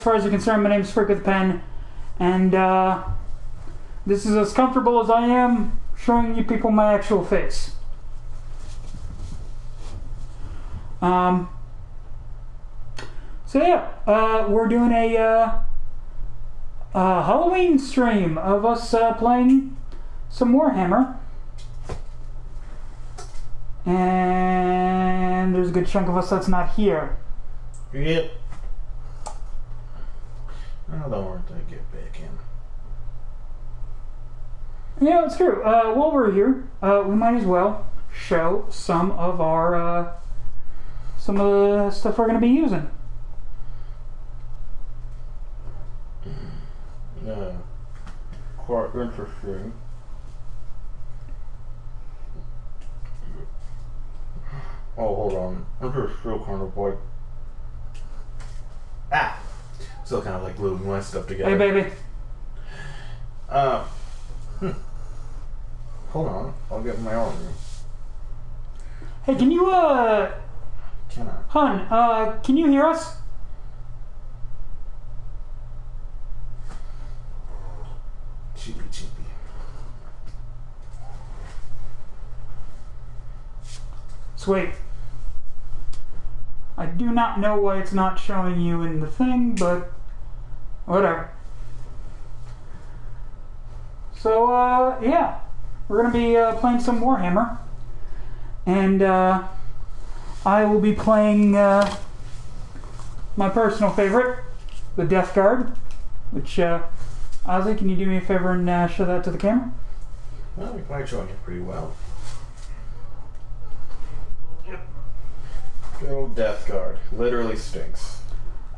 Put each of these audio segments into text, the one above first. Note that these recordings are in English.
As far as you're concerned, my name is Frick with a Pen, and this is as comfortable as I am showing you people my actual face. So yeah, we're doing a Halloween stream of us playing some Warhammer, and there's a good chunk of us that's not here. Yep. Oh, don't worry until I get back in. Yeah, it's true. While we're here, we might as well show some of our some of the stuff we're going to be using. Yeah, quite interesting. Oh, hold on. I'm just still kind of like... Still kind of like gluing my stuff together. Hey, baby. Hold on. I'll get my arm. Hey, can you, Can I? Hun, can you hear us? Cheapy, cheapy. Sweet. I do not know why it's not showing you in the thing, but whatever. So, yeah. We're going to be playing some Warhammer. And I will be playing my personal favorite, the Death Guard. Which, Ozzy, can you do me a favor and show that to the camera? Well, we're quite showing it pretty well. Good old Death Guard. Literally stinks.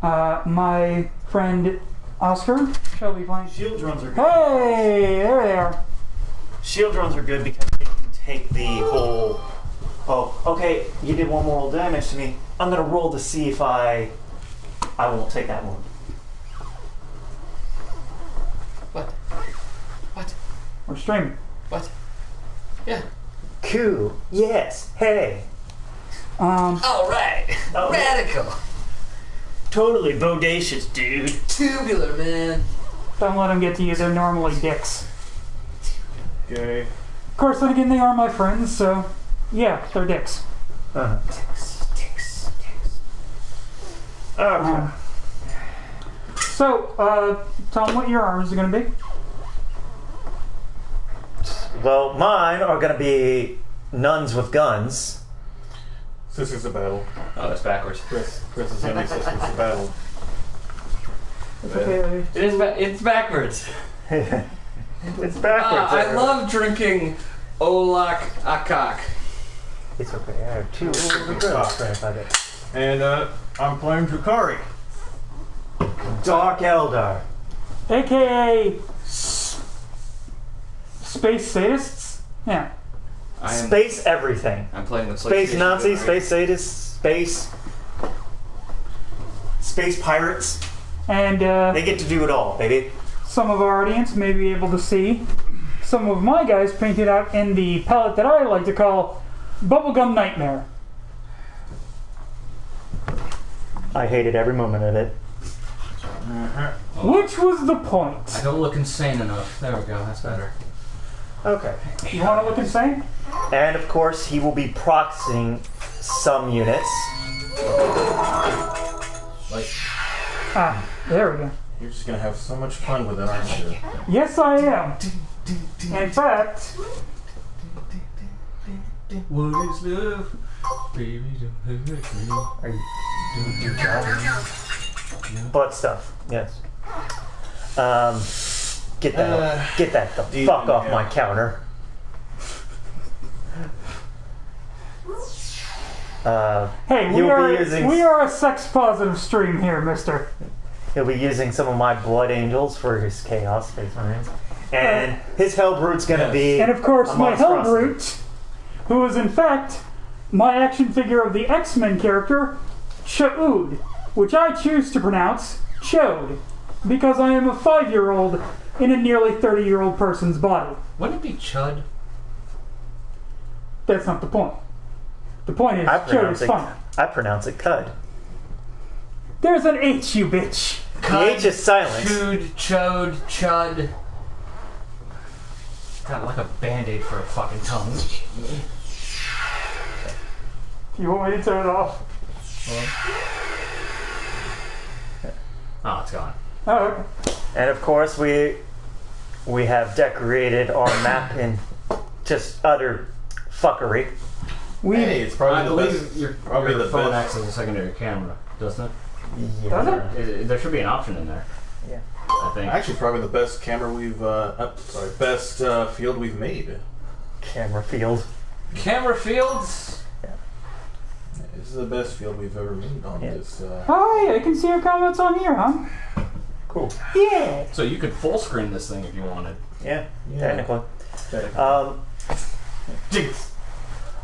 My friend Oscar shall be playing. Shield drones are good. Hey, there they are. Shield drones are good because they can take the whole... Oh, okay, you did one more damage to me. I'm gonna roll to see if I won't take that one. What? What? We're streaming. What? Yeah. Cool. Yes. Hey. All right. Oh. Radical. Totally bodacious, dude. Tubular, man. Don't let them get to you. They're normally dicks. Okay. Of course, then again, they are my friends, so yeah, they're dicks. Dicks. Okay. So, tell them what your arms are going to be. Well, mine are gonna be nuns with guns. This is a battle. Oh, it's backwards. Chris is saying this is a battle. It's okay. It's backwards. It's backwards. I love drinking Olak Akak. It's okay. I have two girls right by there. And I'm playing Drakari. Dark Eldar. AKA Space Sadists? Yeah. Space everything. I'm playing with Space Nazis, right? space sadists, space pirates. And They get to do it all, baby. some of our audience may be able to see some of my guys painted out in the palette that I like to call Bubblegum Nightmare. I hated every moment of it. Which was the point? I don't look insane enough. There we go. That's better. Okay. You want to look insane? And of course, he will be proxying some units. Like, There we go. you're just gonna have so much fun with it, aren't you? Yes, I am. In fact, What is love? Baby, don't hurt me. Are you doing your job? Butt stuff. Yes. Get that the fuck off my counter. hey, we are a sex-positive stream here, mister. He'll be using some of my blood angels for his chaos space marines, and his Hellbrute's gonna be. And of course, a my monstrosity. Hellbrute, who is in fact my action figure of the X-Men character, Chaud, which I choose to pronounce Chode, because I am a 5-year-old in a nearly 30-year-old person's body. Wouldn't it be Chud? That's not the point. The point is, Chode is fun. I pronounce it Cud. There's an H, you bitch. The H is silent. Chud, chode, chud. Kind of like a band-aid for a fucking tongue. You want me to turn it off? Oh, it's gone. Oh, okay. And of course, we have decorated our map in just utter fuckery. Hey, it's probably I the believe best. your Probably the phone best. acts as a secondary camera, doesn't it? Does it? There should be an option in there. Yeah. I think. Actually, probably the best camera we've. Best field we've made. Camera field. Camera fields. This is the best field we've ever made on this. Hi, I can see your comments on here, huh? Cool. Yeah. So you could full screen this thing if you wanted. Yeah, Yeah. technically.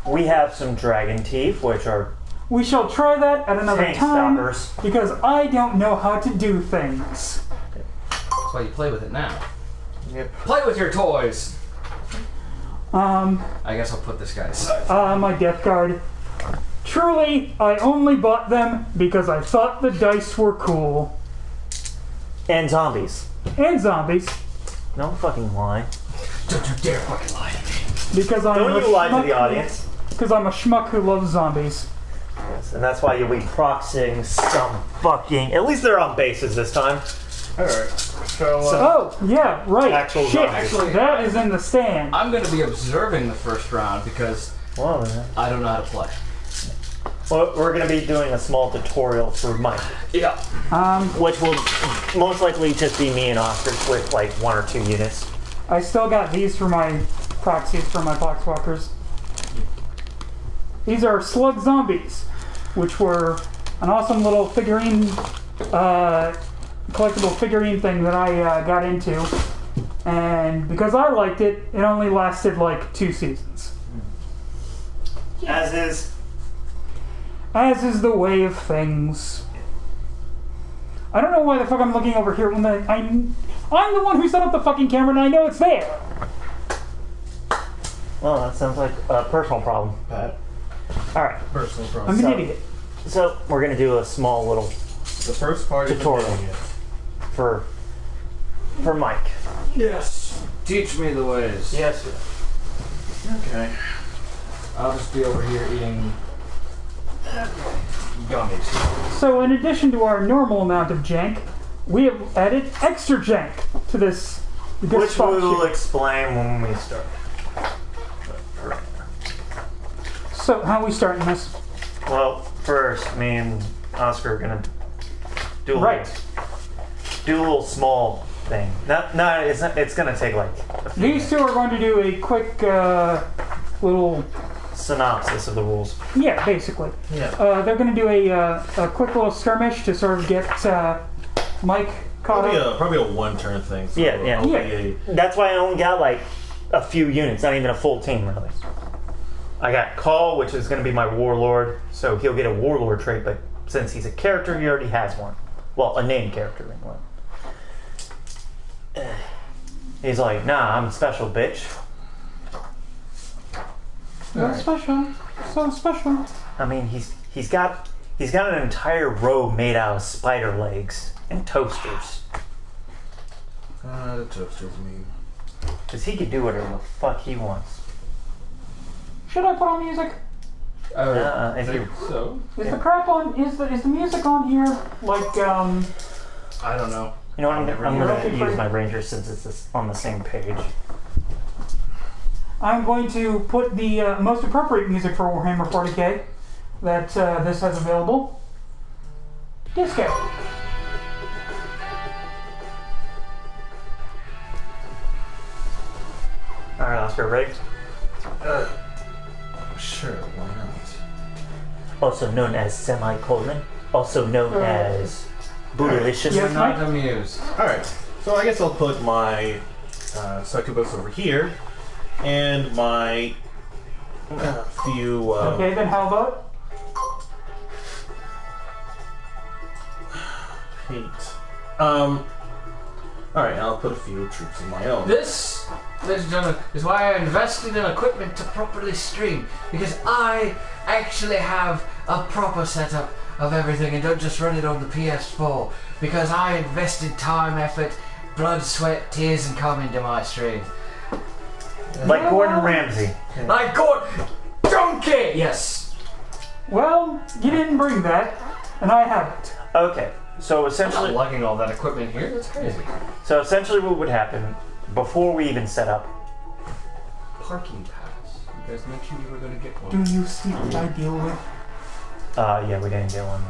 We have some dragon teeth, which are We shall try that at another tank time stoppers. because I don't know how to do things. That's why you play with it now. Yep. Play with your toys. I guess I'll put this guy aside. My death guard. Truly, I only bought them because I thought the dice were cool. And zombies. And zombies. No fucking lie. Don't you dare fucking lie to me. Because I'm Don't a you lie to schmuck the audience. Because I'm a schmuck who loves zombies. Yes, and that's why you'll be proxying some fucking. At least they're on bases this time. Alright. So, Oh, yeah, right. Actual Shit, zombies. Actually, that is in the stand. I'm going to be observing the first round because Well, I don't know how to play. we're going to be doing a small tutorial for Mike, Yeah. which will most likely just be me and Oscar with like 1 or 2 units. I still got these for my proxies for my Poxwalkers. These are slug zombies, which were an awesome little figurine, collectible figurine thing that I got into. And because I liked it, it only lasted like 2 seasons. As is. As is the way of things. I don't know why the fuck I'm looking over here when I'm the one who set up the fucking camera and I know it's there. Well, that sounds like a personal problem. Pat, Alright, personal I'm problem. an So- idiot. so we're going to do a small little The first part is Tutorial. for Mike. Yes. Teach me the ways. Yes. Okay. I'll just be over here eating gummies. So in addition to our normal amount of jank, we have added extra jank to this. Which we will explain when we start. So how are we starting this? Well, first, me and Oscar are going to do a little small thing. It's going to take like a few These two are going to do a quick little, synopsis of the rules. yeah, basically. Yeah. They're going to do a quick little skirmish to sort of get Mike caught up. Probably a one-turn thing. So Yeah. it'll be Yeah. That's why I only got like a few units, not even a full team really. I got Call, which is going to be my warlord, so he'll get a warlord trait, but since he's a character, he already has one. Well, a named character anyway. He's like, nah, I'm a special bitch. So special. So special. I mean, he's got an entire row made out of spider legs and toasters. The toasters mean. Cause he can do whatever the fuck he wants. Should I put on music? If think you so. Is the crap on? Is the music on here? Like I don't know. know what, I'm You're gonna okay, use Frank? my ranger since it's on the same page. I'm going to put the most appropriate music for Warhammer 40k that this has available. Disco. Alright, Oscar, ready? Sure, why not? Also known as semicolon, also known as bootylicious. Yes, Not Mike? amused. Alright, so I guess I'll put my succubus over here, and my few... Okay, then how about? Hate. Alright, I'll put a few troops of my own. This, ladies and gentlemen, is why I invested in equipment to properly stream. Because I actually have a proper setup of everything and don't just run it on the PS4. Because I invested time, effort, blood, sweat, tears, and cum into my stream. Like Gordon Ramsay. Like Gordon... Donkey! Yes. Well, you didn't bring that, and I haven't. Okay, so I'm not essentially... lugging all that equipment here. That's crazy. So essentially what would happen, before we even set up... Parking pass. You guys mentioned you were going to get one. Do you see what I deal with? yeah, we didn't get one.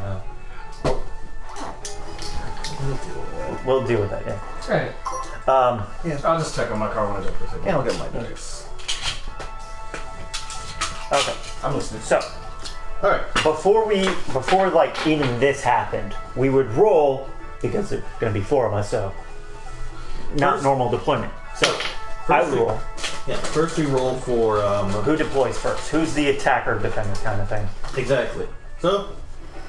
We'll deal with that, yeah. Right. I'll just check on my car when I go for a second. And I'll get my dice. Okay. I'm listening. So, Alright. before like even this happened, we would roll, because there's going to be 4 of us, so not First- normal deployment. So, I would roll. Yeah, first we roll for... Who deploys first? Who's the attacker, defender kind of thing? Exactly. So,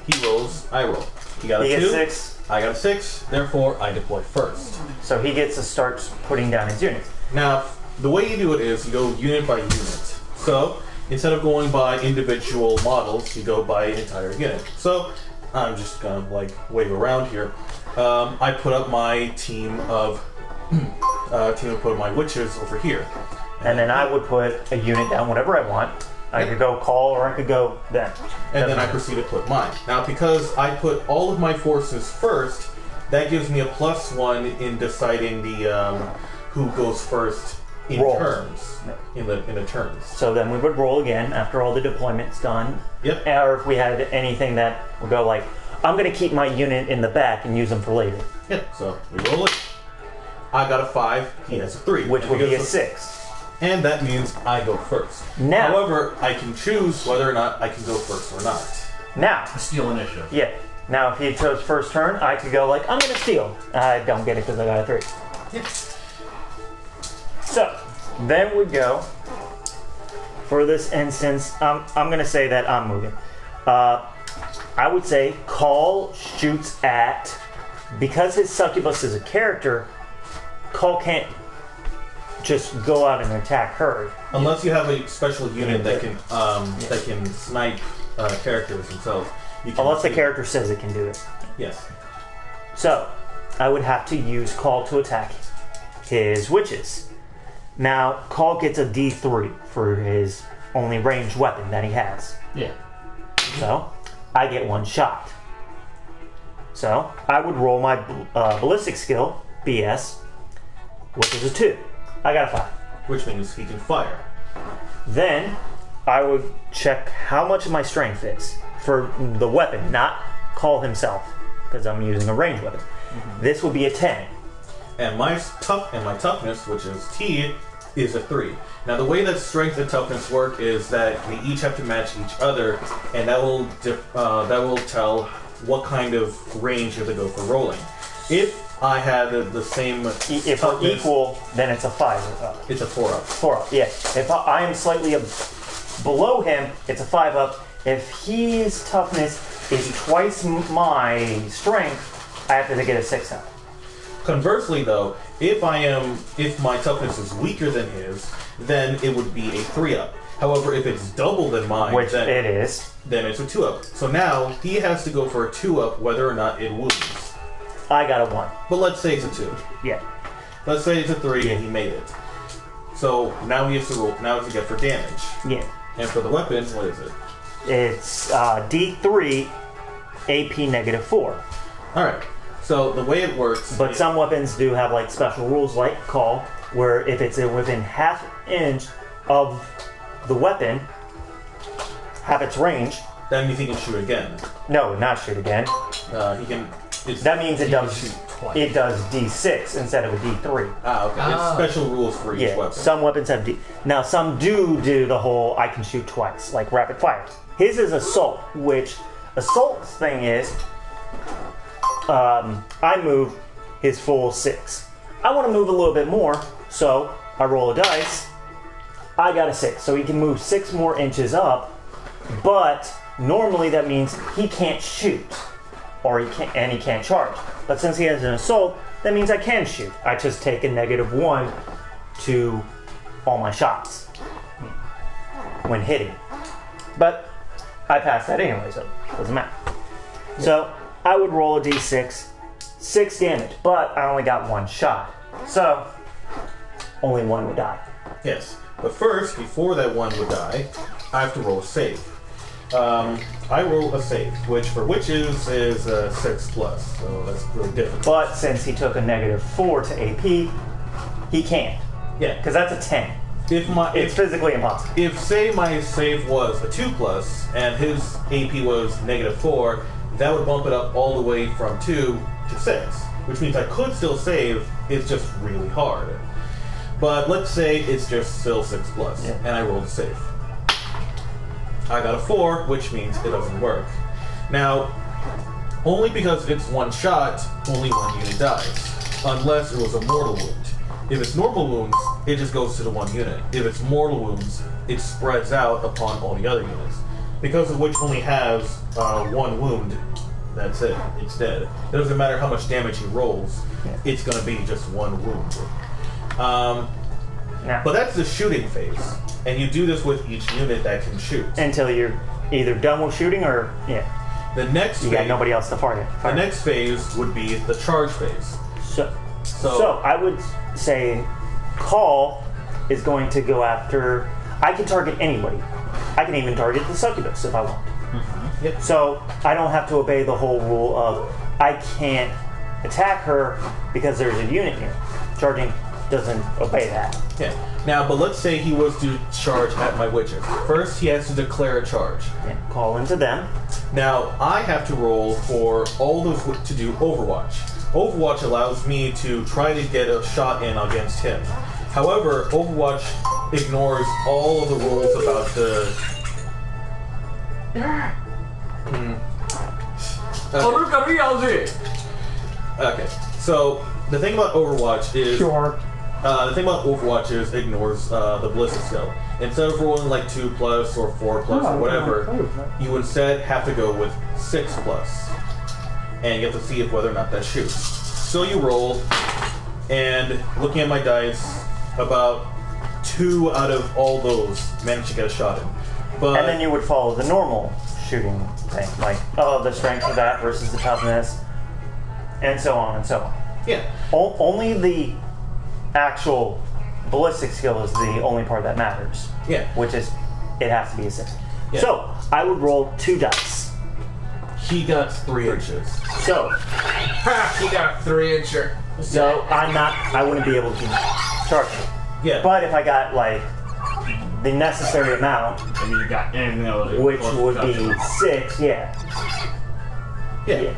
he rolls, I roll. He got a He 2. gets 6, I got a 6, therefore I deploy first. so he gets to start putting down his units. Now, the way you do it is you go unit by unit. So, instead of going by individual models, you go by entire unit. So, I'm just gonna like wave around here. I put up my team of my witches over here. And then I would put a unit down, whatever I want. I could go call or I could go then. And then I proceed to put mine. Now, because I put all of my forces first, that gives me a +1 in deciding the who goes first in Roll. turns. In the turns. So then we would roll again after all the deployment's done. Yep. Or if we had anything that would go like, I'm going to keep my unit in the back and use them for later. Yep. So we roll it. I got a 5. He has a 3. Which And would be because a of- 6. And that means I go first. Now- However, I can choose whether or not I can go first or not. Now, Steal initiative. yeah. Now if he chose first turn, I could go like, I'm going to steal. I don't get it because I got a 3. Yep. So, then we go. For this instance, I'm going to say that I'm moving. I would say Call shoots at... Because his succubus is a character, Call can't just go out and attack her. Unless you have a special unit that can snipe characters themselves. You can Unless the character says it can do it. Yes. So, I would have to use Call to attack his witches. Now, Call gets a D3 for his only ranged weapon that he has. Yeah. So, I get 1 shot. So, I would roll my ballistic skill, BS, which is a 2. I got a 5. Which means he can fire. Then, I would check how much my strength is for the weapon, not Call himself, because I'm using a ranged weapon. This would be a 10. And my toughness, which is T, is a 3. Now the way that strength and toughness work is that they each have to match each other, and that will tell what kind of range you have to go for rolling. If I had the same If we're equal, then it's a 5 up. it's a 4 up. 4 up, yeah. If I am slightly below him, it's a 5 up. If his toughness is twice my strength, I have to get a 6 up. Conversely, though, if my toughness is weaker than his, then it would be a 3 up. However, if it's double than mine, Which then it is. it's a 2 up. So now he has to go for a 2 up, whether or not it wounds. I got a 1. But let's say it's a 2. Yeah. Let's say it's a 3 and he made it. So now he has to roll. Now he has to get for damage. Yeah. And for the weapon, what is it? It's D3, AP -4. All right. So the way it works, But some weapons do have like special rules, like Call, where if it's within half inch of the weapon, half its range. that means he can shoot again. No, not shoot again. He can. That means it does. shoot twice. It does D6 instead of a D3. Okay. It's special rules for each Yeah. weapon. Some weapons have D. Now some do the whole I can shoot twice, like rapid fire. His is assault, which assault's thing is. I move his full 6. I want to move a little bit more, so I roll a dice. I got a 6, so he can move 6 more inches up, but normally that means he can't shoot, or he can't charge. But since he has an assault, that means I can shoot. I just take a -1 to all my shots when hitting. But I pass that anyway, so it doesn't matter. So I would roll a d6, 6 damage, but I only got 1 shot. So only 1 would die. Yes. But first, before that one would die, I have to roll a save. I roll a save, which for witches is 6+, so that's really difficult. But since he took a -4 to AP, he can't. Yeah. Because that's a 10. It's physically impossible. If, say, my save was a 2+, and his AP was -4, that would bump it up all the way from 2 to 6, which means I could still save, it's just really hard. But let's say it's just still 6+, yeah. and I rolled a save. I got a 4, which means it doesn't work. Now, only because it's 1 shot, only 1 unit dies, unless it was a mortal wound. If it's normal wounds, it just goes to the 1 unit. If it's mortal wounds, it spreads out upon all the other units. Because of which only has 1 wound, that's it. It's dead. It doesn't matter how much damage he rolls, it's going to be just 1 wound. But that's the shooting phase. And you do this with each unit that can shoot. Until you're either done with shooting or, The next phase... You got nobody else to fire. The next phase would be the charge phase. So I would say Call is going to go after... I can target anybody. I can even target the succubus if I want. Mm-hmm. Yep. So I don't have to obey the whole rule of I can't attack her because there's a unit here. Charging doesn't obey that. Yeah. Now, but let's say he was to charge at my witches. First, he has to declare a charge. Yeah. Call into them. Now, I have to roll for all those to do Overwatch. Overwatch allows me to try to get a shot in against him. However, Overwatch ignores all of the rules about the... Okay, so the thing about Overwatch is... the thing about Overwatch is it ignores the ballistic skill. Instead of rolling like 2+ or 4+ or whatever, you instead have to go with 6+. And you have to see if whether or not that shoots. So you roll, and looking at my dice, about 2 out of all those manage to get a shot in. But and then you would follow the normal shooting thing, like, the strength of that versus the toughness, and so on and so on. Yeah. Only the actual ballistic skill is the only part that matters. Yeah. Which is, it has to be a 6. Yeah. So, I would roll 2 dice. He got 3 inches. So, He got 3 incher. so I wouldn't be able to charge him. Yeah. But if I got, like, the necessary amount, I mean, you got anything else. which would be 6, Yeah.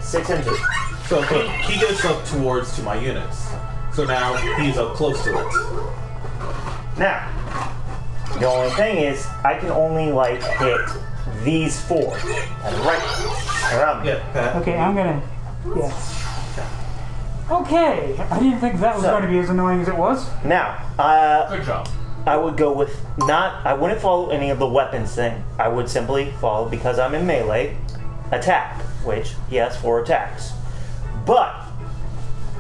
6 inches. So he gets up towards to my units. So now he's up close to it. Now, the only thing is, I can only, like, hit these 4 that are right around me. Yeah, Pat. Okay, I'm gonna. Yeah. Okay, I didn't think that was So- going to be as annoying as it was. Now, Good job. I would go with I wouldn't follow any of the weapons thing. I would simply follow, because I'm in melee, attack, which he has 4 attacks. But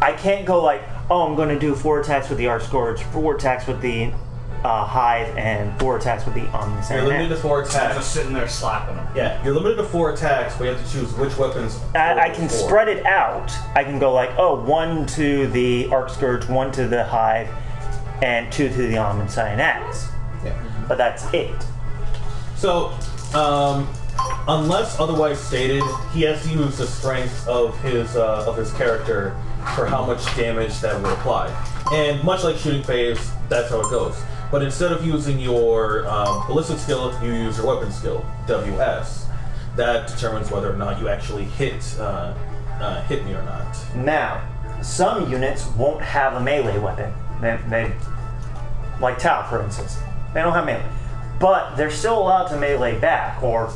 I can't go like, I'm going to do 4 attacks with the Arc Scourge, 4 attacks with the Hive, and 4 attacks with the Omnis. You're limited to 4 attacks. Just sitting there slapping them. Yeah, you're limited to 4 attacks, but you have to choose which weapons. I can spread it out. I can go like, 1 to the Arc Scourge, 1 to the Hive, and 2 to the Omnis Axe. Yeah. But that's it. So, unless otherwise stated, he has to use the strength of his character for how much damage that will apply. And much like shooting phase, that's how it goes. But instead of using your ballistic skill, you use your weapon skill, WS. That determines whether or not you actually hit me or not. Now, some units won't have a melee weapon. They like Tau, for instance. They don't have melee. But they're still allowed to melee back or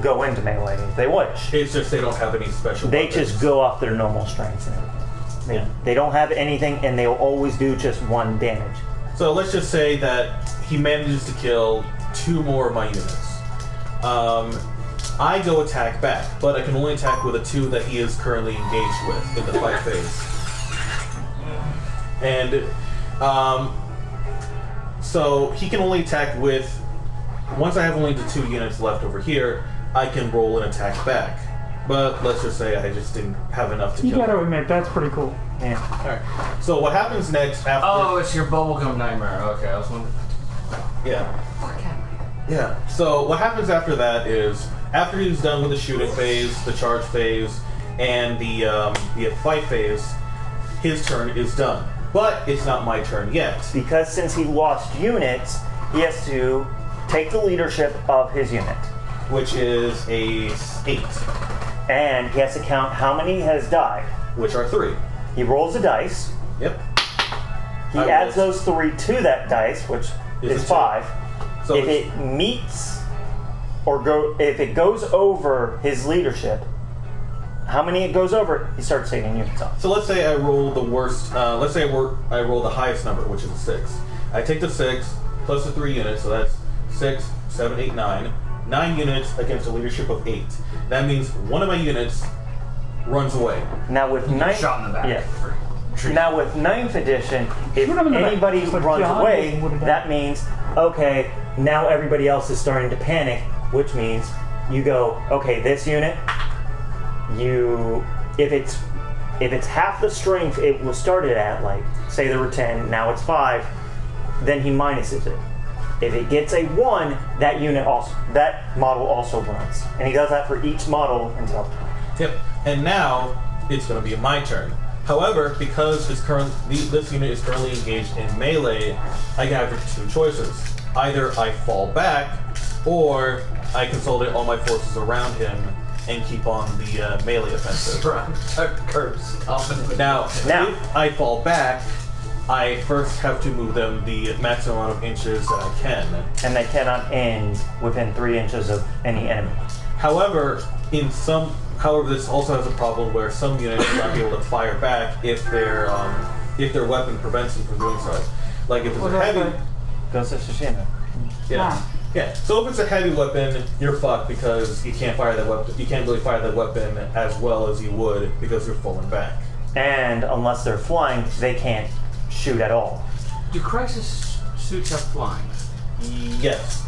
go into melee if they wish. It's just they don't have any special They weapons. just go off their normal strengths and everything. They don't have anything, and they'll always do just 1 damage. So let's just say that he manages to kill 2 more of my units. I go attack back, but I can only attack with a 2 that he is currently engaged with in the fight phase. And so he can only attack with... Once I have only the 2 units left over here, I can roll an attack back. But let's just say I just didn't have enough to You kill gotta him. admit, that's pretty cool. Yeah. Alright. So what happens next after... Oh, it's your bubblegum nightmare. Okay, I was wondering. Yeah. Yeah. So what happens after that is, after he's done with the shooting phase, the charge phase, and the fight phase, his turn is done. But it's not my turn yet. Because since he lost units, he has to take the leadership of his unit. Which is a 8. And he has to count how many has died. Which are 3. He rolls a dice. Yep. He I adds rolled. those 3 to that dice, which Is is a 2. 5. So If it's- it meets if it goes over his leadership, how many it goes over, he starts taking units off. So let's say I roll the worst. Let's say I roll the highest number, which is a 6. I take the 6 plus the 3 units, so that's 6, 7, 8, 9. 9 units against a leadership of 8. That means one of my units runs away. Now with ninth, Shot in the back. yeah. Now with 9th edition, if Shoot him in the back. anybody Just like runs John away, would have done. that means okay. Now everybody else is starting to panic, which means you go, okay, this unit, if it's half the strength it was started at, like say there were 10, now it's 5, then he minuses it. If it gets a 1, that model also runs, and he does that for each model until. Yep. And now it's going to be my turn. However, because this unit is currently engaged in melee, I have 2 choices. Either I fall back, or I consolidate all my forces around him and keep on the melee offensive. Now, if I fall back, I first have to move them the maximum amount of inches that I can. And they cannot end within 3 inches of any enemy. However, this also has a problem where some units will not be able to fire back if their weapon prevents them from doing so. Like if it's a heavy, Ghost of Tsushima. yeah. So if it's a heavy weapon, you're fucked because you can't fire that weapon. You can't really fire that weapon as well as you would because you're falling back. And unless they're flying, they can't shoot at all. Do crisis suits have flying? Yes,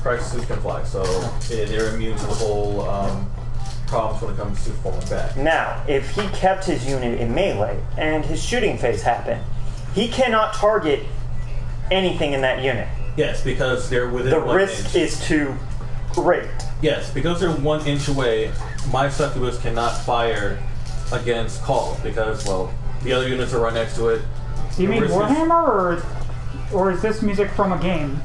crisis suits can fly, so they're immune to the whole problems when it comes to falling back. Now, if he kept his unit in melee and his shooting phase happened, he cannot target anything in that unit. Yes, because they're within The 1 risk inch. is too great. Yes, because they're 1 inch away, my succubus cannot fire against Call because, well, the other units are right next to it. Do you The mean risk is- Warhammer, or is this music from a game?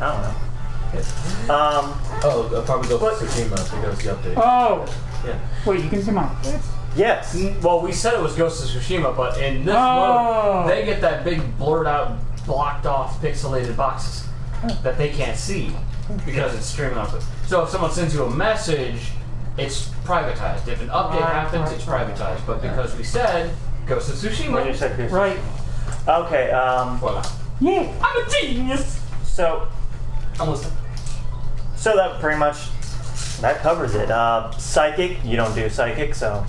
I don't know. Oh, I'll probably go for Tsushima because the update. Oh! Yeah. Wait, you can see my face? Yes. Well, we said it was Ghost of Tsushima, but in this Oh. mode, they get that big blurred out, blocked off, pixelated boxes that they can't see because it's streaming off. So if someone sends you a message, it's privatized. If an update happens, it's privatized. But because we said Ghost of When you Tsushima, said this. Right. Okay, voila. Yeah! I'm a genius. so I'm listening. that pretty much that covers it. Psychic, you don't do psychic, so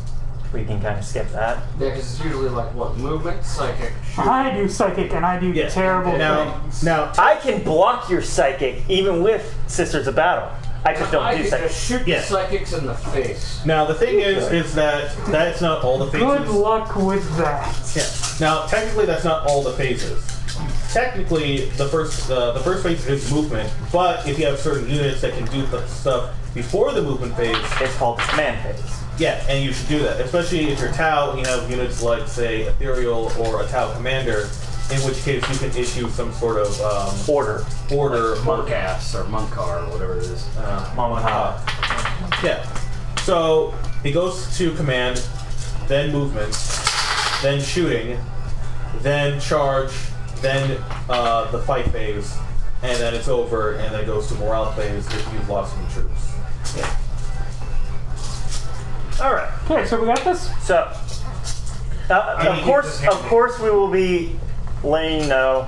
we can kind of skip that. Yeah, because it's usually like what movement, psychic, shoot. I do psychic and I do Yes. terrible Now, things. now, I can block your psychic even with Sisters of Battle. I just don't I do could psychic. just shoot Yeah. the psychics in the face. now the thing is that that's not all the phases. Good luck with that. Yeah. Now, technically, that's not all the phases. Technically, the first phase is movement, but if you have certain units that can do the stuff before the movement phase, It's called the command phase. yeah, and you should do that. Especially if you're Tau and you have units like, say, Ethereal or a Tau Commander, in which case you can issue some sort of Order. Monk ass or monk car or whatever it is. Mama. Yeah. So it goes to command, then movement, then shooting, then charge, then the fight phase, and then it's over, and then it goes to morale phase if you've lost any troops. Yeah. All right. Okay, so we got this? So, of course, we will be letting you know,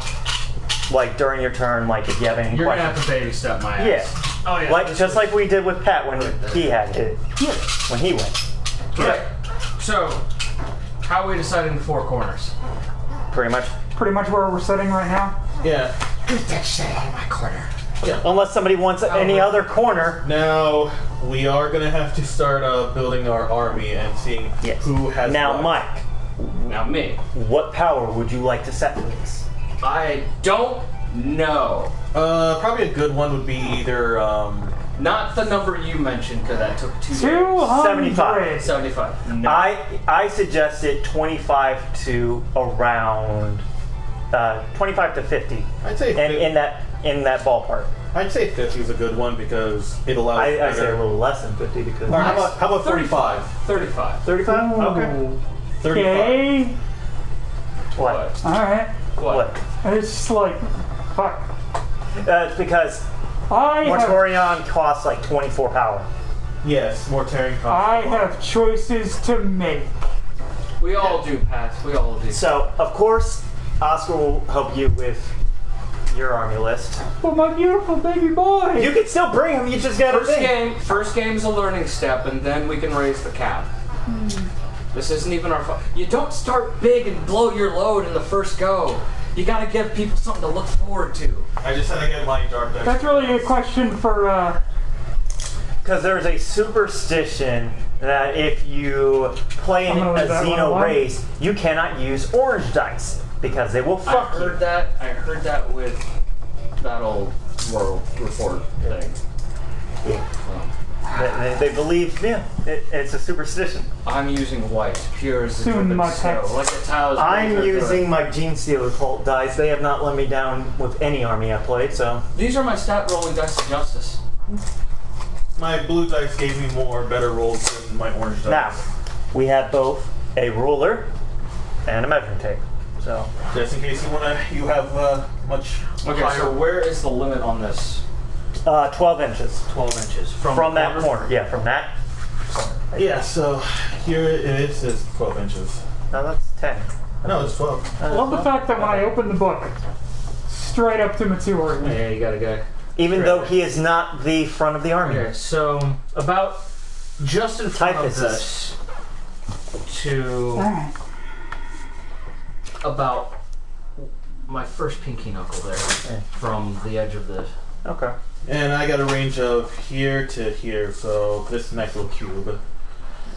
like during your turn, like if you have any You're gonna questions. have to baby step my ass. Yeah. Oh yeah. Like just like we did with Pat when he had it. When he went. Right. So, how are we deciding the 4 corners? Pretty much. Pretty much where we're sitting right now. Yeah. Get that shit out of my corner. Yeah. Unless somebody wants any other corner. Now, we are going to have to start building our army and seeing who has Now, what. Mike, Now me. what power would you like to set for this? I don't know. Probably a good one would be either... Not the number you mentioned, because that took 2 days. 200. 75. No. I suggested 25 to around 25 to 50. I'd say in that ballpark. I'd say 50 is a good one because it allows... I say a little less than 50 because... Or how about 35? 35. 35? Okay. 35. Okay. What? Alright. What? It's just like, fuck. It's because I have, Mortorion costs like 24 power. Yes, more tearing costs. I have choices to make. We all do, Pat. We all do. So, of course, Oscar will help you with your army list. But my beautiful baby boy. You can still bring him, you just gotta think. First game's a learning step, and then we can raise the cap. This isn't even our fault. You don't start big and blow your load in the first go. You gotta give people something to look forward to. I just had to get my dark dice. That's really a question for, Because there's a superstition that if you play in I'm gonna a leave that one Xeno alone. race, you cannot use orange dice because they will I fuck you. heard that with that old world report thing. They believe, it's a superstition. I'm using white, pure as the Soon driven my snow, text. like the tiles. I'm using my Gene Stealer cult dice. They have not let me down with any army I've played, so... These are my stat rolling dice of justice. My blue dice gave me better rolls than my orange dice. Now, we have both a ruler and a measuring tape. So, Just in case you have much Okay, higher... so where is the limit on this? 12 inches. 12 inches. From that corner. Yeah, from that corner. Yeah, so here it is. It's 12 inches. No, that's 10. No, it's 12. I love the fact that when I open the book, straight up to Matsuri. Yeah, you gotta go. Even though he is not the front of the army. Okay, so about just in front of Typhus. this to Alright. about my first pinky knuckle there from the edge of this. Okay. And I got a range of here to here, so this nice little cube.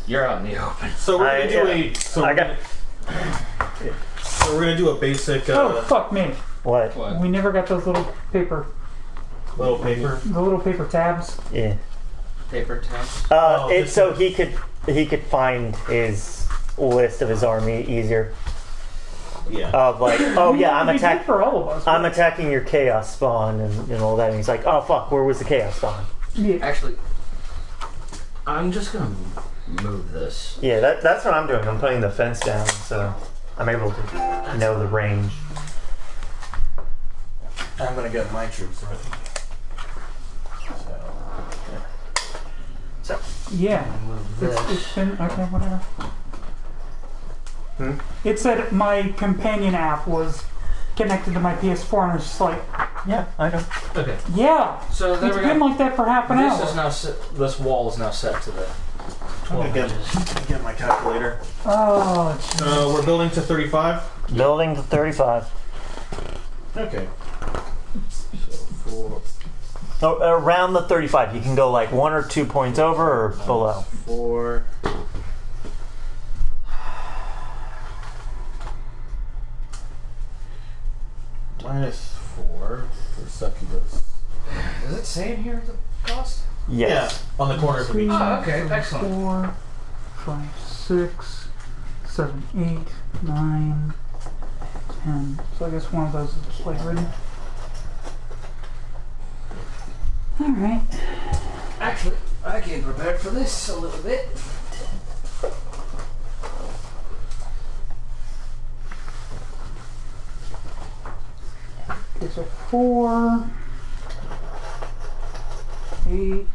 You're out in the open. So we're gonna do a. So I we're, got. gonna, so we're gonna do a basic Oh, fuck me. What? What? We never got those little paper, little paper. the little paper tabs. Yeah. Paper tags. It's so he could find his list of his army easier. Yeah. Of like, oh yeah, I'm We did attacking. for all of us. I'm attacking your chaos spawn and all that. And he's like, oh fuck, where was the chaos spawn? Yeah. Actually, I'm just gonna move this. Yeah, that's what I'm doing. I'm putting the fence down, so I'm able to know the range. I'm gonna get my troops ready. So, Yeah. Move this. It's been, okay, whatever. Hmm? It said my companion app was connected to my PS4, and it's just like, yeah, I know. Okay. yeah. So there It's we been go. like that for half an This hour. is now set, this wall is now set to the I'm 12 gonna inches. get my calculator. Oh, jeez. We're building to 35. Building to 35. Okay. So So around the 35, you can go like 1 or 2 points over or below. 4. Minus 4 for succubus. Does it say in here the cost? Yes. Yeah, on the corners of each. Oh, okay, excellent. 4, 5, 6, 7, 8, 9, 10. So I guess one of those is plate ridden. Alright. Actually, I came prepared for this a little bit. Okay, so 4, 8.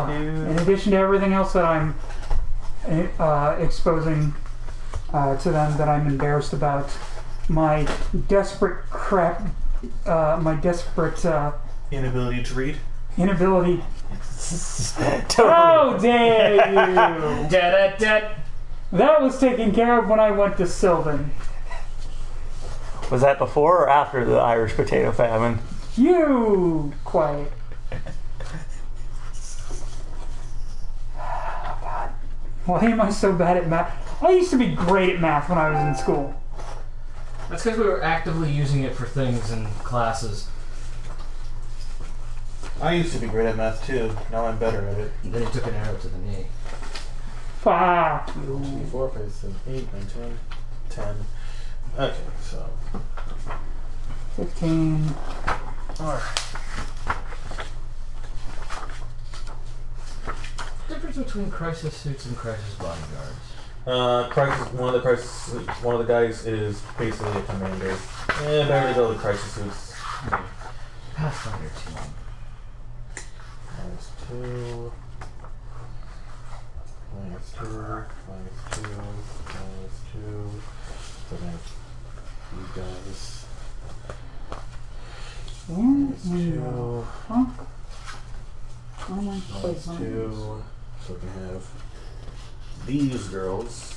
In addition to everything else that I'm exposing to them that I'm embarrassed about, my desperate Inability to read. inability How dare you! Da-da-da. That was taken care of when I went to Sylvan. Was that before or after the Irish potato famine? You quiet. Oh, God. Why am I so bad at math? I used to be great at math when I was in school. That's because we were actively using it for things in classes. I used to be great at math too. Now I'm better at it. And then he took an arrow to the knee. 5. 2, 4, 5, 6, 8, 9, 10. 10. Okay, so 15. Alright. Difference between crisis suits and crisis bodyguards. one of the guys is basically a commander. Better to go with crisis suits. Pathfinder team. -2. -2. -2. -2. So then you guys. -2. Fuck. Oh my -2. So we can have these girls.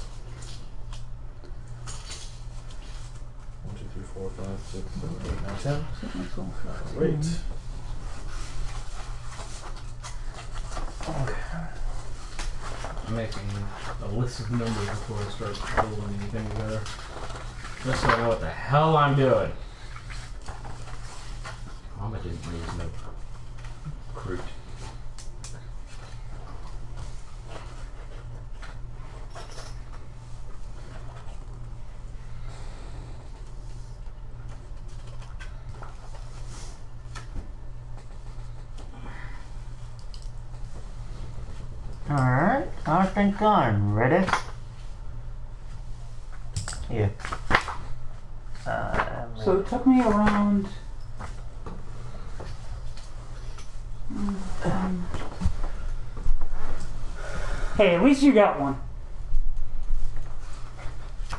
1, 2, 3, 4, 5, 6, 7, 8, 9, 10. Great. Okay. I'm making a list of numbers before I start holding anything together. Just so I know what the hell I'm doing. Mama didn't use no fruit. Alright, I think I'm ready. Yeah. So it took me around. Hey, at least you got one.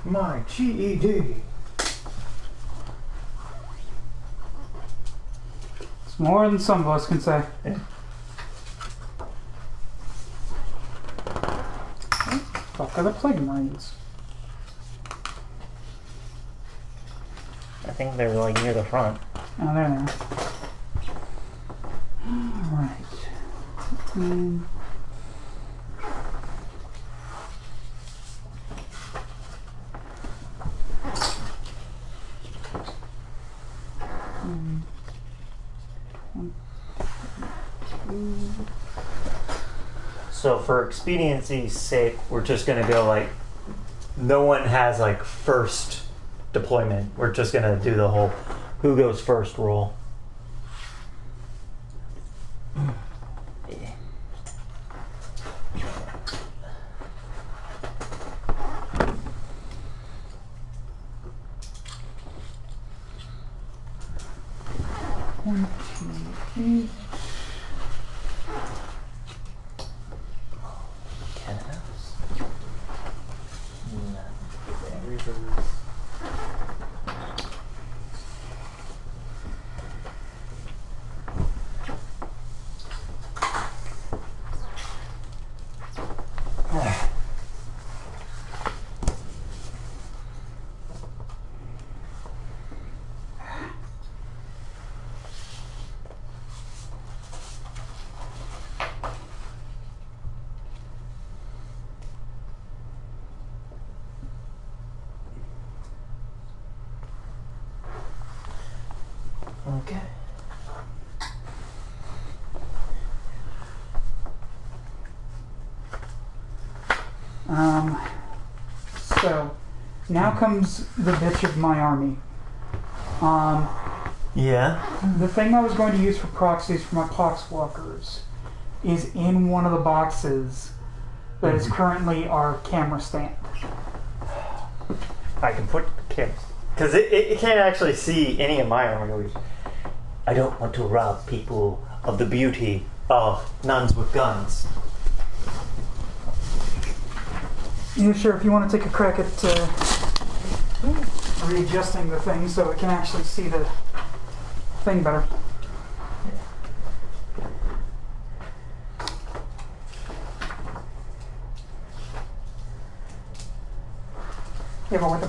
My GED. It's more than some of us can say. Yeah. Fuck are the plague marines? I think they're like near the front. Oh, there they are. Alright. So for expediency's sake, we're just gonna go like, no one has like first deployment. We're just gonna do the whole who goes first roll. One, 2, 8. Okay. So now comes the bitch of my army. Yeah. The thing I was going to use for proxies for my poxwalkers is in one of the boxes that is currently our camera stand. I can put the camera. Because it can't actually see any of my armor. I don't want to rob people of the beauty of nuns with guns. Yeah, sure, if you want to take a crack at readjusting the thing so it can actually see the thing better.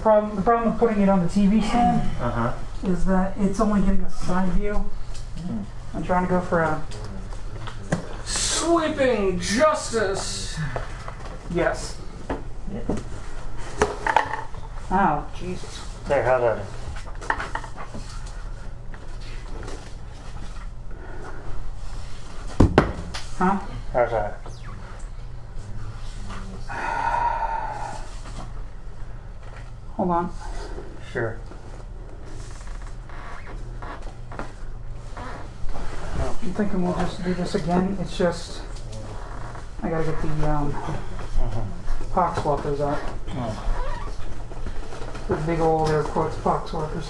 problem. The problem with putting it on the TV stand is that it's only getting a side view. I'm trying to go for a Sweeping justice. yes. Oh, Jesus. There, how about it? Huh? How's that? Hold on. Sure. I'm thinking we'll just do this again. It's just I gotta get the pox walkers out. The big old air quotes pox walkers.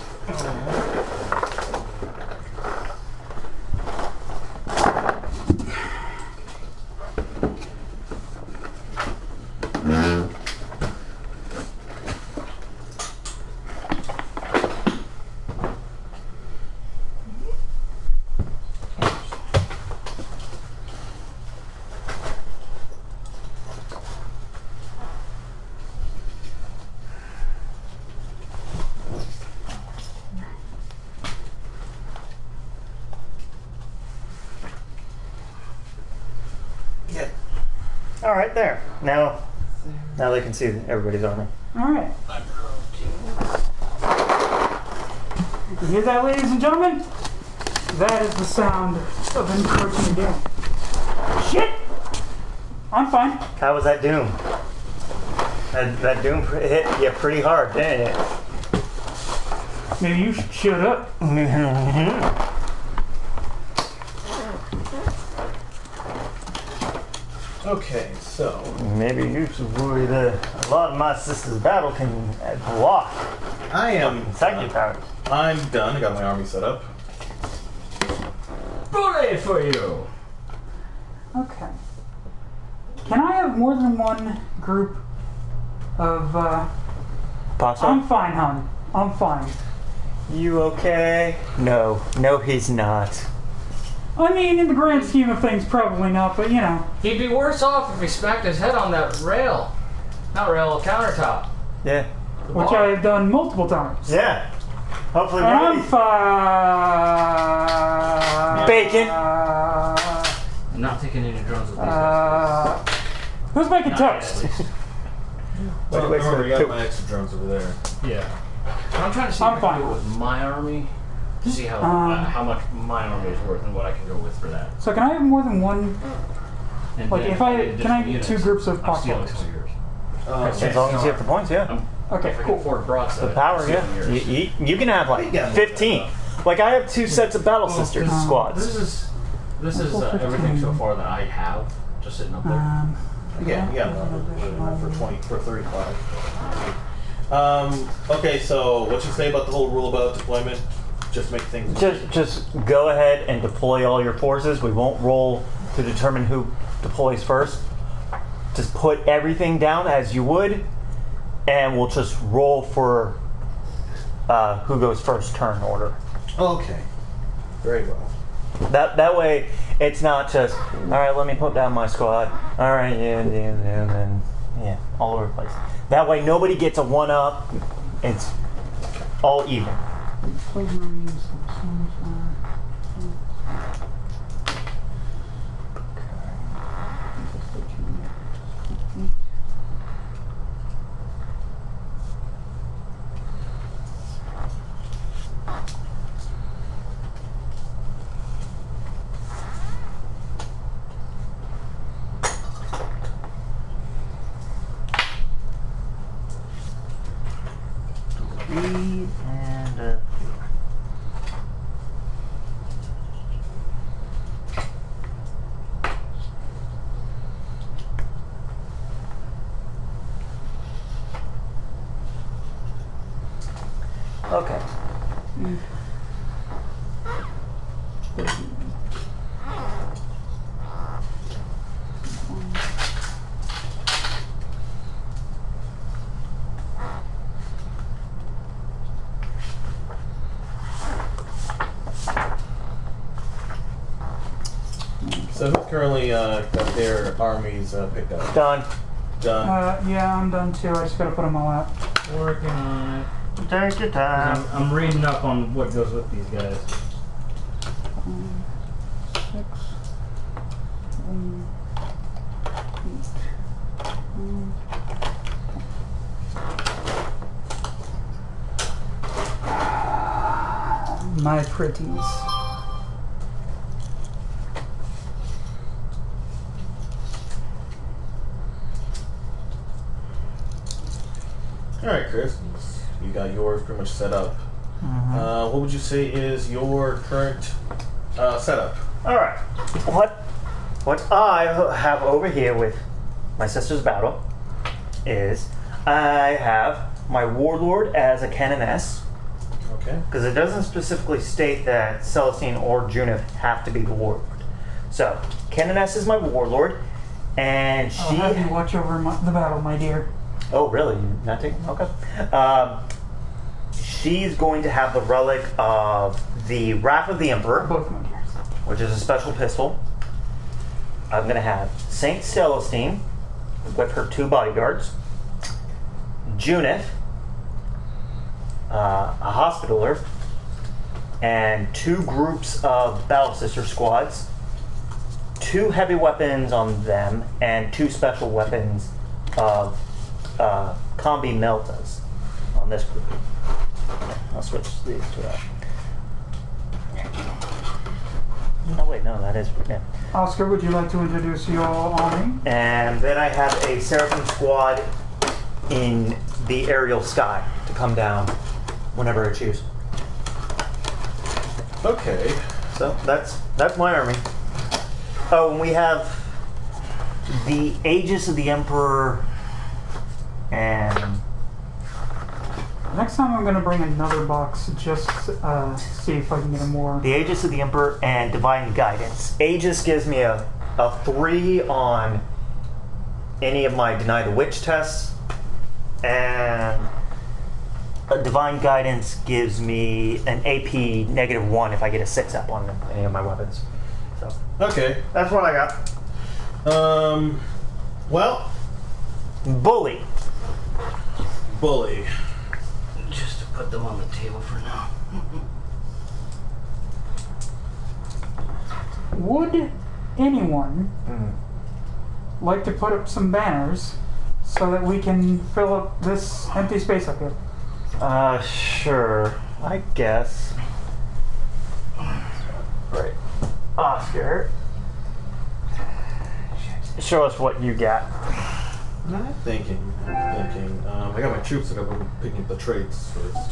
All right, there. Now they can see everybody's army. All right. You hear that, ladies and gentlemen? That is the sound of encroaching doom. Shit! I'm fine. How was that doom? That doom hit you pretty hard, didn't it? Maybe you should shut up. Okay, so Maybe you should worry that a lot of my sister's battle can block I am psychic powers. I'm done. I got my army set up. Bullet for you. Okay. Can I have more than one group of, I'm fine, hon. I'm fine. You okay? No, he's not. I mean, in the grand scheme of things, probably not, but you know. He'd be worse off if he smacked his head on that rail. Not rail, countertop. Yeah. Which I have done multiple times. Yeah. Hopefully And I'm nobody- fine. Bacon. I'm not taking any drones with these guys. Who's making Not yet, toast? at least. Well, Wait, remember, you got two. my extra drones over there. Yeah. I'm trying to see I'm if I can fine. go with my army to see how much my army is worth and what I can go with for that. So can I have more than one? And Like, then if I- additional can I get units, two groups of I'm pox stealing walkers? some of yours. As long as you have the points, yeah. Okay, If I can cool. afford broadside, The power, I'm yeah. stealing yours. You can have like 15. Like I have 2 sets of Battle Sisters squads. This is everything so far that I have just sitting up there. Yeah, for 35. Okay, so what you say about the whole rule about deployment? Just make things. Just go ahead and deploy all your forces. We won't roll to determine who deploys first. Just put everything down as you would, and we'll just roll for who goes first turn order. Okay. Very well. That way, it's not just all right. Let me put down my squad. All right, and then all over the place. That way, nobody gets a 1-up. It's all even. And okay. So who's currently got their armies picked up? Done. Done. Yeah, I'm done too. I just gotta put them all out. Working on it. Take your time. I'm reading up on what goes with these guys. 6, 1, 8, my pretties. Alright, Chris. You got yours pretty much set up. What would you say is your current setup? Alright. What I have over here with my sister's battle is I have my warlord as a canoness. Okay. Because it doesn't specifically state that Celestine or Junith have to be the warlord. So, canoness is my warlord, and she... I'll have you watch over the battle, my dear. Oh, really? You're not taking... Okay. She's going to have the relic of the Wrath of the Emperor, Both my dears. which is a special pistol. I'm going to have Saint Celestine with her 2 bodyguards, Junith, a Hospitaller, and 2 groups of Battle Sister squads, 2 heavy weapons on them, and 2 special weapons of combi meltas on this group. I'll switch these to that. Oh wait, no, that is... Yeah. Oscar, would you like to introduce your army? And then I have a Seraphim squad in the aerial sky to come down whenever I choose. Okay. So that's my army. Oh, and we have the Aegis of the Emperor and... Next time I'm going to bring another box just see if I can get a more... The Aegis of the Emperor and Divine Guidance. Aegis gives me a 3 on any of my Deny the Witch tests, and a Divine Guidance gives me an AP -1 if I get a 6 up on any of my weapons. So Okay. that's what I got. Well, Bully. bully. Just to put them on the table for now. Would anyone like to put up some banners so that we can fill up this empty space up here? Sure. I guess. Right. Oscar, show us what you got. I'm thinking. I got my troops that I'm picking up the traits first.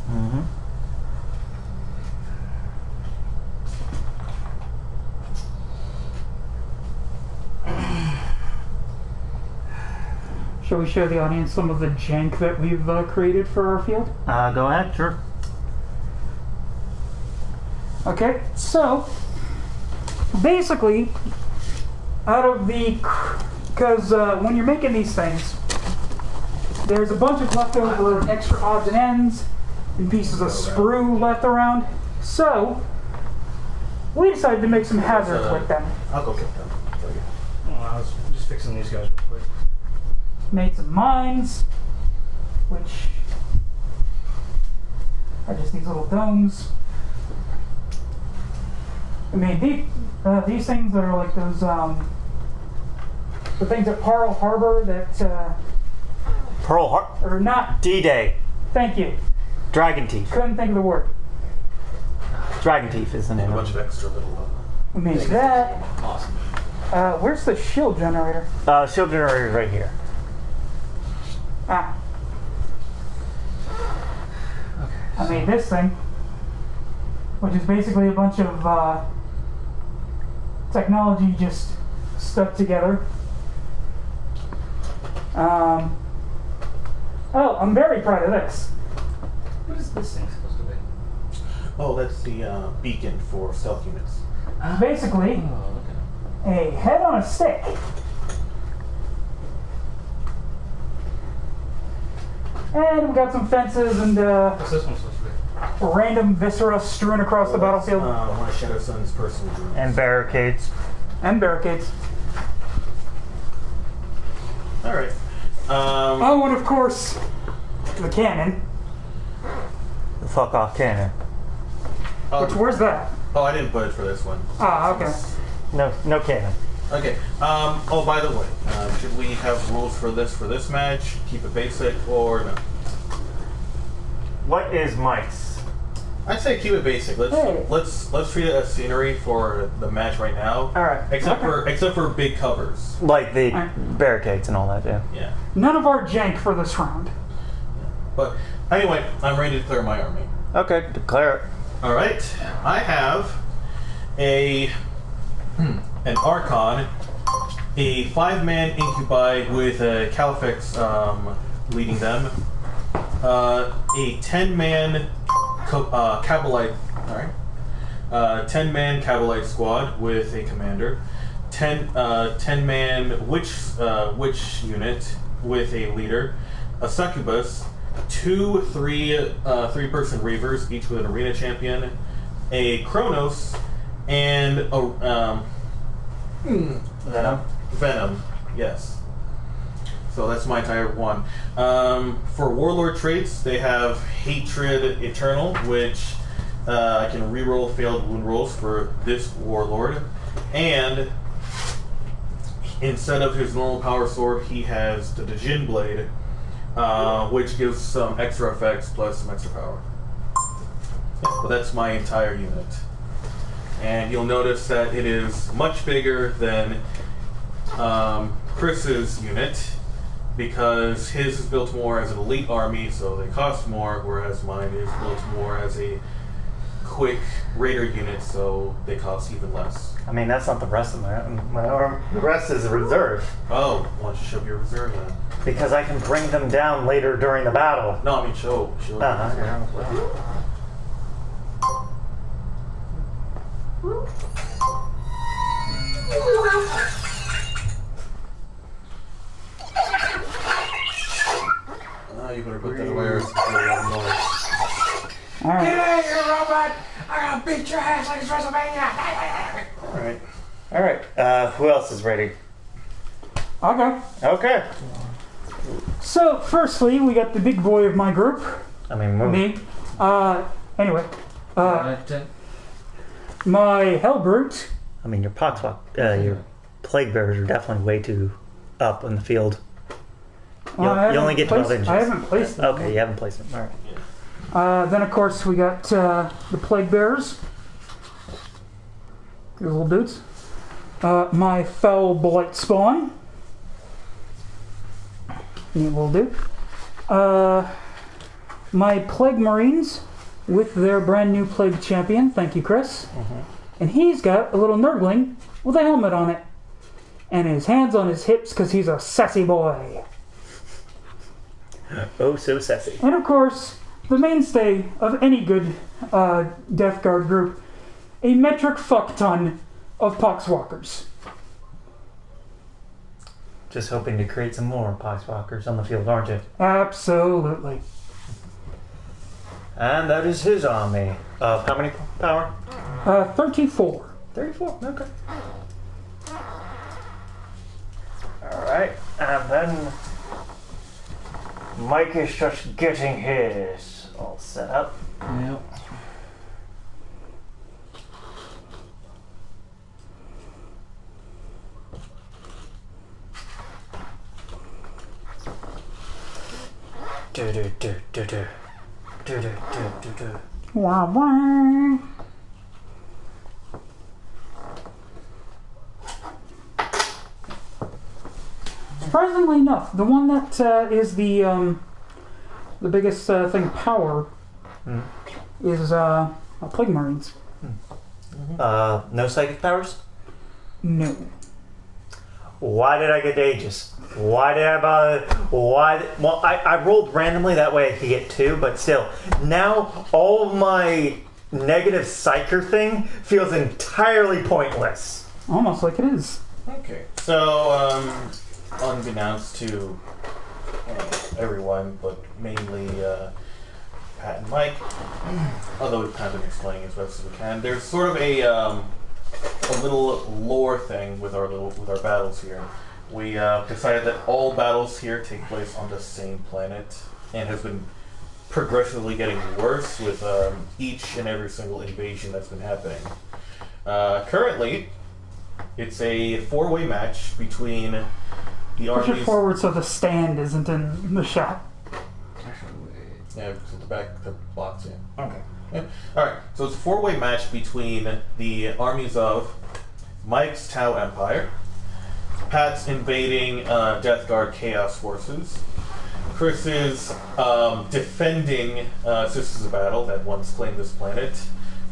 Mm-hmm. Shall we show the audience some of the jank that we've created for our field? Go ahead, sure. Okay, so basically, out of the, because when you're making these things, there's a bunch of leftover extra odds and ends and pieces of sprue left around. So we decided to make some hazards with them. I'll go kick them. Oh, I was just fixing these guys real quick. Made some mines, which are just these little domes. I made these things that are like those, the things at Pearl Harbor that, Pearl Harbor. or not, D-Day. thank you, Dragon Teeth. couldn't think of the word. Dragon Teeth is the name A of bunch it. of extra little. We made that. Awesome. Where's the shield generator? Shield generator is right here. Ah. I made this thing, which is basically a bunch of technology just stuck together. Oh, I'm very proud of this. What is this thing supposed to be? Oh, that's the beacon for stealth units. Basically, Oh, okay. a head on a stick. And we got some fences and What's this one supposed to be? random viscera strewn across the battlefield. One of Shadow Sun's personal drones. And barricades. And barricades. Alright. Oh, and of course, the cannon. The fuck off cannon. Where's that? Oh, I didn't put it for this one. Ah, okay. No cannon. Okay. Oh, by the way, should we have rules for this match? Keep it basic or no? What is Mike's? I'd say keep it basic. Let's treat it as scenery for the match right now. All right. Except for big covers. Like the barricades and all that, yeah. Yeah. None of our jank for this round. But anyway, I'm ready to declare my army. Okay, declare it. All right. I have an Archon, a 5-man incubi with a Califex leading them, a 10-man Cabalite, 10-man Cabalite squad with a commander, 10-man witch unit with a leader, a succubus, 2 3-person reavers, each with an arena champion, a Kronos, and a Venom, yes. So that's my entire one. For Warlord traits, they have Hatred Eternal, which I can reroll failed wound rolls for this Warlord. And instead of his normal power sword, he has the Djinn Blade, which gives some extra effects plus some extra power. Yeah, but that's my entire unit. And you'll notice that it is much bigger than Chris's unit, because his is built more as an elite army, so they cost more, whereas mine is built more as a quick raider unit, so they cost even less. I mean, that's not the rest of my arm. The rest is a reserve. Oh, why don't you show me your reserve then? Because I can bring them down later during the battle. No, I mean show. Yeah. You better put that away or it's going to be a lot of noise. Alright. Get out of here, robot! I'm gonna beat your ass like it's WrestleMania! Alright. Who else is ready? Okay. Okay. So, firstly, we got the big boy of my group. I mean, move. Me. Anyway. My Hellbrute. I mean, your your plague bearers are definitely way too up in the field. You only get 12 inches. I haven't placed them. Okay, you haven't placed them. All right. Then, of course, we got the Plague Bearers. These little dudes. My Foul Blight Spawn. Neat little dude. My Plague Marines with their brand new Plague Champion. Thank you, Chris. Mm-hmm. And he's got a little Nurgling with a helmet on it. And his hands on his hips because he's a sassy boy. Oh, so sassy. And of course, the mainstay of any good Death Guard group, a metric fuck ton of Poxwalkers. Just hoping to create some more Poxwalkers on the field, aren't you? Absolutely. And that is his army. Of how many power? 34. 34, okay. Alright, and then Mike is just getting his all set up. Yep. Wah, wah. Surprisingly enough, the one that is the biggest thing of power is Plague Marines. No psychic powers? No. Why did I get Aegis? Why did I bother? Well, I rolled randomly, that way I could get 2, but still. Now, all of my negative psyker thing feels entirely pointless. Almost like it is. Okay. So, unbeknownst to everyone, but mainly Pat and Mike, although we've kind of been explaining as best as we can, there's sort of a little lore thing with our battles here. we decided that all battles here take place on the same planet and has been progressively getting worse with each and every single invasion that's been happening. Currently, it's a 4-way match between the Push armies. it forward so the stand isn't in the shot. Yeah, it's at the back, the box. Yeah. Okay. Yeah. All right. So it's a 4-way match between the armies of Mike's Tau Empire, Pat's invading Death Guard Chaos Forces, Chris's defending Sisters of Battle that once claimed this planet,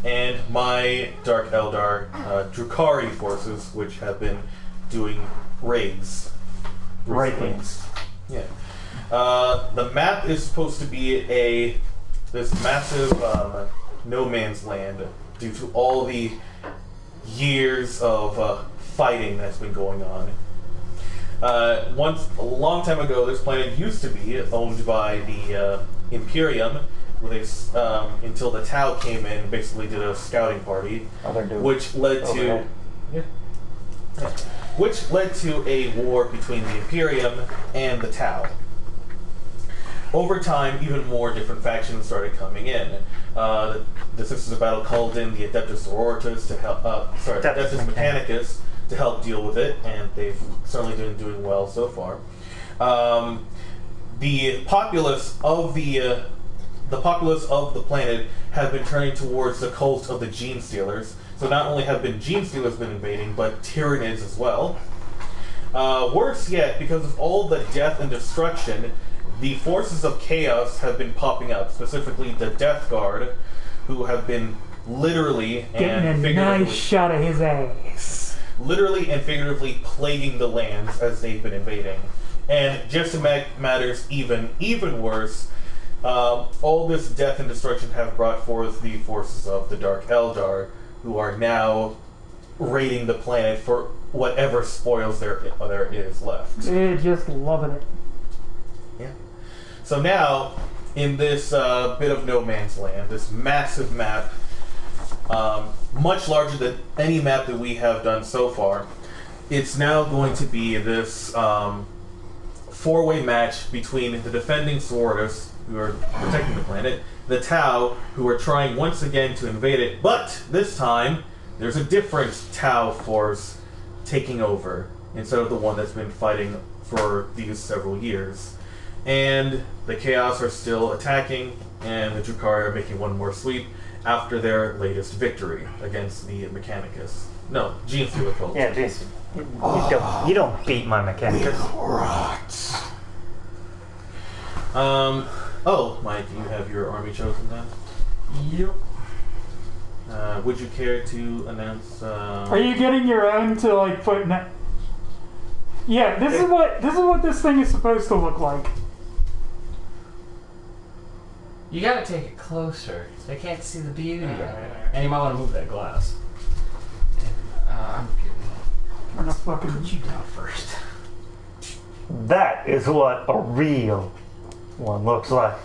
and my Dark Eldar Drukhari forces, which have been doing raids. recently. Yeah. The map is supposed to be this massive no man's land due to all the years of fighting that's been going on. A long time ago, this planet used to be owned by the Imperium, where they, until the Tau came in and basically did a scouting party, which led to a war between the Imperium and the Tau. Over time, even more different factions started coming in. The Sisters of Battle called in the Adeptus Sororitas to help. Adeptus Mechanicus to help deal with it, and they've certainly been doing well so far. The populace of the planet have been turning towards the cult of the Gene Stealers. So not only have Gene Stealers been invading, but Tyranids as well. Worse yet, because of all the death and destruction, the forces of chaos have been popping up, specifically the Death Guard, who have been literally and figuratively... Getting a nice shot of his ass. Literally and figuratively plaguing the lands as they've been invading. And just to make matters even worse, all this death and destruction have brought forth the forces of the Dark Eldar, who are now raiding the planet for whatever spoils there is left. They're just loving it. Yeah. So now, in this bit of no man's land, this massive map, much larger than any map that we have done so far, it's now going to be this 4-way match between the defending Sororitas, who are protecting the planet, the Tau, who are trying once again to invade it, but this time there's a different Tau force taking over instead of the one that's been fighting for these several years. And the Chaos are still attacking, and the Drukhari are making one more sweep after their latest victory against the Mechanicus. No, Gene Stealer cult. Yeah, Jason. You don't beat my Mechanicus. Oh, Mike, you have your army chosen then? Yep. Would you care to announce? Are you getting your own to like put in that? Yeah, this is what this thing is supposed to look like. You gotta take it closer. They can't see the beauty of it. And you might want to move that glass. I'm kidding. We're not fucking. Put you down first. That is what a real one looks like.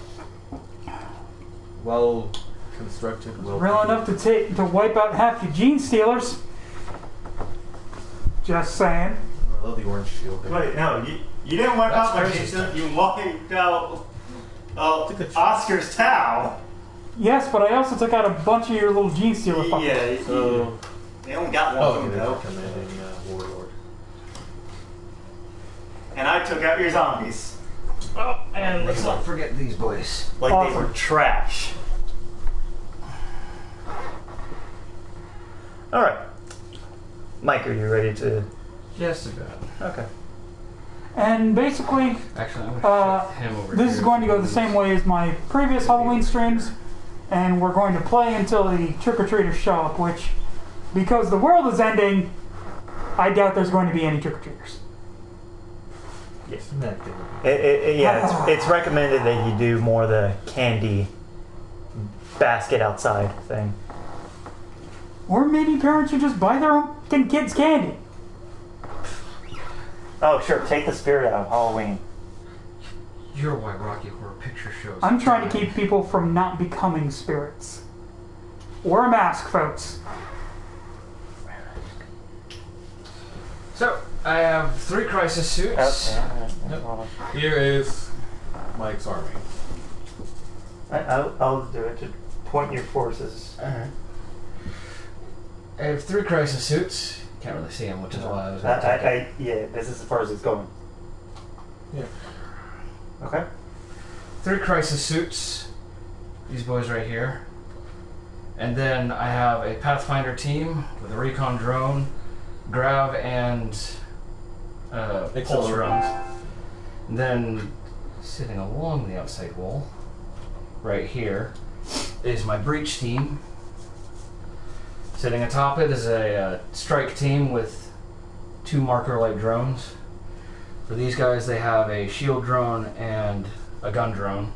Well constructed, Real enough to wipe out half your Gene Stealers. Just saying. I love the orange shield. Wait, no, you didn't wipe out my crazy Gene stuff. Stealer, you wiped out Oscar's Tau. Yes, but I also took out a bunch of your little Gene Stealer fuckers. Yeah, So, they only got one of them though. commanding warlord. And I took out your zombies. Oh, and Let's not forget these boys. Like Awesome. they were trash. Alright. Mike, are you ready to... just about. Okay. And basically, Actually, I'm gonna shift him over this here. is going to go the same way as my previous Halloween streams, and we're going to play until the trick-or-treaters show up, which, because the world is ending, I doubt there's going to be any trick-or-treaters. Yes. It's recommended that you do more the candy basket outside thing. Or maybe parents should just buy their own kids candy. Oh, sure. Take the spirit out of Halloween. You're why Rocky Horror Picture Show. I'm trying to keep people from not becoming spirits. Wear a mask, folks. So, I have 3 crisis suits. Okay. Here is Mike's army. I'll do it. Just point your forces. Alright. I have 3 crisis suits. Can't really see them, which is why I was going to take it. Yeah, this is as far as it's going. Yeah. Okay. 3 crisis suits. These boys right here. And then I have a Pathfinder team with a recon drone, grav, and pulse drones. And then sitting along the outside wall, right here, is my breach team. Sitting atop it is a strike team with 2 marker light drones. For these guys, they have a shield drone and a gun drone.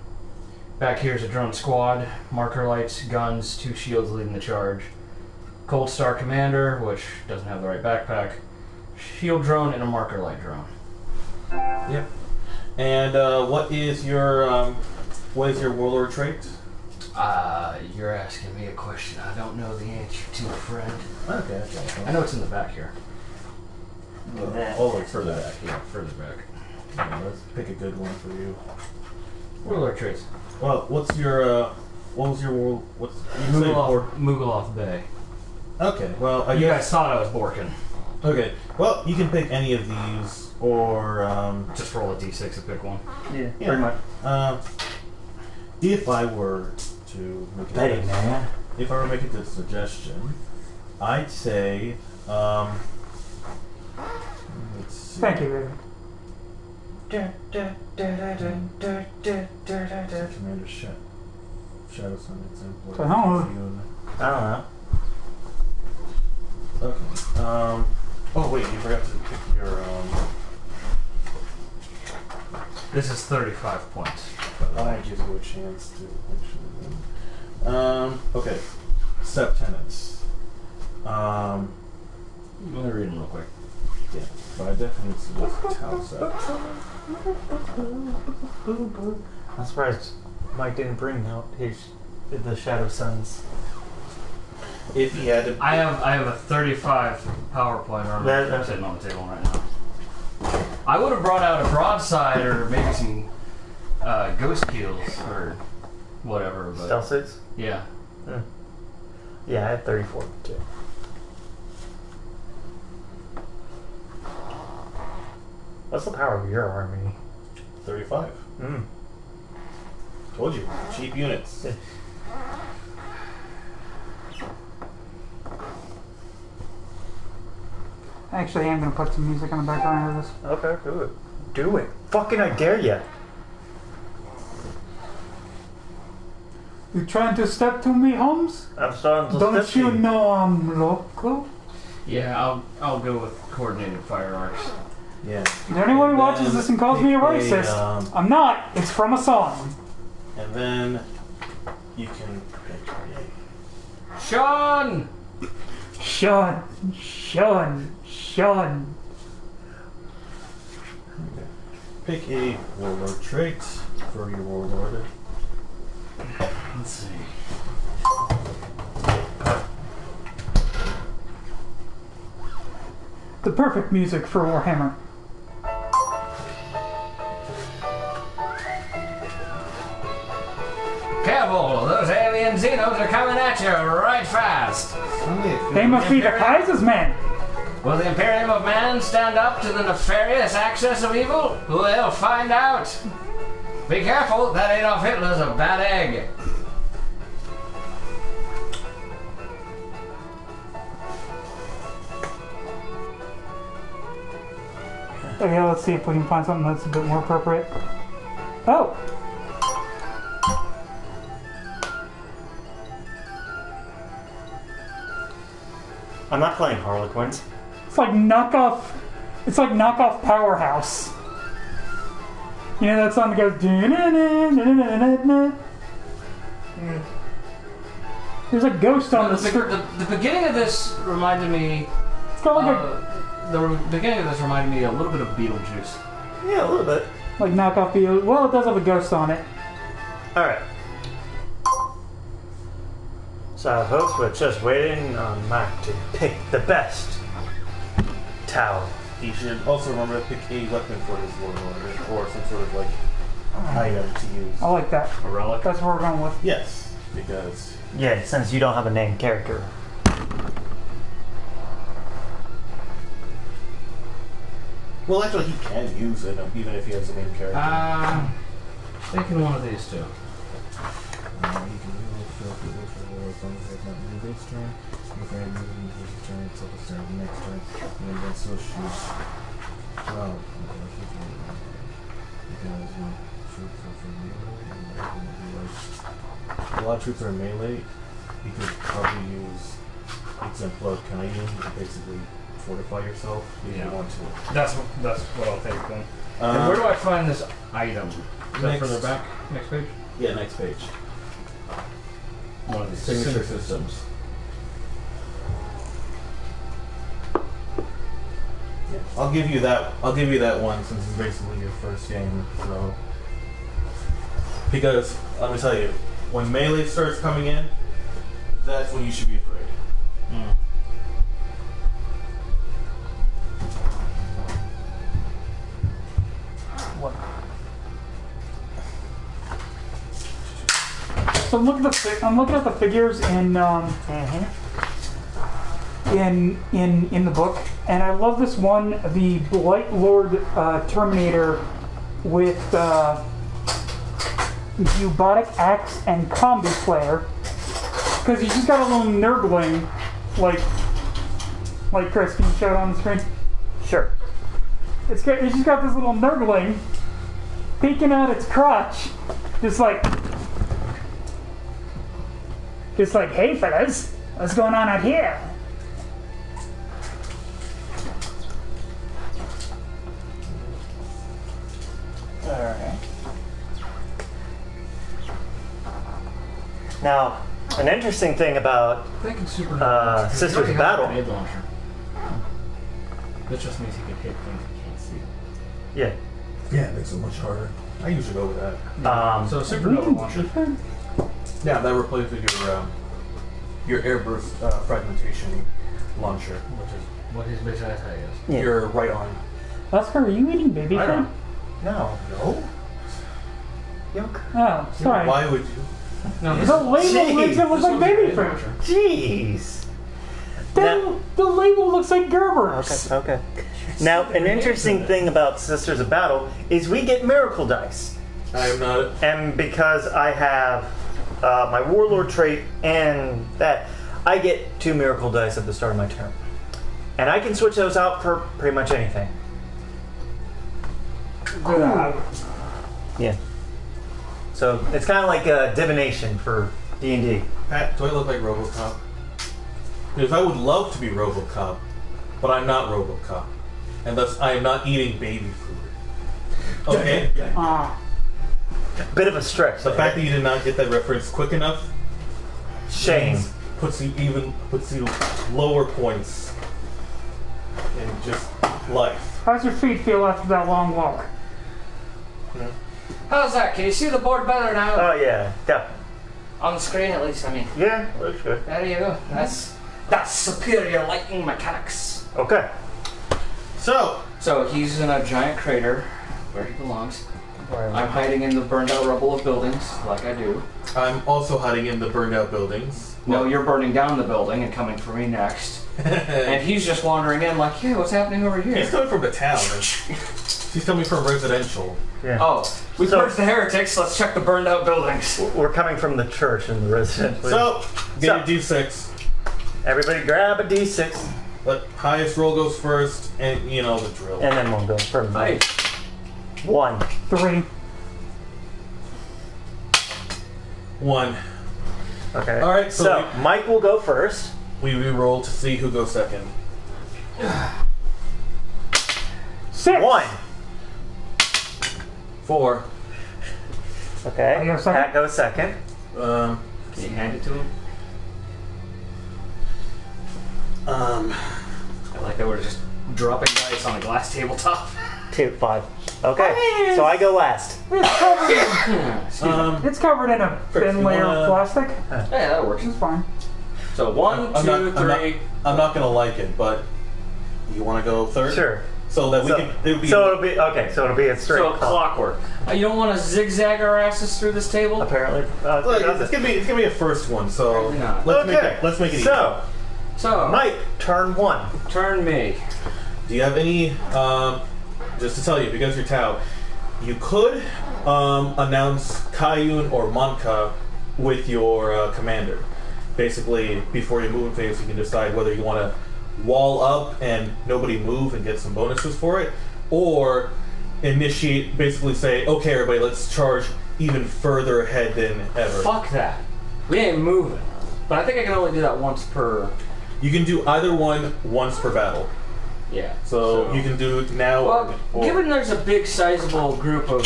Back here is a drone squad, marker lights, guns, 2 shields leading the charge. Cold Star Commander, which doesn't have the right backpack, shield drone, and a marker light drone. Yep. And what is your warlord trait? You're asking me a question I don't know the answer to, friend. Okay. I know it's in the back here. All the way further back. Yeah, further back. Yeah, let's pick a good one for you. Warlord traits. Well, what's your what was your world? What's you say Mugaloth Bay. Okay, well, You guys thought I was Borkin. Okay, well, you can pick any of these, or Just roll a d6 and pick one. Yeah, pretty much. If I were to make Betting, man. if I were making this suggestion, I'd say, let's see. Thank you, Raven. Commander Shadow Sun example. So how- I don't know. Okay. Oh wait, you forgot to pick your This is 35 points. I want to give you a chance to actually. Okay. Step tenants. Let me read them real quick. Yeah, but I definitely see this town set. I'm surprised Mike didn't bring out the Shadow Suns. If he had to, I have a 35 PowerPoint armor That- sitting on the table right now. I would have brought out a broadside or maybe some ghost keels or whatever, but Stealth suits? yeah. Yeah, I had 34 too. What's the power of your army? 35. Told you, cheap units. Actually, I'm going to put some music on the background of this. Okay, do it. Do it. Fucking I dare ya. You trying to step to me, Holmes? I'm starting to Don't step you to know I'm local? Yeah, I'll go with coordinated fire arcs. Yeah. Is there anyone who watches this and calls me a pick racist? I'm not. It's from a song. And then you can pick a. Sean! Sean. Pick a warlord trait for your warlord. Let's see. The perfect music for Warhammer. Careful, those alien Xenos are coming at you right fast. They must be the Kaiser's men. Will the Imperium of Man stand up to the nefarious access of evil? We'll find out. Be careful, that Adolf Hitler's a bad egg. Okay, let's see if we can find something that's a bit more appropriate. Oh! I'm not playing Harlequins. It's like knockoff. It's like knockoff Powerhouse. You know that song that goes. There's a ghost on the screen. The beginning of this reminded me. It's got like a The beginning of this reminded me a little bit of Beetlejuice. Yeah, a little bit. like knockoff Beetle. Well, it does have a ghost on it. Alright. So, folks, we're just waiting on Mike to pick the best tower. he should also remember to pick a weapon for his warlord or some sort of like item to use. I like that. A relic. That's what we're going with. Yes, because Yeah, since you don't have a named character. well, actually, he can use it even if he has a main character. Thinking one of these two. He can use filthy as long as it's not in this turn. If I move in his turn, it's up to the next turn, and then so shoot. Well, because troops are from melee, a lot of troops are melee. You could probably use exemplar canyon to basically fortify yourself if you want to. That's what I'll take then. Um, And where do I find this item? Is that next- further back? Next page? Yeah, next page. One of these Signature systems. Yeah, I'll give you that. I'll give you that one since it's basically your first game. So, because let me tell you, when melee starts coming in, that's when you should be afraid. What? So I'm looking at the figures in in the book, and I love this one, the Blight Lord Terminator with Bubotic Axe and Combi Slayer, because he's just got a little nurgling, like Chris, can you show it on the screen? Sure. It's just got this little nurgling peeking out its crotch, just like, hey fellas, what's going on out here? Alright. Now, an interesting thing about Thinking super. Sisters He already of has a Battle. grenade launcher. That just means he can hit things he can't see. Yeah. Yeah, it makes it much harder. I usually go with that. So supernova launcher. Yeah, that replaces your airburst fragmentation launcher, which is What his bitch ass is. Yeah. your right arm. Oscar, are you eating baby I food? don't. No. No? Yuck. Oh, sorry. Why would you? No, this The label makes it look like baby food. Jeez. Then the label looks like Gerber's. Okay. Now, an interesting thing about Sisters of Battle is we get miracle dice. I am not. And because I have my Warlord trait and that, I get 2 miracle dice at the start of my turn. And I can switch those out for pretty much anything. Yeah. So it's kind of like divination for D&D. Pat, do I look like RoboCop? Because I would love to be RoboCop, but I'm not RoboCop. And thus, I am not eating baby food. Okay? Bit of a stretch. The fact that you did not get that reference quick enough Shame. puts you lower points in just life. How's your feet feel after that long walk? How's that? Can you see the board better now? Oh yeah. Yeah. On the screen, at least. I mean, Yeah. Looks good. there you go. That's superior lighting mechanics. Okay. So, So he's in a giant crater where he belongs. I'm hiding in the burned out rubble of buildings, like I do. I'm also hiding in the burned out buildings. No, you're burning down the building and coming for me next. And he's just wandering in like, hey, what's happening over He's here? coming from the town. He's coming from residential. Yeah. Oh, we So- purged the heretics, let's check the burned out buildings. We're coming from the church and the resident. So, get So- a D6. Everybody grab a D6 Let highest roll goes first, and you know the drill. and then we'll go for Hey, 1. 3. 1. Okay. All right, So Mike will go first. We re-roll to see who goes second. 6. 1. 4. Okay. I go second? Pat goes second. Um, Can you hand it to him? I like that we're just dropping dice on a glass tabletop. 2, 5. Okay. So I go last. It's covered in a thin you layer wanna- of plastic. yeah, that works. It's fine. So 1, 2, 3. I'm not gonna like it, but you want to go third? Sure. so that we So, can. It would be, so it'll be okay. So it'll be a straight So clock. clockwork. You don't want to zigzag our asses through this table? Apparently, Look, does it's it? gonna be a first one. So Apparently not. let's make it easy. So, Mike, turn 1. Turn me. Do you have any? Just to tell you, because you're Tau, you could announce Kayun or Monka with your commander. Basically, before you move in phase, you can decide whether you want to wall up and nobody move and get some bonuses for it, or initiate. Basically, say, okay, everybody, let's charge even further ahead than ever. Fuck that. We ain't moving. But I think I can only do that once per. You can do either one once per battle. Yeah. So you can do it now. Well, or given there's a big, sizable group of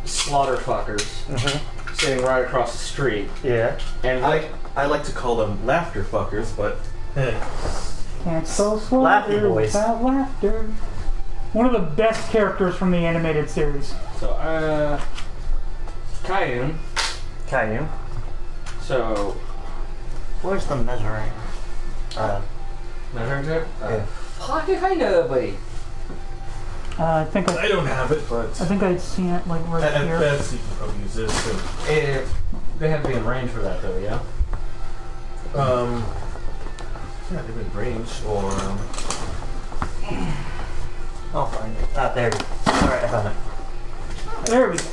slaughter fuckers sitting right across the street, Yeah. and I like to call them laughter fuckers, but Can't spell slaughter Laughy boys. without laughter. One of the best characters from the animated series. so Kayun. Caillou. So Where's the measuring? measuring tape. Yeah. Fuck if I know, buddy. I think I don't have it. But I think I'd seen it like right at here. best, you can probably use this too. They have to be in range for that, though. Yeah. Yeah, they've been range or. I'll find it. Ah, there we go. Alright, I found it. There we go.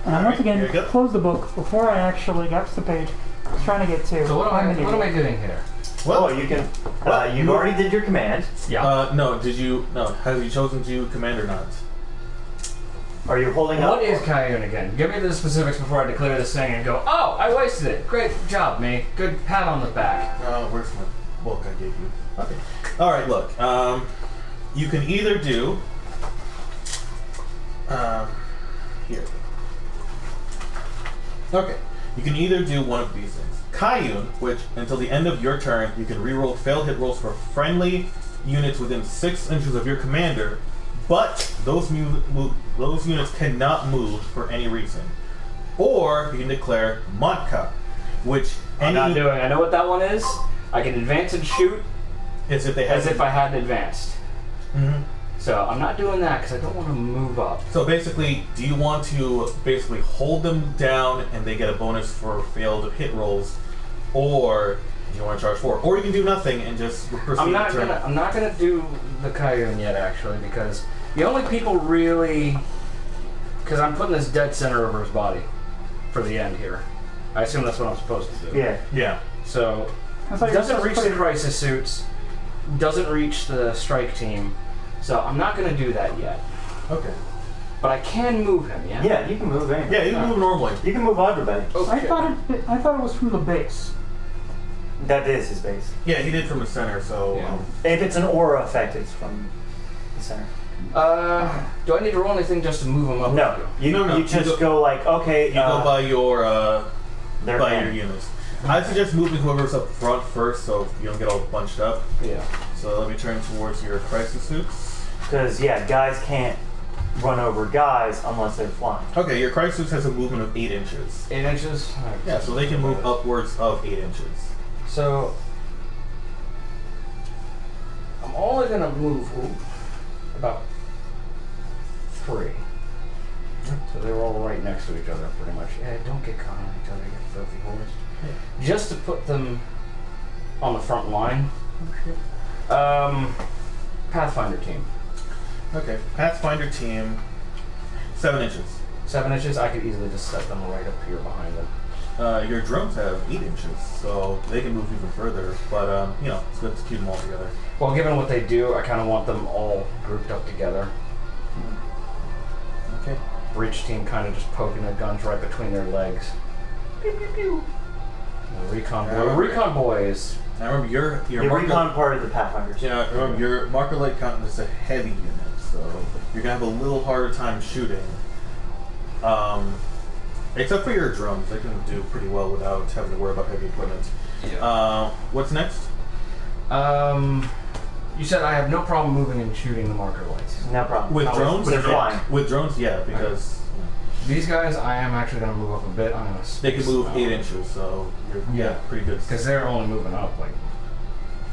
And I once Here again you go. closed the book before I actually got to the page I was trying to get to. So what I'm an am I idiot. doing here? Oh, you can. You already did your command. Yeah. No, did you? No, have you chosen to command or not? Are you holding up? What is Kayun again? Give me the specifics before I declare this thing and go, oh, I wasted it. Great job, me. Good pat on the back. Where's my book I gave you? Okay. Alright, look. You can either do. Here. Okay. You can either do one of these things. Kayun, which until the end of your turn, you can reroll failed hit rolls for friendly units within 6 inches of your commander, but those units cannot move for any reason. Or you can declare Monka, which I'm not doing. I know what that one is. I can advance and shoot as if they as if I hadn't advanced. Mhm. So I'm not doing that because I don't want to move up. So basically, do you want to basically hold them down and they get a bonus for failed hit rolls, or do you want to charge forward? Or you can do nothing and just proceed. I'm not to turn. gonna do the Kayun yet, actually, because the only people really, because I'm putting this dead center over his body for the end here. I assume that's what I'm supposed to do. Yeah. Yeah. So I thought you were doesn't supposed reach to the put it- crisis suits, doesn't reach the strike team. So I'm not gonna do that yet. Okay. But I can move him, yeah? Yeah, you can move anywhere. Yeah, you can move normally. You can move everybody. Okay. I thought it was from the base. That is his base. Yeah, he did from the center. So Yeah. If it's an aura effect, it's from the center. Do I need to roll anything just to move him up? No, you No, you just go like okay. you go by your their by man. your units. I suggest moving whoever's up front first, so you don't get all bunched up. Yeah. So let me turn towards your crisis suits. Because yeah, guys can't run over guys unless they're flying. Okay, your crisis suits has a movement of 8 inches. 8 inches? Alright. Yeah, so they can move upwards of 8 inches. So I'm only gonna move about 3. So they're all right next to each other, pretty much. Yeah, don't get caught on each other, you filthy whores. Just to put them on the front line. Pathfinder team. Okay, Pathfinder team, 7 inches. 7 inches. I could easily just set them right up here behind them. Your drones have 8 inches, so they can move even further. But you know, it's good to keep them all together. Well, given what they do, I kind of want them all grouped up together. Okay. Breach team kind of just poking their guns right between their legs. Pew, pew, pew. The recon boys. Now remember, your The marker. recon part of the Pathfinders. Yeah, remember your marker light count is a heavy unit, so you're gonna have a little harder time shooting. Except for your drones, they can do pretty well without having to worry about heavy equipment. Yeah. What's next? You said I have no problem moving and shooting the marker lights. No problem. With drones? They're flying. With drones, yeah, because These guys, I am actually going to move up a bit. I'm going to they can move 8 inches, so you're pretty good. Because they're only moving up like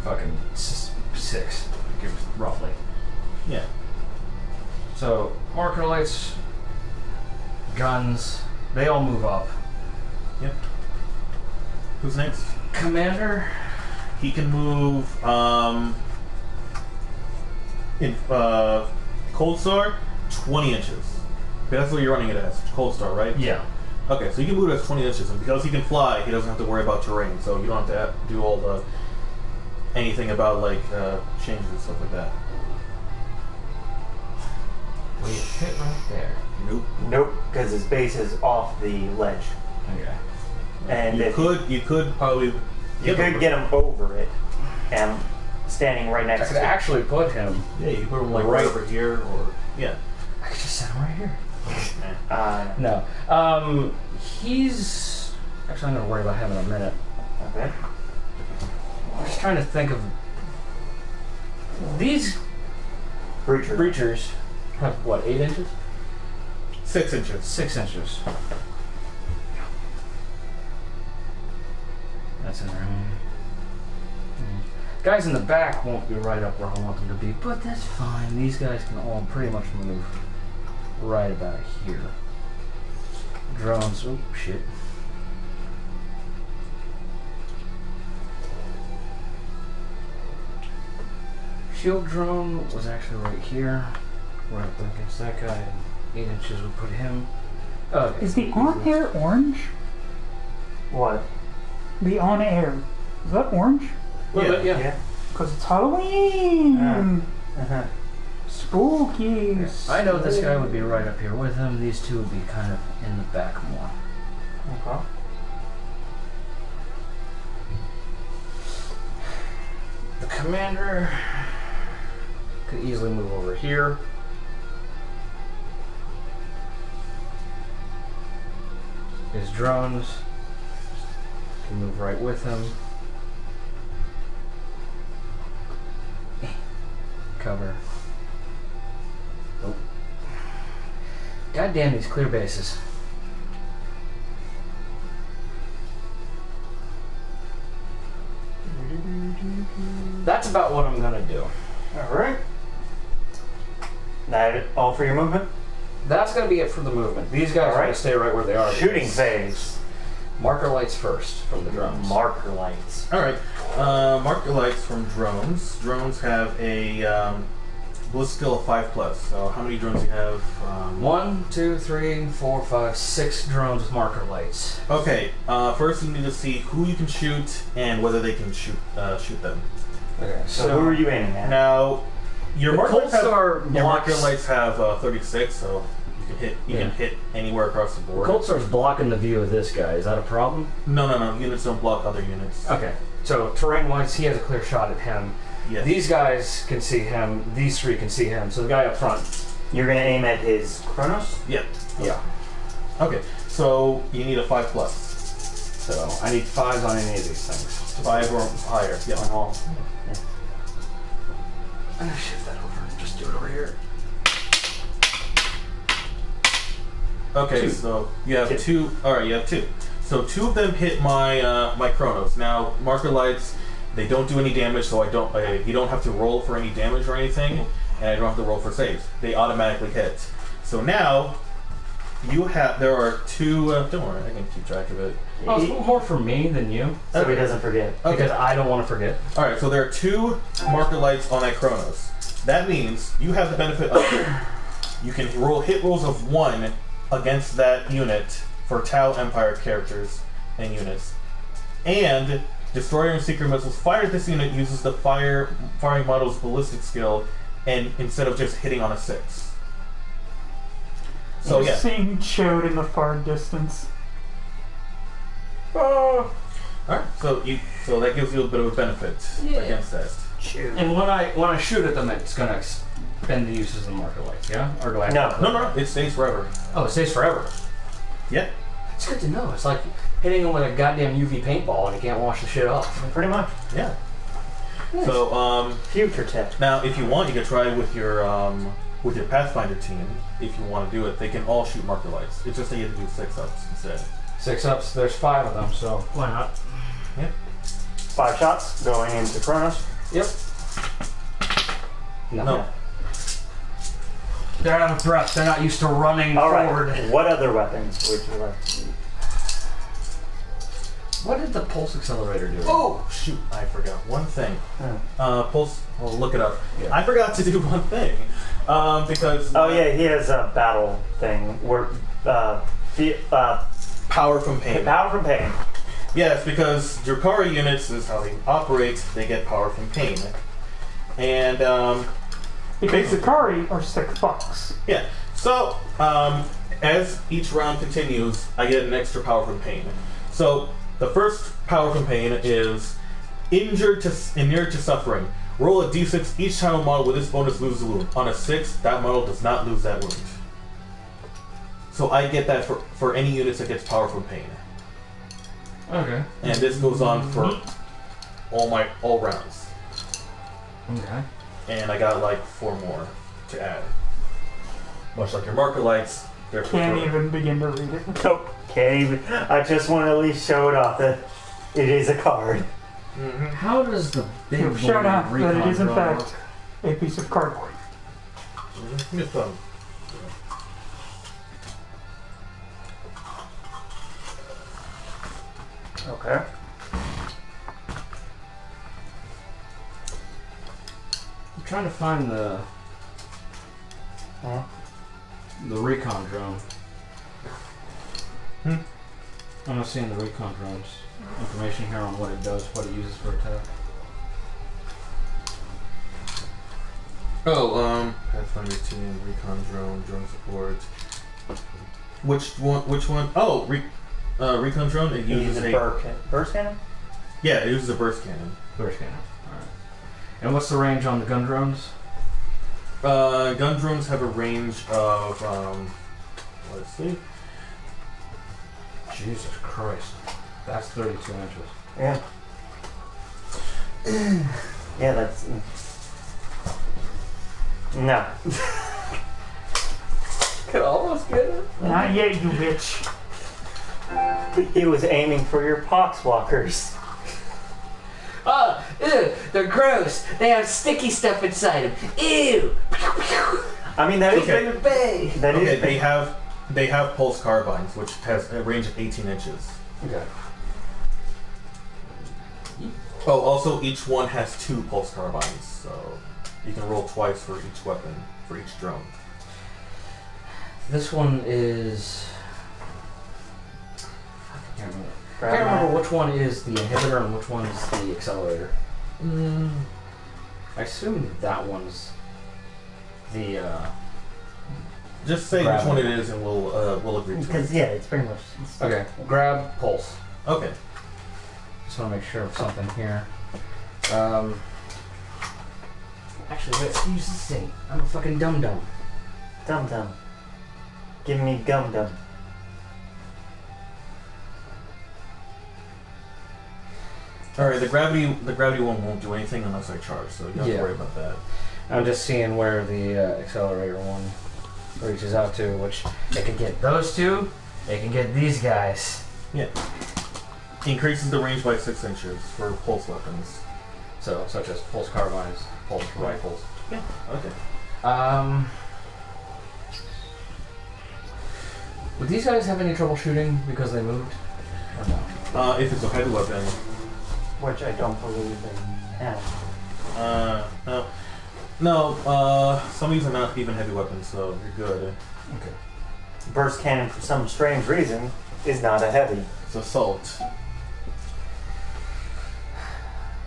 fucking 6. roughly. Yeah. So, marker lights, guns, they all move up. Yep. Who's next? Commander, He can move in Cold Star 20 inches. That's what you're running it as. Cold Star, right? yeah. Okay, so you can move it as 20 inches, and because he can fly, he doesn't have to worry about terrain. So you don't have to do all the anything about changes and stuff like that. We hit right there. Nope. Nope, because his base is off the ledge. Okay. And You if could probably you could get him over it, and standing right I next could to it. actually put him. Yeah, you can put him like right over here, or yeah. I could just set him right here. No. No. He's. Actually, I'm going to worry about him in a minute. Okay. I'm just trying to think of. These Breacher. breachers have what, 8 inches? 6 inches. 6 inches. That's in there. Guys in the back won't be right up where I want them to be, but that's fine. These guys can all pretty much move right about here. Drones. Oh, shit. Shield drone was actually right here. Right up against that guy. 8 inches would put him. Okay. Is the on air orange? What? The on air. Is that orange? Well, yeah. Because it's Halloween! Uh-huh. Spooky! I know this guy would be right up here with him. These two would be kind of in the back more. Okay. The commander could easily move over here. His drones can move right with him. Cover. Nope. God damn these clear bases. That's about what I'm gonna do. Alright. That all for your movement? That's gonna be it for the movement. These guys are Alright. gonna stay right where they are. Shooting because phase. Marker lights first from the drones. Marker lights. All right. Marker lights from drones. Drones have a ballistic skill of 5+. So how many drones do you have? 1, 2, 3, 4, 5, 6 drones with marker lights. Okay. First, you need to see who you can shoot and whether they can shoot them. Okay, So who are you aiming at? Now, your The marker Cold lights have, Star your marker blocks- lights have 36, so you can hit anywhere across the board. Cold Star's blocking the view of this guy. Is that a problem? No. Units don't block other units. Okay. So terrain-wise, he has a clear shot at him. Yes. These guys can see him. These three can see him. So the guy up front. You're gonna aim at his Chronos? Yeah. Yeah. Okay. So you need a 5+. So I need 5s on any of these things. 5 or higher. Yeah. Oh. I'm gonna shift that over and just do it over here. Okay, 2. so you have Two. 2. All right, you have 2. So 2 of them hit my my Chronos. Now marker lights, they don't do any damage, so you don't have to roll for any damage or anything, and I don't have to roll for saves. They automatically hit. So now there are 2. Don't worry, I can keep track of it. Oh, it's more for me than you, So he doesn't forget. Okay. because I don't want to forget. All right, so there are 2 marker lights on that Chronos. That means you have the benefit of you can roll hit rolls of 1 against that unit for Tau Empire characters and units. And Destroyer and Secret Missiles fire at this unit uses the firing model's ballistic skill, and instead of just hitting on a 6. So You're yeah. seeing Chode in the far distance. Alright, so that gives you a bit of a benefit Yeah. against that. And when I shoot at them, it's gonna expend the uses of the marker lights. Yeah. Or do I? Have No. No, it stays forever. Oh, it stays forever. Yeah. It's good to know. It's like hitting him with a goddamn UV paintball and he can't wash the shit off. Pretty much. Yeah. Nice. So Future tech. now if you want, you can try with your Pathfinder team. If you want to do it, they can all shoot marker lights. It's just that you have to do 6-ups instead. 6-ups. There's 5 of them, so why not? Yeah. 5 shots going into Chronos. Yep. No. They're out of breath. They're not used to running All forward. right. What other weapons would you like to use? What did the pulse accelerator do? Oh shoot! I forgot one thing. Pulse. Well, look it up. Yeah. I forgot to do one thing because. Oh yeah, he has a battle thing where Power from pain. power from pain. Yes, because Drukhari units is how they operate. They get power from pain, and Because Basically. Zakari are $6. yeah. So as each round continues, I get an extra power from pain. So the first power from pain is inured to suffering. Roll a d6. Each time a model with this bonus loses a wound. On a 6, that model does not lose that wound. So I get that for any units that gets power from pain. Okay. And this goes on for all rounds. Okay. And I got like 4 more to add. Much like your marker lights, they're Can't even begin to read it. Nope. Can't even. I just want to at least show it off that it is a card. How does the big You've shown boy out that it recon is in drone fact a piece of cardboard. Give me a thumb. Okay. I'm trying to find the recon drone. I'm not seeing the recon drone's information here on what it does, what it uses for attack. Oh, Pathfinder team, recon drone support. Which one? Oh, recon drone. It He uses uses a burst cannon? yeah, it uses a burst cannon. Burst cannon. Alright. And what's the range on the gun drones? Gun drones have a range of let's see. Jesus Christ. That's 32 inches. Yeah. Yeah, that's. No. Could almost get it. Not yet, you bitch. He was aiming for your poxwalkers. Oh, ew, they're gross. They have sticky stuff inside them. Ew. I mean, that is Okay. big. That is Okay, big. they have pulse carbines, which has a range of 18 inches. Okay. Oh, also each one has 2 pulse carbines, so you can roll twice for each weapon, for each drone. This one is. I can't remember which one is the inhibitor and which one is the accelerator. I assume that one's the. Just say Grab which one it. it is, and we'll agree to Because, it. yeah, it's pretty much. Okay, grab pulse. Okay. Just want to make sure of something here. Actually, let's use this thing. I'm a fucking dum dum. Dum dum. Give me gum dum. Alright, the gravity one won't do anything unless I charge, so you don't have to worry about that. I'm just seeing where the accelerator one reaches out to, which they can get those two. They can get these guys. Yeah. Increases the range by 6 inches for pulse weapons. So, such as pulse carbines, pulse rifles. Yeah. Okay. Would these guys have any trouble shooting because they moved? Or no? If it's a heavy weapon, Which I don't believe they have. no. Some of these are not even heavy weapons, so you're good. Okay. Burst cannon, for some strange reason, is not a heavy. It's assault.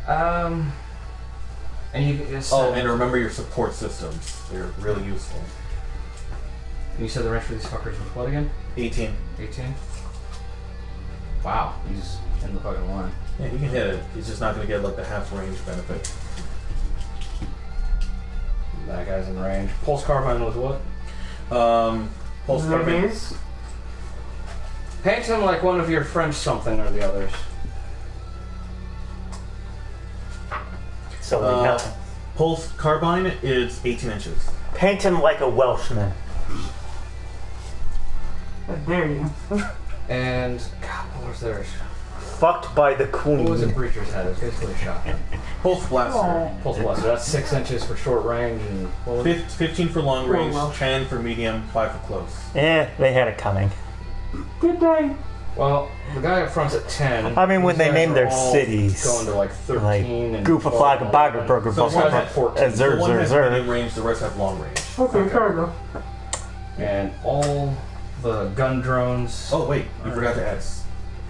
And you said, Oh, and remember your support systems. They're really useful. you said the range for these fuckers was what again? 18. 18? Wow, he's in the fucking line. Yeah, he can hit it. He's just not going to get like the half range benefit. That guy's in range. Pulse carbine was what? Pulse carbine. Is Paint him like one of your French something or the others. So we know. Pulse carbine is 18 inches. Paint him like a Welshman. How dare you? And God, what was theirs? fucked by the queen. What was it Breacher's head? It was basically a shotgun. Pulse blaster. Oh. Pulse blaster. That's 6 inches for short range and what was it? 15 for long range, well. 10 for medium, 5 for close. They had it coming. Good day. Well, the guy up front's at 10. I mean, when These they guys name are their all cities, going to like 13 like and Goofa 12 Flag, and Bagger 11. Burger, So one had 14. The one has medium Zer. range, the rest have long range. Okay, sorry, though. And all the gun drones. Oh wait, you forgot to ask.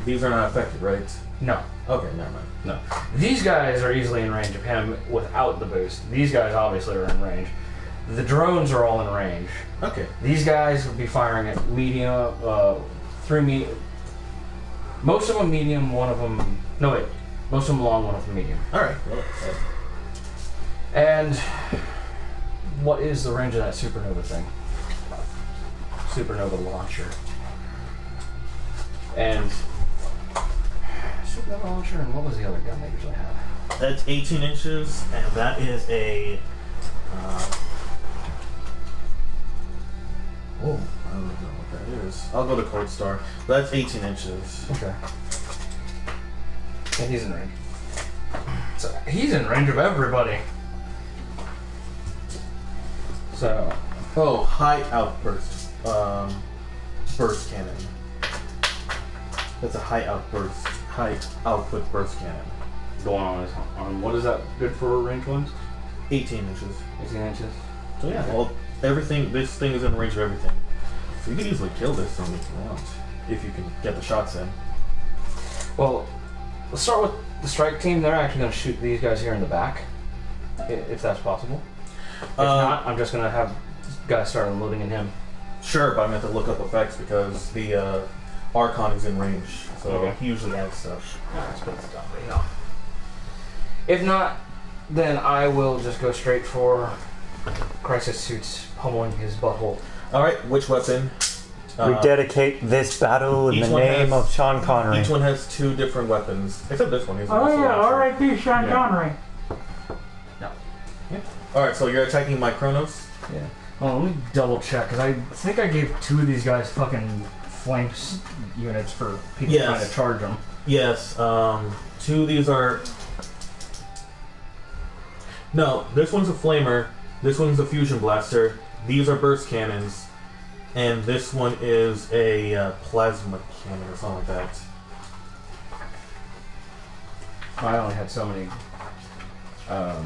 These are not affected, right? No. Okay, never mind. No. These guys are easily in range of him without the boost. These guys obviously are in range. The drones are all in range. Okay. These guys would be firing at medium, 3 medium. Most of them medium, one of them. No, wait. Most of them long, one of them medium. Alright. Well, And what is the range of that supernova thing? Supernova launcher. And supernova launcher, and what was the other gun they usually have? that's 18 inches, and that is a. Oh, I don't know what that is. I'll go to Code Star. That's 18 inches. Okay. And he's in range. So he's in range of everybody. So Oh, high outburst. Burst cannon. That's a high output burst cannon. going on his arm. What is that good for range ones? 18 inches. 18 inches. So yeah, well, everything. This thing is in range of everything. So you could easily kill this thing if you want, if you can get the shots in. Well, let's start with the strike team. They're actually going to shoot these guys here in the back, if that's possible. If not, I'm just going to have guys start unloading in him. Sure, but I'm going to have to look up effects because the Archon is in range, so Okay. he usually adds stuff. Let's put this down right now. If not, then I will just go straight for Crisis Suits pummeling his butthole. Alright, which weapon? We dedicate this battle in each the one name has- of Sean Connery. Each one has 2 different weapons, except this one. He's Oh yeah, R.I.P. Sean Yeah. Connery. Alright, so you're attacking my Chronos? Yeah. Oh, let me double check, because I think I gave 2 of these guys fucking flanks units for people Yes. trying to charge them. Yes, 2 of these are... No, this one's a flamer, this one's a fusion blaster, these are burst cannons, and this one is a plasma cannon or something like that. I only had so many. So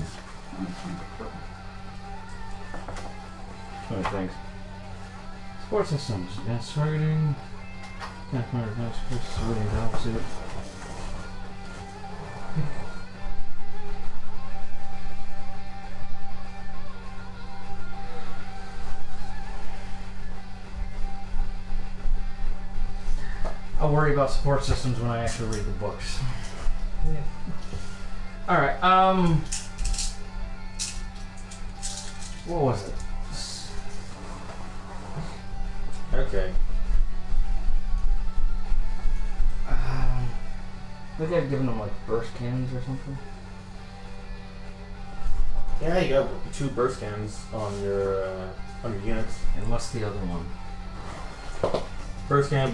many things. Support systems. Advanced targeting. Opposite. I'll worry about support systems when I actually read the books. Yeah. Alright, what was it? Okay. I think I'd given them like burst cannons or something. Yeah, you got 2 burst cannons on your units. And what's the other one? Burst cannon,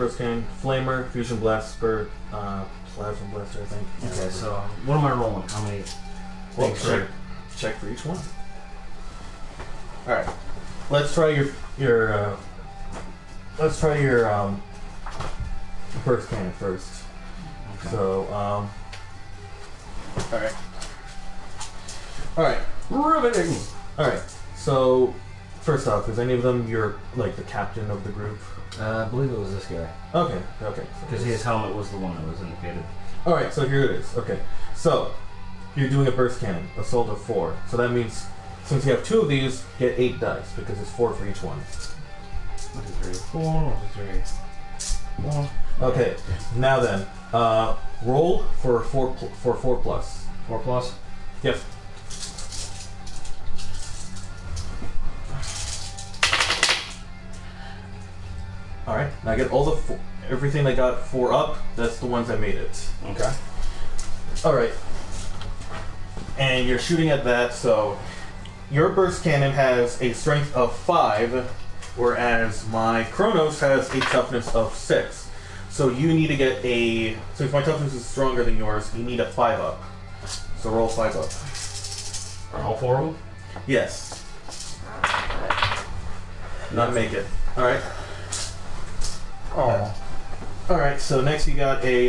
flamer, fusion blast, plasma blaster, I think. Okay, so what am I rolling? How many Well, things for check for each one. All right, let's try your burst cannon first. Okay. So all right, Riveting! all right. So first off, is any of them your like the captain of the group? I believe it was this guy. Okay. Because his helmet was the one that was indicated. All right, so here it is. Okay, so you're doing a burst cannon, assault of 4. So that means since you have 2 of these, get 8 dice because it's 4 for each one. 1, 2, 3, 4. 1, 2, 3, 4. Okay, now then, roll for 4 plus. 4 plus. Yep. All right, now get all the everything that got 4 up. That's the ones that made it. Okay. All right, and you're shooting at that. So your burst cannon has a strength of 5, whereas my Chronos has a toughness of 6. So you need to get a. So if my toughness is stronger than yours, you need a 5 up. So roll 5 up. Are all 4 of them? Yes. Not make it. All right. Oh. All right. So next you got a.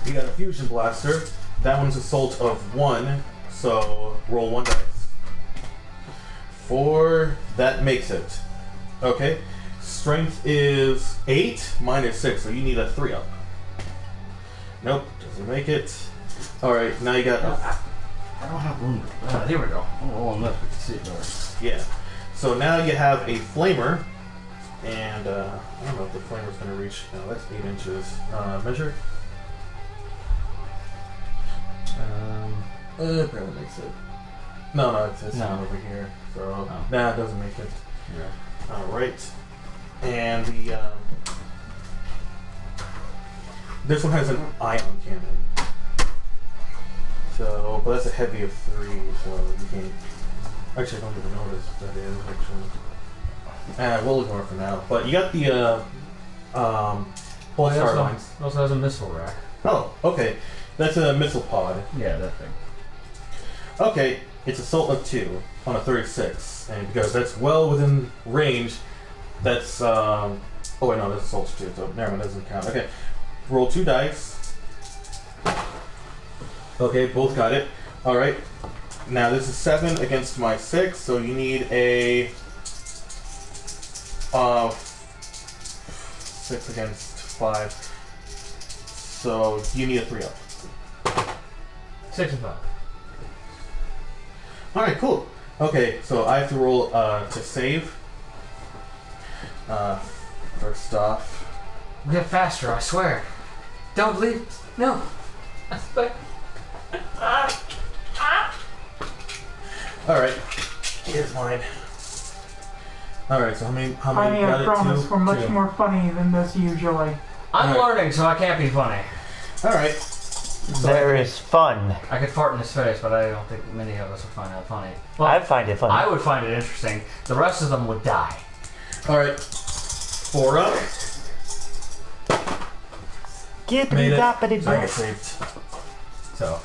You got a fusion blaster. That one's assault of 1. So roll 1 dice. 4. That makes it. Okay. Strength is 8 minus 6, so you need a 3 up. Nope, doesn't make it. Alright, now you got I don't have room. There we go. I'm rolling this. We can see it better. yeah. So now you have a flamer, and I don't know if the flamer's going to reach. No, that's 8 inches. Measure. It barely makes it. No, it's not over here. So nah, it doesn't make it. Yeah. All right, and the this one has an ion cannon. So, but that's a heavy of 3, so you can't. Actually, I don't even notice what that is. Actually, we'll ignore it for now. But you got the pulse carbines. It also has a missile rack. Oh, okay. That's a missile pod. Yeah, that thing. Okay, it's assault of 2 on a 36, and because that's well within range, that's oh wait, no, that's assault of 2, so never mind, that doesn't count. Okay, roll 2 dice. Okay, both got it. All right, now this is 7 against my 6, so you need a 6 against 5, so you need a 3 up. 6 and 5. Alright, cool. Okay, so I have to roll to save. First off. Get faster, I swear. Don't leave. No. Alright, here's mine. Alright, so how many I got it? promise 2? we're much 2. more funny than this usually. I'm Alright. learning, so I can't be funny. Alright. There is fun. I could fart in his face, but I don't think many of us would find that funny. Well, I find it funny. I would find it interesting. The rest of them would die. Alright. 4 up. Made it. I get saved. So,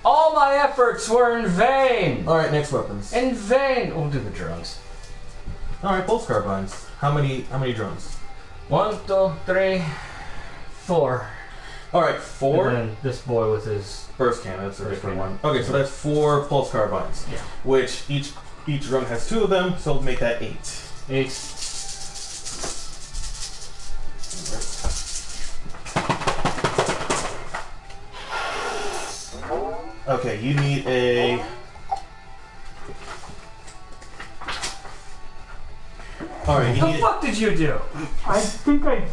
all my efforts were in vain. Alright, next weapons. In vain. We'll do the drones. Alright, pulse carbines. How many drones? 1, 2, 3, 4. Alright, 4. And then this boy with his. Burst cannon, that's a Burst different cannon. one. Okay, so that's 4 pulse carbines. Yeah. Which each drone has 2 of them, so we'll make that 8. 8. Okay, you need a. Alright, you What the need. fuck did you do? I think I.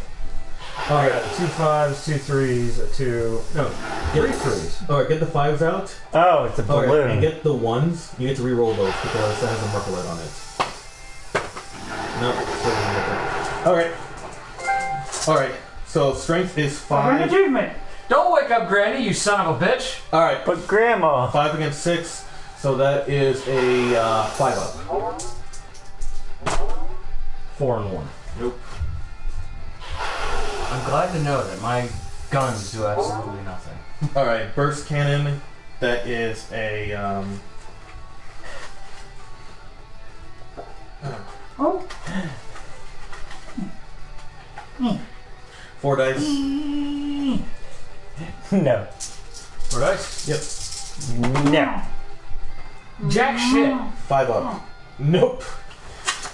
Alright, 2 5s, 2 3s, a 2. No, 3 3s. alright, get the 5s out. Oh, it's a Alright, balloon. and get the 1s. You get to re-roll those because that has a marker light on it. Nope. Alright. Alright, so strength is I got an 5. achievement! Don't wake up, Granny, you son of a bitch! Alright, But Grandma. 5 against 6, so that is a 5 up. 4 and 1. Nope. I'm glad to know that my guns do absolutely nothing. Alright, burst cannon, that is a. Oh, 4 dice. No. 4 dice? Yep. No. Jack shit! 5 up. Nope.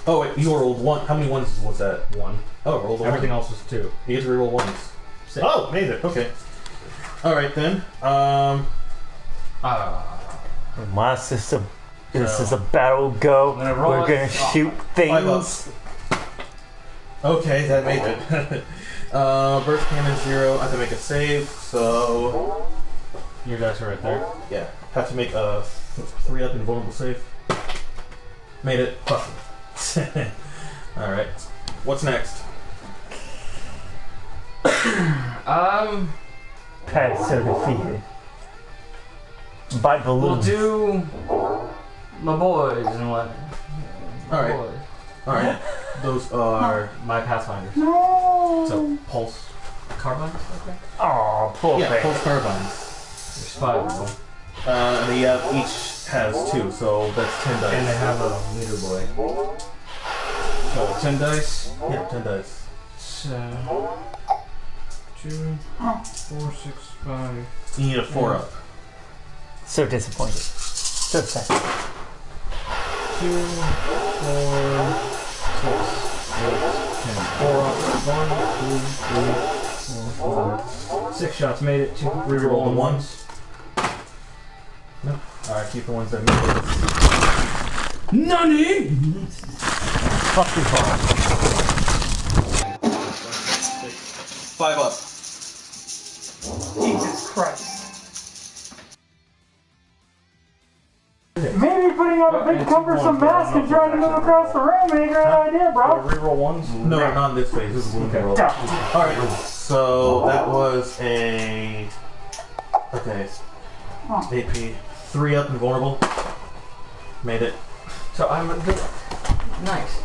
Oh wait, you rolled 1. How many ones was that? 1. Oh, rolled a 1. Everything else was 2. You get to reroll ones. 6. Oh, made it. Okay. All right then. My system. This So, is a battle go. I'm gonna roll We're it. gonna shoot 5 up. things. Okay, that made it. Burst cannon 0. I have to make a save. So Your dice are right there. yeah, have to make a 3 up invulnerable save. Made it. Fuck. All right. What's next? Pat so defeated. By We'll balloons. do my boys and what? All right. Boys. All right. Those are My Pathfinders. No. So, pulse carbines, okay? Oh, poor yeah, thing. pulse carbines. There's 5 of them. And they have, each has 2, so that's 10 dice. And they have a meter boy. So, 10 dice. Yeah, 10 dice. So, 2, 4, 6, 5. You need a 4 up. So disappointed. So sad. 2, 4, 6, 8, 10. 4 up. 1, 2, 3, 4, 5. 6 shots made it. 2 reroll Roll the on ones. Nope. Alright, keep the ones that make it. Nani? Fuck you, Paul. 5 up. Jesus Christ. Maybe putting on a big cumbersome mask and trying to move across the room ain't a great idea, bro. Reroll ones? No, not in this phase. This is wound roll. Alright, so that was a. Okay. AP. 3 up and vulnerable. Made it. So I'm a good. Nice.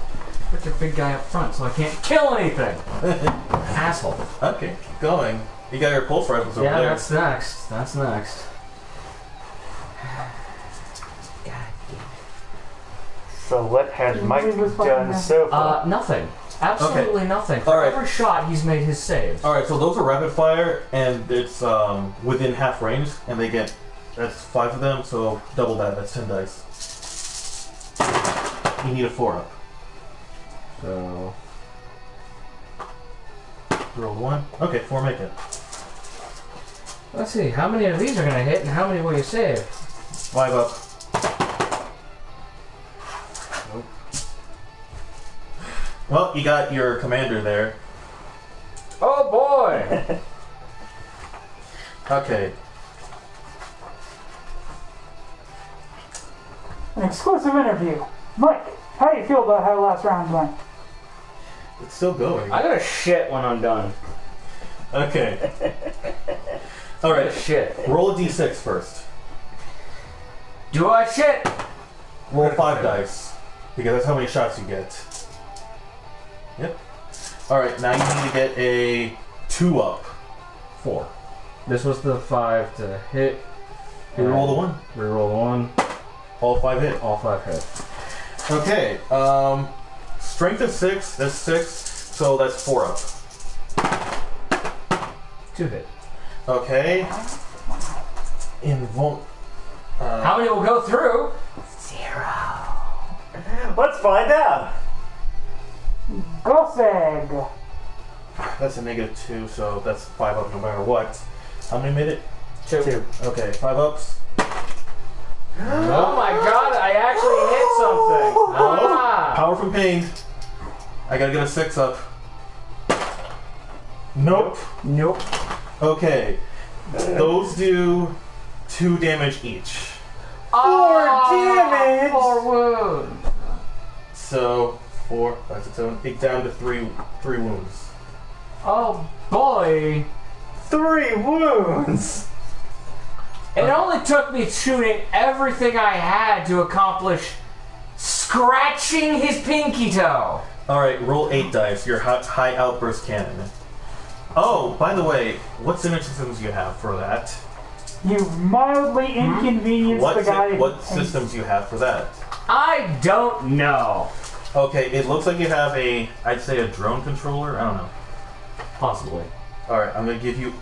Put the big guy up front so I can't kill anything. Asshole. Okay, keep going. You got your pulse rifles over Yeah, there. that's next. That's next. So what has Mike done so far? Nothing. Absolutely nothing. For All right. every shot, he's made his save. Alright, so those are rapid fire, and it's within half range, and they get. That's 5 of them, so double that. That's 10 dice. You need a 4 up. So. Roll 1. Okay, 4 make it. Let's see, how many of these are gonna hit and how many will you save? 5 up. Nope. Well, you got your commander there. Oh boy! Okay. An exclusive interview. Mike, how do you feel about how last round went? It's still going. I gotta shit when I'm done. Okay. Alright, Shit. roll a d6 first. Do I shit? Roll 5 dice. Because that's how many shots you get. Yep. Alright, now you need to get a 2 up. 4. This was the 5 to hit. Reroll the 1. Reroll the 1. All 5 hit. All 5 hit. Okay, strength of 6, that's 6, so that's 4 up. 2 hit. Okay. How many will go through? 0. Let's find out. Gosseg. That's a -2, so that's 5 up no matter what. How many made it? 2. Okay, 5 ups. Oh my god, I actually hit something! Ah. Power from pain. I gotta get a 6 up. Nope. Nope. Okay. Those do 2 damage each. 4 damage! 4 wounds. So 4, that's its own. Down to 3 wounds. Oh boy. 3 wounds! It only took me shooting everything I had to accomplish scratching his pinky toe. Alright, roll 8 dice. Your high outburst cannon. Oh, by the way, what synergy systems do you have for that? You've mildly inconvenienced the guy. What systems do you have for that? I don't know. Okay, it looks like you have I'd say a drone controller. I don't know. Possibly. All right, I'm gonna give you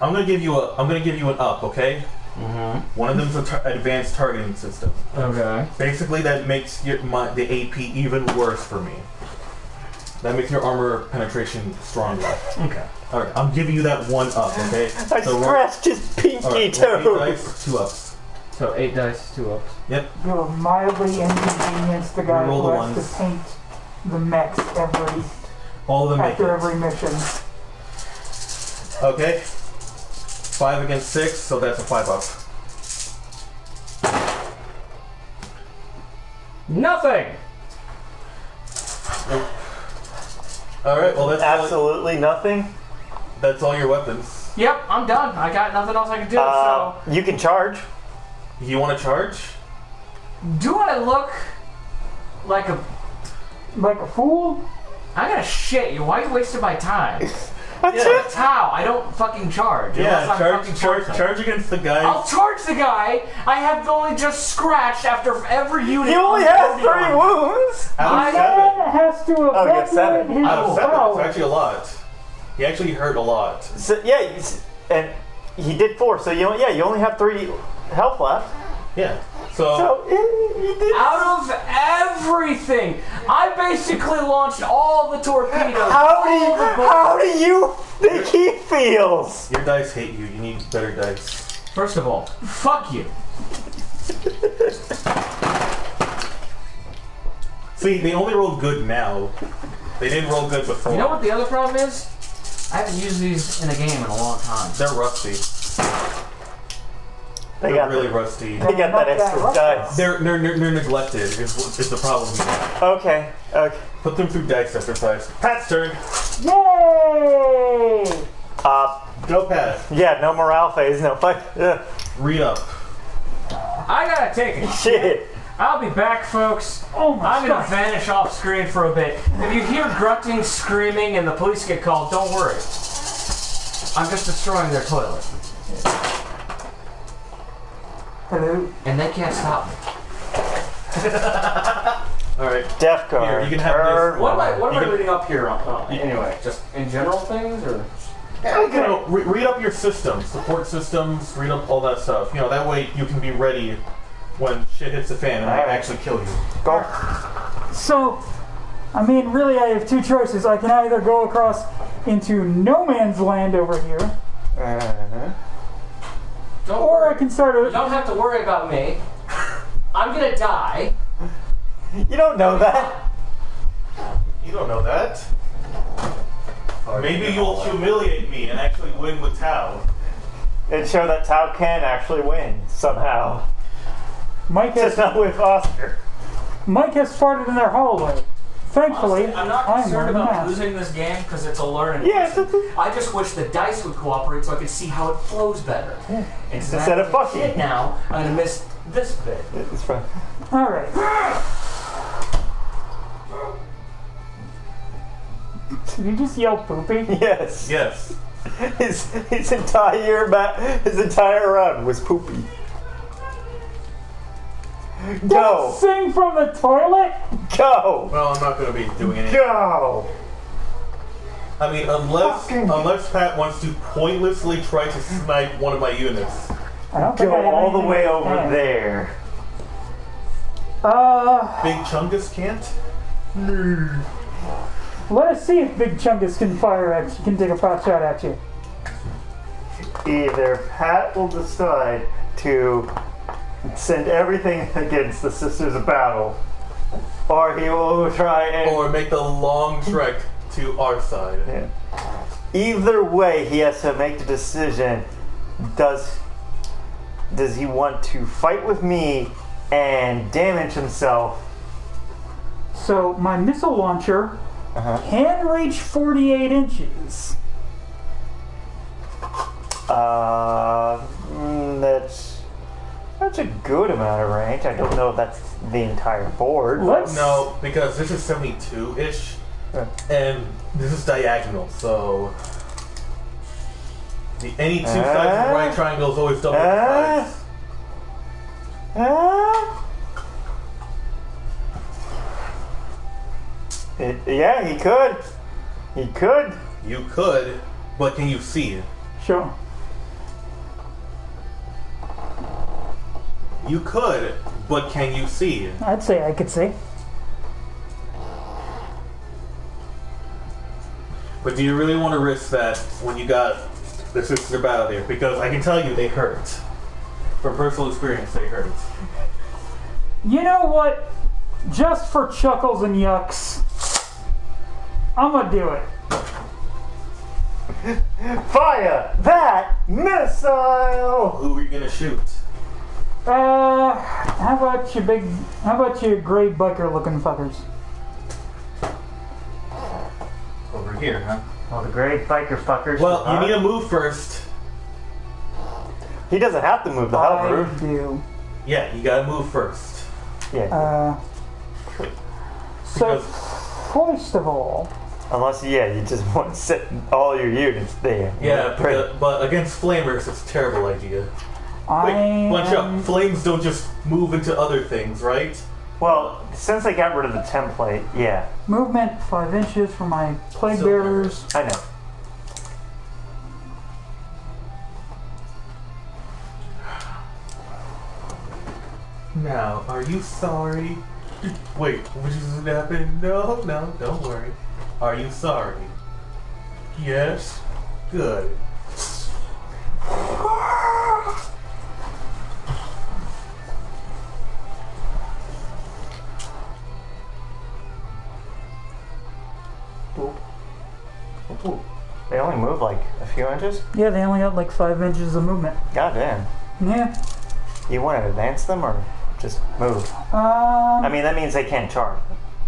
an up. Okay. Mm-hmm. One of them's an advanced targeting system. Okay. Basically, that makes the AP even worse for me. That makes your armor penetration stronger. Okay. All right, I'm giving you that 1 up. Okay. I scratched his pinky All right, toe. roll 8 dice, 2 ups. So 8 dice, 2 ups. Yep. You have mildly inconvenienced the guy Reroll who the has ones. to paint the mechs All of them make after it. every mission. Okay. 5 against 6, so that's a 5 up. Nothing. All right. Well, Absolutely nothing. that's all your weapons. Yep, I'm done. I got nothing else I can do. You can charge. You want to charge? So, do I look like a Like a fool? I gotta shit you. Why are you wasting my time? That's Yeah. it. How? I don't fucking charge. Yeah, unless I'm fucking charging. charge against the guy. I'll charge the guy. I have only just scratched after every unit. He only has 3 wounds. Out of Man 7. has to Oh, yeah, 7. evacuate his Out of 7. power. It's actually a lot. He actually hurt a lot. So, yeah, and he did 4. So you only have 3 health left. Yeah. So So he did. Out of everything, I basically launched all the torpedoes. How do you think he feels? your dice hate you. You need better dice. First of all, fuck you. See, they only rolled good now. They didn't roll good before. You know what the other problem is? I haven't used these in a game in a long time. They're rusty. They They're got really rusty. They got that extra dice. They're neglected. Is the problem here. Okay. Put them through dice exercise. Pat's turn. Yay! Go, Pat. Yeah, no morale phase, no fight. Read up. I gotta take a Shit. I'll be back, folks. Oh my I'm gonna God. vanish off screen for a bit. If you hear grunting, screaming, and the police get called, don't worry. I'm just destroying their toilet. Hello. And they can't stop me. Alright. Death card. Here, you can have this. What am You I can- reading up here? Anyway, just in general things, or? You know, read up your systems, support systems, read up all that stuff. You know, that way you can be ready when shit hits the fan and I actually kill you. Go. So, I mean, really, I have 2 choices. I can either go across into no man's land over here, Don't or worry. I can start You a. don't have to worry about me. I'm gonna die. You don't know that. You don't know that. Maybe you'll humiliate me and actually win with Tau. And show that Tau can actually win somehow. Mike Just has, not with Oscar. Mike has farted in their hallway. Thankfully, I'm not I'm concerned wearing a about mask. losing this game because it's a learning Yes. lesson. I just wish the dice would cooperate so I could see how it flows better. Instead of fucking. Shit now, I'm gonna miss this bit. It's fine. All right. Did you just yell poopy? Yes. Yes. His entire run was poopy. Go. Sing from the toilet? Go. Well, I'm not going to be doing anything. Go. I mean, unless Pat wants to pointlessly try to snipe one of my units. I don't think Go I have all the anything way to over add. there. Big Chungus can't? Let us see if Big Chungus can fire at you, can take a pot shot at you. Either Pat will decide to send everything against the Sisters of Battle, or he will try and... Or make the long trek to our side. Yeah. Either way, he has to make the decision. Does he want to fight with me and damage himself? So my missile launcher can reach 48 inches. That's a good amount of range. I don't know if that's the entire board. Let's No, because this is 72-ish, Yeah. and this is diagonal, so... Any two sides of the right triangle is always double the sides. Yeah, he could. He could. You could, but can you see it? show. You could, but can you see it? I'd say I could see. But do you really want to risk that when you got the Sisters of Battle there? Because I can tell you they hurt. From personal experience, they hurt. You know what? Just for chuckles and yucks, I'm gonna do it. Fire that missile! Who are you gonna shoot? How about you gray biker looking fuckers? Over here, huh? Oh, the great biker fuckers. Well, you need to move first. He doesn't have to move the hell I roof. do. Yeah, you gotta move first. Yeah. So, first of all, Unless, yeah, you just want to set all your units there. Yeah, Pretty. but against flamers, it's a terrible idea. I Wait, bunch am- up. Flames don't just move into other things, right? Well, since I got rid of the template, yeah, movement 5 inches for my plague So- bearers. I know. Now, are you sorry? Wait, what just happened? No, don't worry. Are you sorry? Yes? Good. They only move like a few inches? Yeah, they only got like 5 inches of movement. God damn. Yeah. You want to advance them or just move? I mean, that means they can't charge.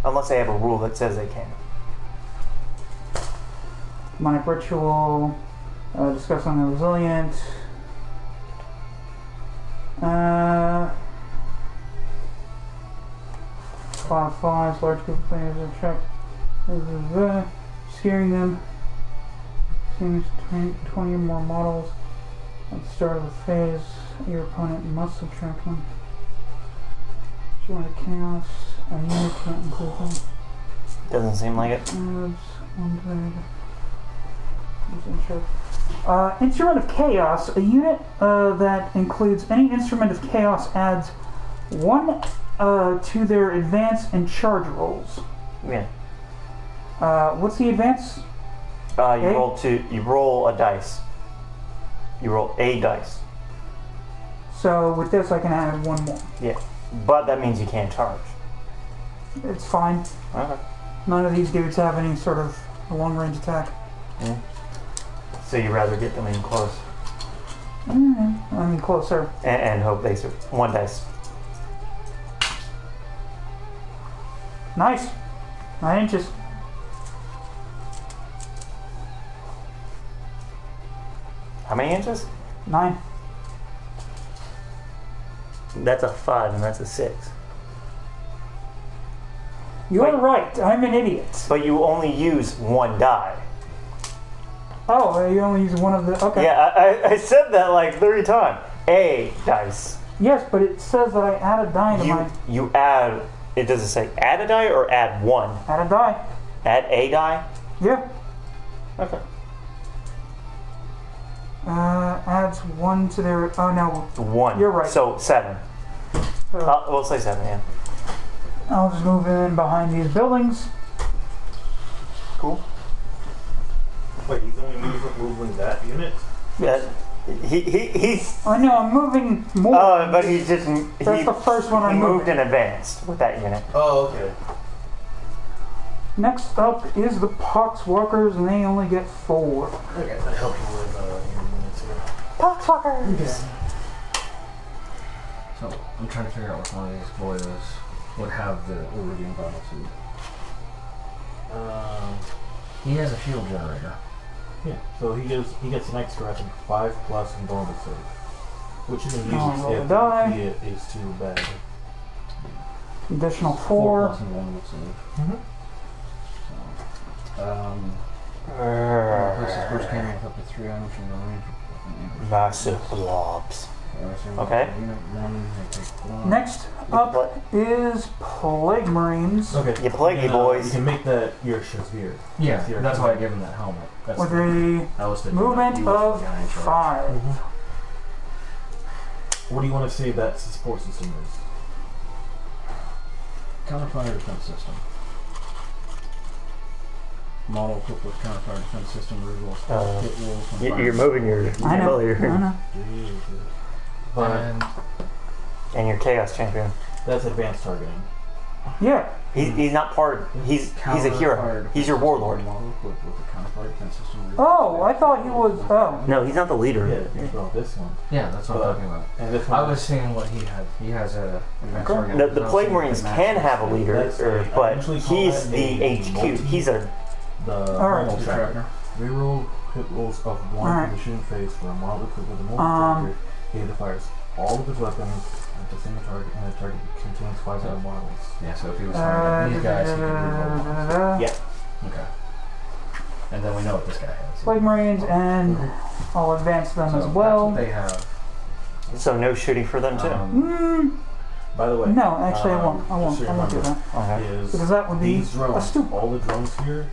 Unless they have a rule that says they can. Demonic ritual. Discuss on the resilient. Cloud 5, large group of players are checked. Scaring them. Seems 20 or more models. At the start of the phase, your opponent must subtract one. Join a chaos. A unit can't include them. Doesn't seem like it. Adds one to instrument of chaos. A unit that includes any instrument of chaos adds 1 to their advance and charge rolls. Yeah. What's the advance? You Okay. roll a dice. You roll a dice. So with this, I can add 1 more. Yeah. But that means you can't charge. It's fine. Okay. None of these dudes have any sort of long-range attack. So you'd rather get them in close I mean, closer. and hope they survive. 1 dice. Nice. 9 inches. How many inches? 9. That's a 5 and that's a 6. You're Wait. right. I'm an idiot. But you only use 1 die. Oh, you only use 1 of the. Okay. Yeah, I said that like 30 times. A dice. Yes, but it says that I add a die to my. You add. It does it say add a die or add 1? Add a die. Add a die. Yeah. Okay. Adds 1 to their. Oh no. 1. You're right. So 7. We'll say 7. Yeah. I'll just move in behind these buildings. Cool. Wait, he's only moving that unit? Yeah. He's. I know I'm moving more. But he just. That's the first one I He moved moved. in advance with that unit. Oh, okay. Next up is the Poxwalkers, and they only get 4. Okay, that help you with your units here. Poxwalkers. So I'm trying to figure out which one of these boys would have the Iridium battle suit. He has a shield generator. Yeah, so he gets an extra, I think, 5+ and bonus save. Which you can I'll use roll a if die. it is too bad. Additional 4 4. plus and 1 will save. Mm-hmm. This is first carrying up to 3 items from the range. Massive blobs. Okay. Next up is Plague Marines. Okay. You plaguey boys. You can make that your Shazir. Yeah, that's why I gave him that helmet. That's With a that was the movement he was of the guy in charge. 5. What do you want to say that support system is? Counterfire defense system. Model equipped with counterfire defense system rerolls hit rolls from fire. You're moving your I know. familiar. I know. But And your chaos champion. that's advanced targeting. Yeah. He's not part. He's a hero. He's your warlord. Model equipped with a counterfire defense system rerolls. Oh, I thought he was. Oh. No, he's not the leader. Yeah, well, this one. Yeah, that's what I'm talking about. And this one. I was seeing what he had. He has a advanced target. The Plague Marines can have a leader, That's a- but I usually call he's that the a HQ. multi- He's a. the Alright. normal tracker. Reroll hit rolls of 1 Alright. position phase for a model equipped with a multi tracker. He either fires all of his weapons at the same target, and the target contains 5 other models. Yeah, so if he was firing at these guys, he could reroll. Yeah. Okay. And then we know what this guy has. Plague Marines, and I'll advance them So as well. That's what they have. So no shooting for them too. By the way, No, actually, I won't. I just won't. so I won't do remember, that. Okay. is Because that would be these drones, a stupid. all the drones here,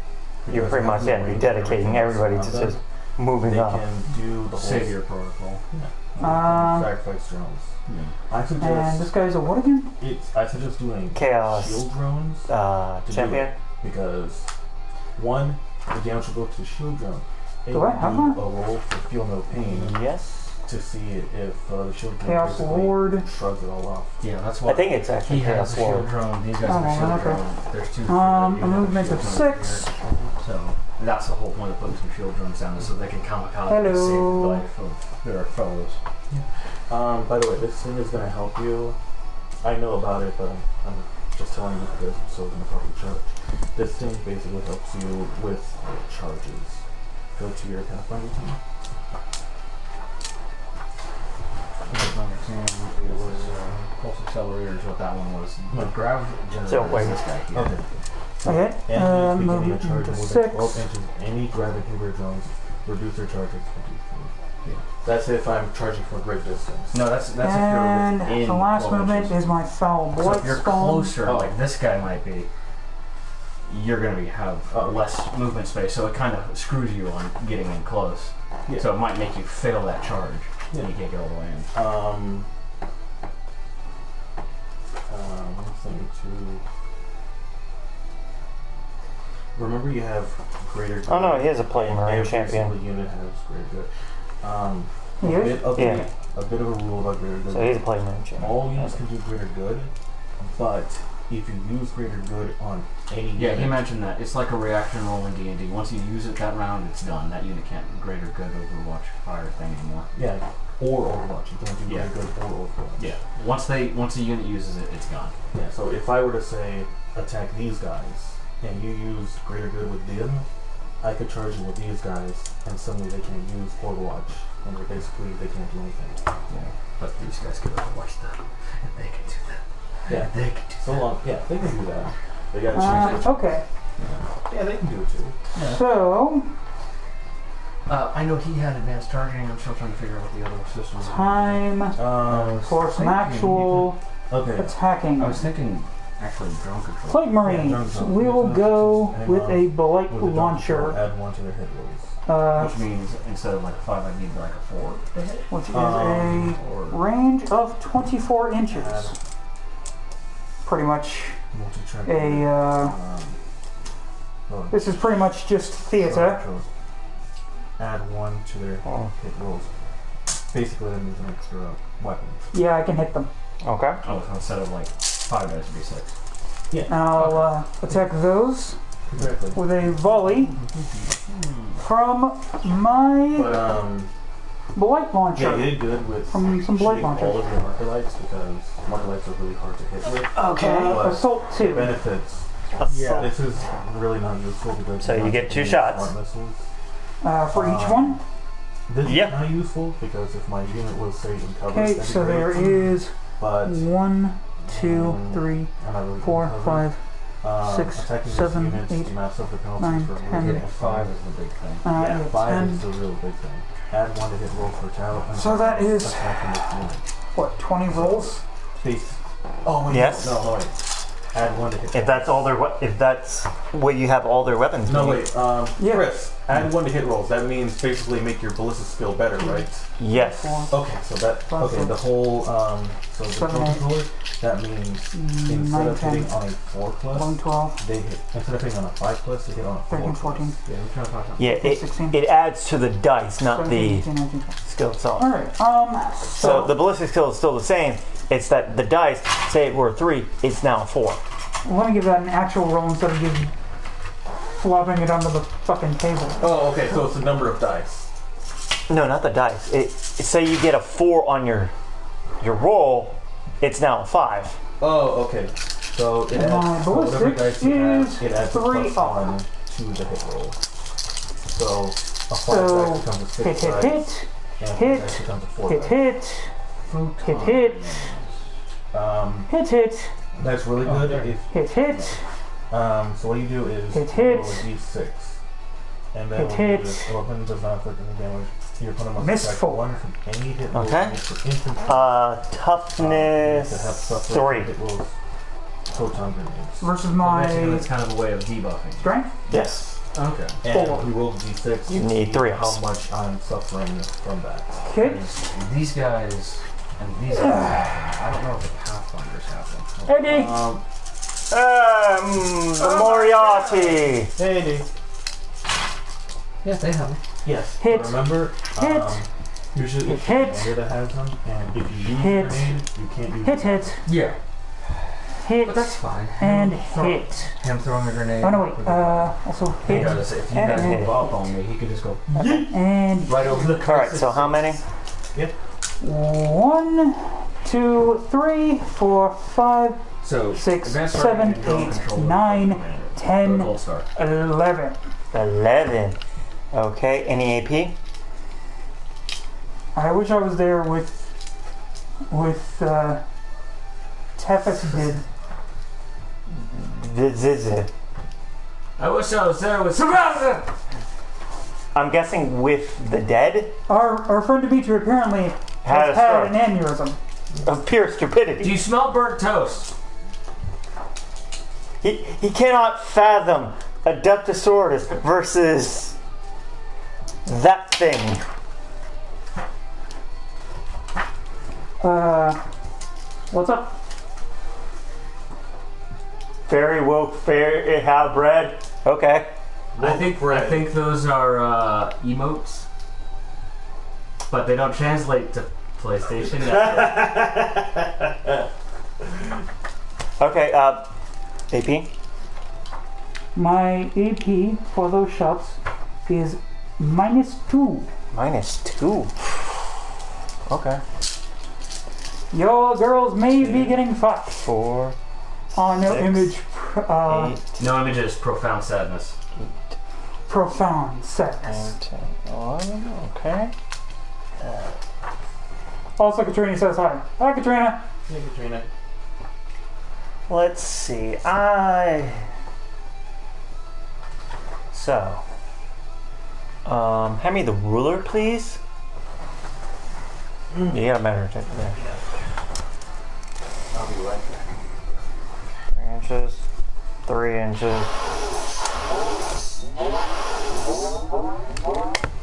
You're because pretty they much have yeah, the you're range dedicating and everybody to everything else just moving they up. can do the whole Savior protocol. sacrifice drones. I And this suggest guy's a what again? I suggest doing Chaos. shield drones to do Champion. it, because one, the damage will go to the shield drone. It Do I will have do one? a roll for feel no pain Yes. to see if the shield drone Chaos basically Lord. shrugs it all off. Yeah, that's I what. think it's actually He has Chaos a shield Lord. drone. These guys Oh, have a shield okay. drone. There's two. A you have movement shield of drones 6. here. So that's the whole point of putting some shield drones down, is so they can kamikaze Hello. and save the life of their fellows. By the way, this thing is going to help you. I know about it, but I'm just telling you because I'm still going to probably charge. This thing basically helps you with charges. Go to your Pathfinder team. It was pulse accelerators. What that one was. The grav generator. So, wait. is this guy here. Okay. Okay. Enemies beginning a Movement charge to within 6. 12 inches, any gravityweaver drones reduce their charges by 2. Yeah. That's if I'm charging for a great distance. No, that's And if you're within the last 12 movement inches. is my foul So blight if you're spawn. closer, like this guy might be, you're going to have less movement space, so it kind of screws you on getting in close. Yeah. So it might make you fail that charge, Yeah. and you can't get all the way in. One thing to remember, you have greater good. Oh no, he is a Plague and Marine every champion. single unit has greater good. He A is? bit of Yeah. a bit of a rule about greater good. So he's a Plague Marine champion. All units can do greater good, but if you use greater good on any Yeah, unit, he mentioned that. It's like a reaction roll in D&D. Once you use it that round, it's done. That unit can't greater good Overwatch fire thing anymore. yeah, or Overwatch. You can't do Yeah. greater good or Overwatch. Yeah. Once a unit uses it, it's gone. Yeah, so if I were to say attack these guys and you use greater good with them, I could charge you with these guys and suddenly they can't use Overwatch and they can't do anything. Yeah. But these guys can Overwatch stuff, and they can do that. Yeah, They can do so long. Yeah, they can do that. They gotta change Okay. Yeah, they can do it too. So, I know he had advanced charging. I'm still trying to figure out what the other system is. time for some actual Okay. attacking. I was thinking actually drone control. Plague Marines. drone We will go control. with a blight With the dog launcher. control, add 1 to their hit rolls. Which means instead of like 5, I need like a 4 to hit. Which is Or a range of 24 inches. Pretty much Multi-track. this is pretty much just theater. Add 1 to their hit rolls. Basically, that means an extra weapon. Yeah, I can hit them. Okay. oh, so instead of like 5 dice, it'd be 6. And I'll attack those Exactly. with a volley from my But blight yeah, launcher. you did good with From some blight shooting all launchers. of your marker lights because marker lights are really hard to hit with. Okay, But assault 2. benefits. Assault. This is really not useful because So you not get 2 using shots. smart missiles. For each one. This Yeah. is not useful because if my unit was say in cover, Okay, that'd be so great. there is But 1, 2, 3, I'm not really 4, covered. 5, 6, attacking this 7, unit, 8, you might suffer penalties 9, for 10. moving. 5 is the big thing. Yeah, 5 10. is the real big thing. Add 1 to hit roll for talent. So that is- attacking this unit. What, 20 rolls? Base. Oh wait. Yes. No, wait. Add 1 to hit. If that's all their if that's where you have all their weapons. No, being- wait. Yeah. Chris, add 1 to hit rolls. That means basically make your ballistic skill better, right? Yes. 4, Okay, so that okay. The whole so the 7, drone 8, controller. That means instead 9, of 10, hitting on a 4 plus, 11, 12, they hit instead of hitting on a 5 plus, they hit on a 4 13, plus. 14, Yeah, we're trying to talk about Yeah, it 16. it adds to the dice, not 17, the 18, 19, 20. skill itself. Alright, So the ballistic skill is still the same. It's that the dice, say it were 3, it's now a 4. let me give that an actual roll instead of just flopping it onto the fucking table. Oh, okay. So it's the number of dice. No, not the dice. Say you get a 4 on your roll, it's now a 5. Oh, okay. So it And my adds so whatever ballistic dice you have, is it adds a 3 plus up. 1 to the hit roll. So a 5 So, dice becomes a 6 hit, hit, dice, hit, and a hit, 4 dice becomes a 4 hit, dice. hit, hit, hit, hit, That's really good. If hit, hit. so, what you do is Hit, you hit. roll a d6. And then Hit. the weapon does not inflict any damage. Your opponent must Missed subtract 4. 1 from any hit roll Okay. made for infantry. to have Toughness suffered 3. hit rolls. Proton grenades. Versus Basically, my it's kind of a way of debuffing. strength. Yes. Okay. And 4. we rolled d6. You need 3 of How us. much I'm suffering from that. Okay. These guys and these guys have them. I don't know if the Pathfinders have them. Eddie. The Moriarty. Hey, dude. Yeah, they have them. Yes. Hit. But remember, Hit. usually it's the Hit. commander that has them, and if you use Hit. a grenade, you can't use Hit. Yeah. Hit. But that's fine. And Throw- hit. Him throwing a grenade. Oh no wait. Also hit. Because if you And guys hit. move up on me, he could just go And right over the Alright, so how many? 1, 2, 3, 4, 5, So 6, advanced 7, target, you don't 8, control the 9, commander. 10, Gold star. 11. 11. Okay, any AP? I wish I was there with Tefes did. Ziz. I wish I was there with Sebastian. I'm guessing with the dead? Our friend Dimitri apparently Had a has had stroke. an aneurysm. Of pure Do stupidity. you smell burnt toast? He cannot fathom Adeptosaurus versus that thing. What's up? Fairy woke fairy have bread. Okay. I think those are emotes, but they don't translate to PlayStation Network. Okay, AP? My AP for those shots is -2. -2. Okay. Your girls may be getting fucked 4, on no 6, image. 8, No images, profound sadness. Profound sadness. 9, 10, 11. Okay. Also, Katrina says hi. Hi, Katrina. Hey, Katrina. Let's see. So, hand me the ruler, please. You got a measure tape there. I'll be right back. 3 inches. 3 inches.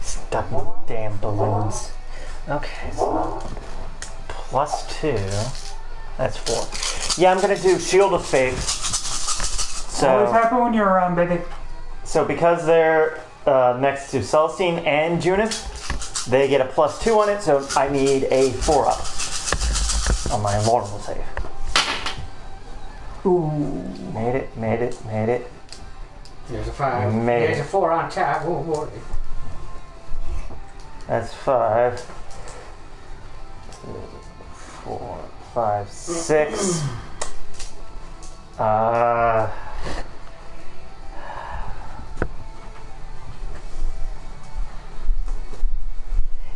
Stuck damn balloons. Okay. +2. That's 4. Yeah, I'm gonna do Shield of Faith. Always So, happy when you're around, baby. because they're next to Celestine and Junith, they get a +2 on it, so I need a 4 up on my invulnerable save. Ooh. Made it. There's a 5. Made There's it. a 4 on top. Oh, boy. That's 5. 4, 5, 6.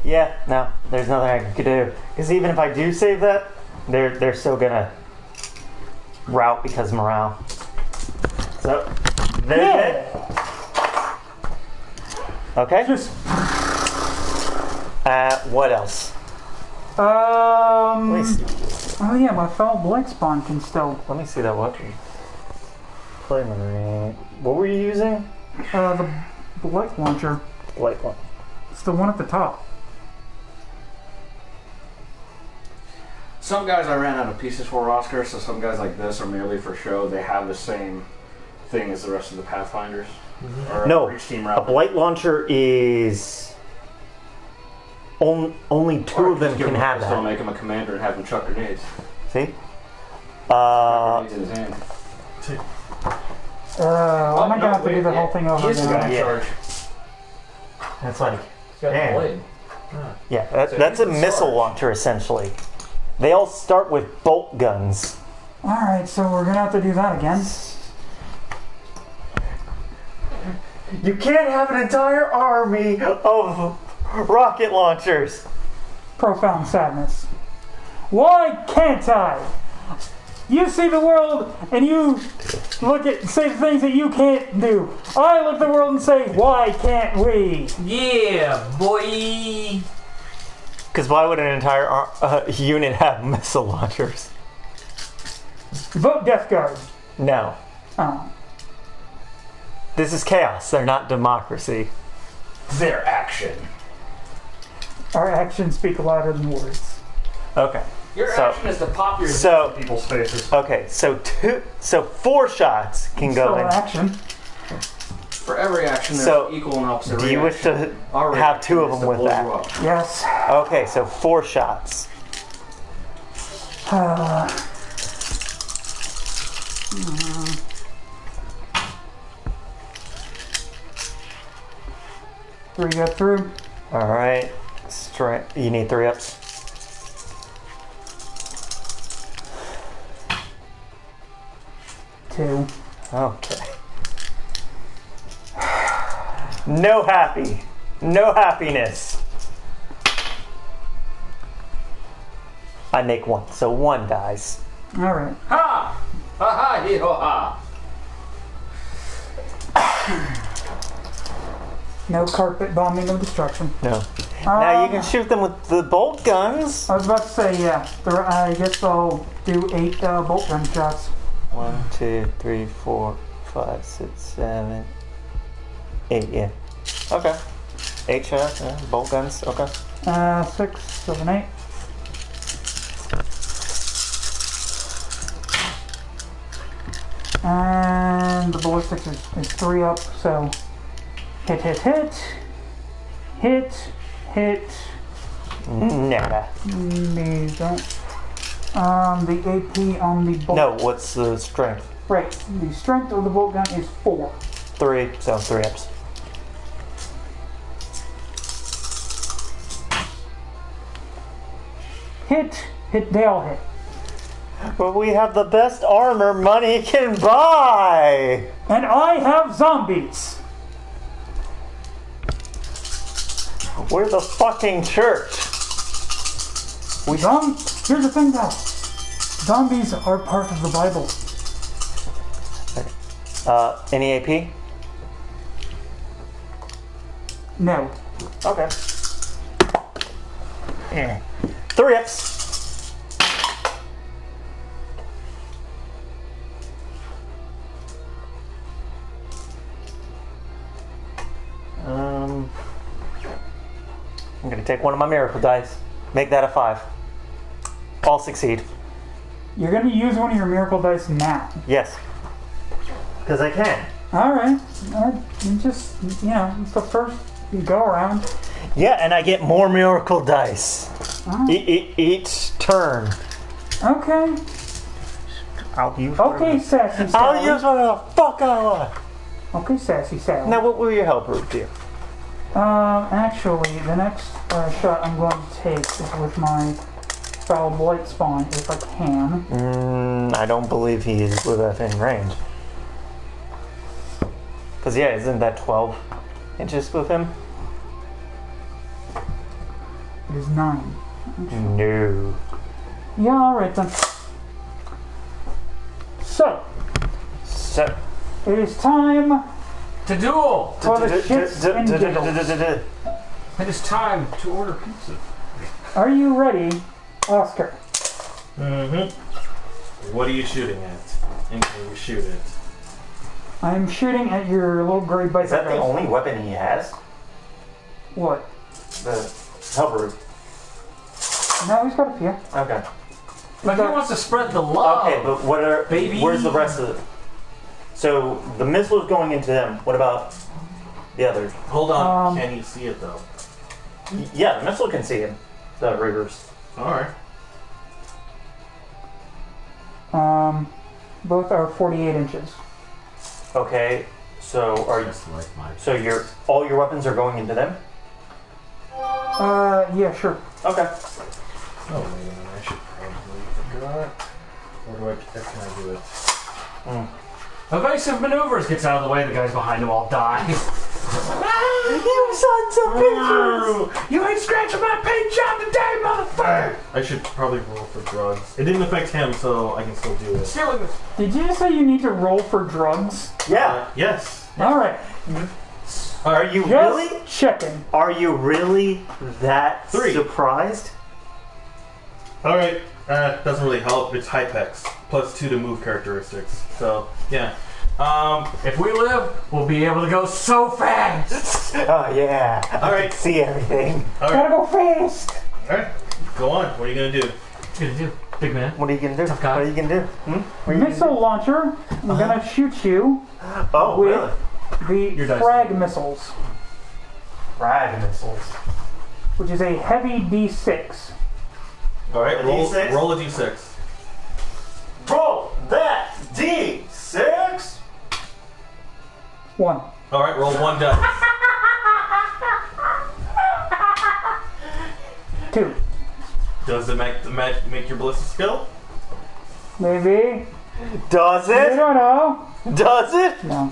Yeah, no, there's nothing I could do. Because even if I do save that, they're still gonna rout because morale. So, there's it. Okay. Just What else? Let me see. Oh yeah, my foul blight spawn can still. Let me see that weapon. Play memory. What were you using? The blight launcher. Light one. It's the one at the top. Some guys I ran out of pieces for, Oscar, so some guys like this are merely for show. They have the same thing as the rest of the Pathfinders. Or No, each team a route. blight launcher is only 2 of them can have Still that. make him a commander and have him chuck grenades. See? Grenades in his hand. I'm not gonna have to do the whole thing over He's the guy again. in Yeah. charge. That's like He's got Damn. the blade. yeah, So that's a he's in missile charge. launcher essentially. They all start with bolt guns. Alright, so we're gonna have to do that again. You can't have an entire army of rocket launchers. Profound sadness. Why can't I? You see the world and you say the things that you can't do. I look at the world and say, why can't we? Yeah, boy. Because why would an entire unit have missile launchers? Vote Death Guard. No. Oh. This is chaos. They're not democracy. Their action. Our actions speak louder than words. Okay. Your So- action is to pop your so- in people's faces. Okay, so 4 shots can go Still in. an action. For every action, there's So, equal and opposite Do you wish to Our have 2 of reaction is them to with blow that? you up. Yes. Okay, so 4 shots. Three got through. Alright. You need 3 ups. Two. Okay. No happy. No happiness. I make 1, so 1 dies. All right. Ha! Ha ha! Hee ho ha! No carpet bombing of destruction. No. Now you can shoot them with the bolt guns. I was about to say, yeah. I guess I'll do 8 bolt gun shots. 1, 2, 3, 4, 5, 6, 7, 8. Yeah. Okay. 8 shots. Bolt guns. Okay. 6, 7, 8. And the ballistics is 3 up, so hit, hit, hit, hit, hit. Nada. These don't. The AP on the bolt. No. What's the strength? Right. The strength of the bolt gun is 4. 3. So 3 ups. Hit, hit. They all hit. But we have the best armor money can buy. And I have zombies. We're the fucking church. Here's the thing, though. Zombies are part of the Bible. Any AP? No. Okay. 3 ups. I'm gonna take one of my miracle dice. Make that a 5. All succeed. You're gonna use one of your miracle dice now. Yes. Because I can. Alright. You just, it's the first go around. Yeah, and I get more miracle dice. Each turn. Okay. I'll use Okay, Sassy Sally. I'll use whatever the fuck I want. Okay, Sassy Sally. Now, what will your helper do? Actually, the next shot I'm going to take is with my foul blight spawn, if I can. I don't believe he is within range. Because, yeah, isn't that 12 inches with him? It is 9. No. Yeah, alright then. So, it is time To duel! for the shits and giggles. It is time to order pizza. Are you ready, Oscar? What are you shooting at? And can you shoot it? I'm shooting at your little gray bike. Is that the only weapon he has? What? The helper. No, he's got a few. Okay. But he wants to spread the love. Okay, but what are baby. Where's the rest of it? So the missile is going into them. What about the others? Hold on. Can you see it though? Yeah, the missile can see him. The reverse. Alright. Both are 48 inches. Okay, so are you? Just like my So all your weapons are going into them? Yeah, sure. Okay. Oh wait a minute, I should probably forgot. Or can I do it? evasive maneuvers gets out of the way, the guys behind him all die. You sons of bitches! You ain't scratching my paint job today, motherfucker! I should probably roll for drugs. It didn't affect him, so I can still do it. Stealing this. Did you say you need to roll for drugs? Yeah. Yes. All right. Are you Just really? checking. Are you really that 3. surprised? All right. Doesn't really help. It's Hypex plus 2 to move characteristics. So yeah. If we live, we'll be able to go so fast. Oh yeah. All right. See everything. All Gotta right. go fast. All right. Go on. What are you gonna do? What you gonna do, big man? What are you gonna do? Tough guy. What are you gonna do? What are you Missile launcher. I'm gonna shoot you gonna do? Oh, with really? the Your dice. frag missiles, Frag missiles. which is a heavy D6. All right. A Roll. D6? Roll a d6. Roll that D6. 1. All right. Roll 1 die. 2. Does it make your ballistic skill? Maybe. Does I it? don't know. Does it? No.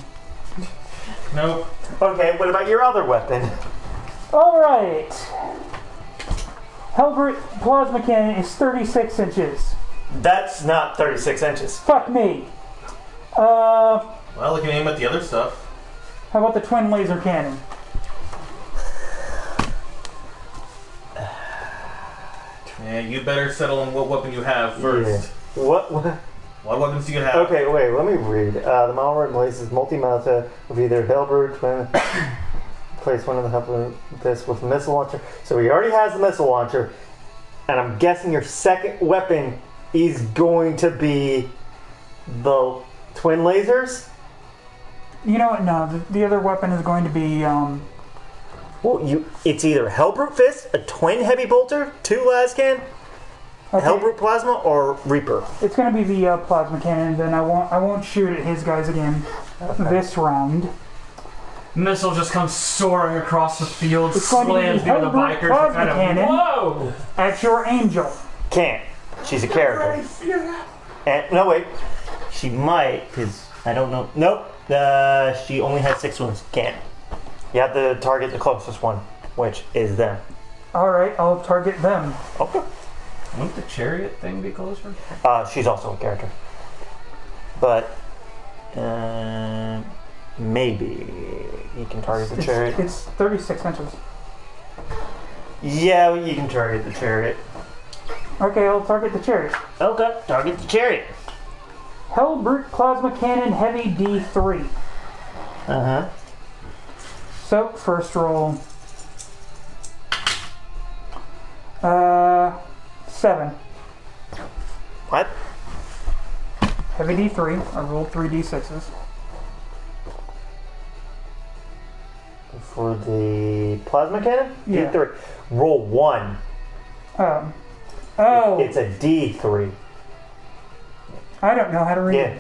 Nope. Okay, what about your other weapon? All right. Helbert plasma cannon is 36 inches. That's not 36 inches. Fuck me. How Well, I can aim at the other stuff. about the twin laser cannon? Yeah, you better settle on what weapon you have first. Yeah. What? What weapons do you have? Okay, wait, let me read. The malware places multi-meta with either Helbert, twin. Place one of the Helbert this with missile launcher. So he already has the missile launcher, and I'm guessing your second weapon is going to be the twin lasers. You know what? No, the other weapon is going to be Well, it's either Helbert Fist, a twin heavy bolter, 2 lascan, okay, Helbert Plasma, or Reaper. It's going to be the plasma cannon. Then I won't shoot at his guys again this round. Missile just comes soaring across the field, It's going to be slams near the Helbert bikers, plasma and kind of cannon. whoa. At your angel. Can't. She's a character. And no, wait. She might, because I don't know. Nope. She only has 6 wounds. Can't. You have to target the closest one, which is them. All right, I'll target them. Okay. Wouldn't the chariot thing be closer? She's also a character. But, maybe you can target the chariot. It's 36 inches. Yeah, you can target the chariot. Okay, I'll target the chariot. Okay, target the chariot. Helbert plasma cannon heavy D3. Uh-huh. So, first roll. 7. What? Heavy D3. I rolled 3 D6s. For the plasma cannon? Yeah. D3. Roll 1. Oh, It's a D3. I don't know how to read. Yeah.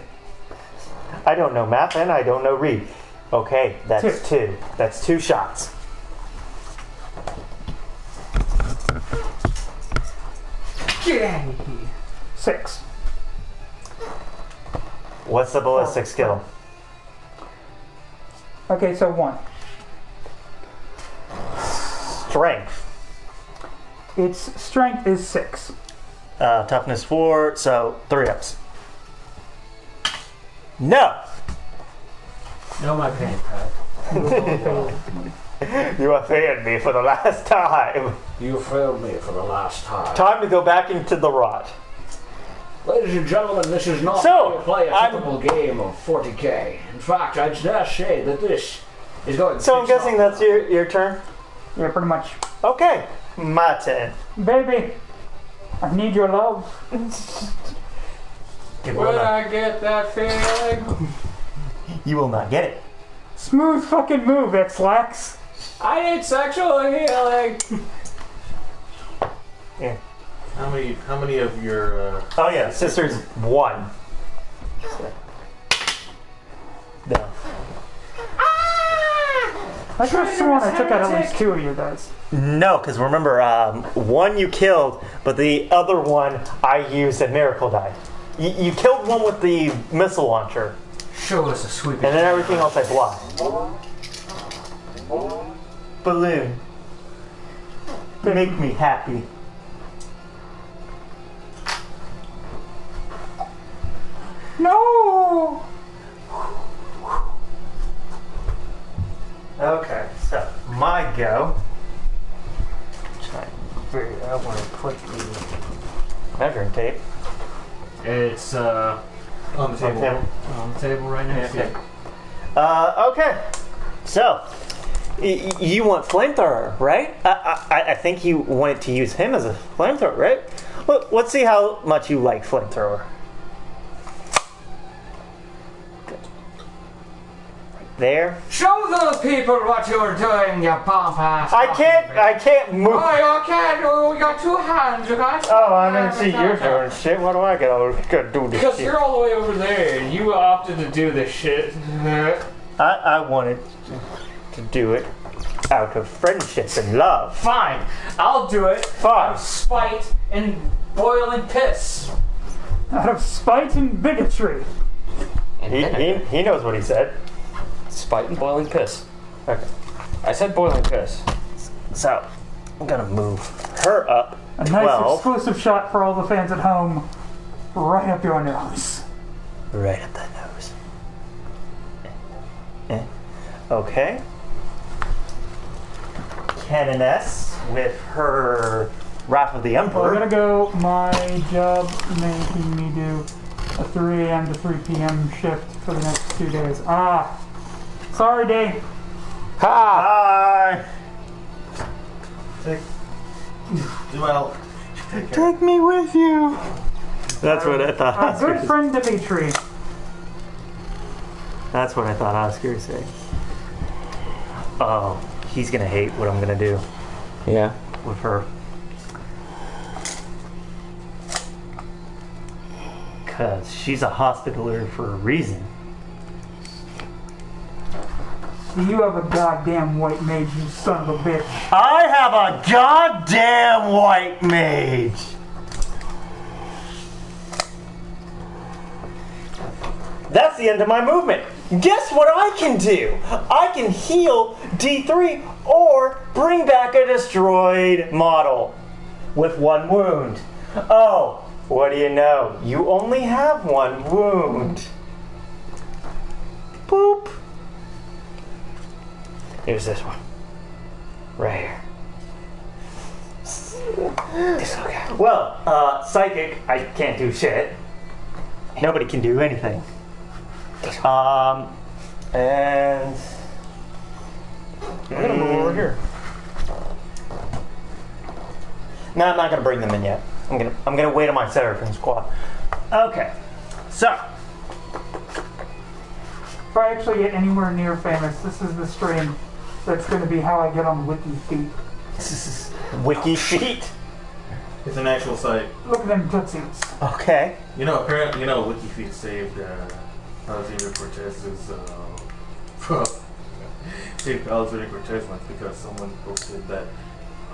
I don't know math and I don't know read. Okay, that's 2. That's 2 shots. Get out of here. 6. What's the ballistic skill? Okay, so 1. Strength. Its strength is 6. Toughness 4, so 3 ups. No! No, my pain pad. You have failed me for the last time. You failed me for the last time. Time to go back into the rot. Ladies and gentlemen, this is not So, how to play a I'm- typical game of 40k. In fact, I'd dare say that this is going to So I'm guessing that's your turn? Yeah, pretty much. Okay, my turn. Baby, I need your love. Would I get that feeling? You will not get it. Smooth fucking move, X-Lax. I need sexual healing. Yeah. How many of your Oh yeah, sister's 1. No. I could have sworn I took out at least 2 of you guys. No, because remember, 1 you killed, but the other one I used a miracle die. You killed one with the missile launcher, Show us a sweeping. and then everything else I blocked. Balloon. Make me happy. Measuring tape. It's On the table. on the table right next to you. Okay. So, you want flamethrower, right? I think you wanted to use him as a flamethrower, right? Well, let's see how much you like flamethrower. Good. Right there. Show those people what you're doing, you bomb ass. I can't move. Oh, you can't. You got two hands. You got. Oh, I didn't see you doing shit. What do I gotta do this Because shit? you're all the way over there, and you opted to do this shit. I wanted to do it out of friendship and love. Fine, I'll do it. Fine. Out of spite and boiling piss. Out of spite and bigotry. He knows what he said. Spite and boiling piss. Okay. I said boiling piss. So, I'm gonna move her up A 12. nice exclusive shot for all the fans at home. Right up your nose. Right up that nose. Okay. Canoness with her Wrath of the Well, Emperor. I gotta go. My job making me do a 3 a.m. to 3 p.m. shift for the next 2 days. Sorry, Dave. Hi! Well, take care. Take me with you! That's what I thought Oscar Good friend Dimitri. That's what I thought Oscar would say. Oh, he's gonna hate what I'm gonna do Yeah. with her. Cause she's a hospitaler for a reason. You have a goddamn white mage, you son of a bitch. I have a goddamn white mage! That's the end of my movement. Guess what I can do? I can heal D3 or bring back a destroyed model with 1 wound. Oh, what do you know? You only have 1 wound. Boop. Here's this one. Right here. This okay. Well, psychic, I can't do shit. Nobody can do anything. And I'm gonna move over here. no, I'm not gonna bring them in yet. I'm gonna wait on my Seraphim squad. Okay, so If I actually get anywhere near famous, this is the stream that's going to be how I get on Wiki feet. wiki sheet. It's an actual site. Look at them tootsies. Okay. Apparently, WikiFeed saved Alexander Cortez's saved Alexander Cortez once because someone posted that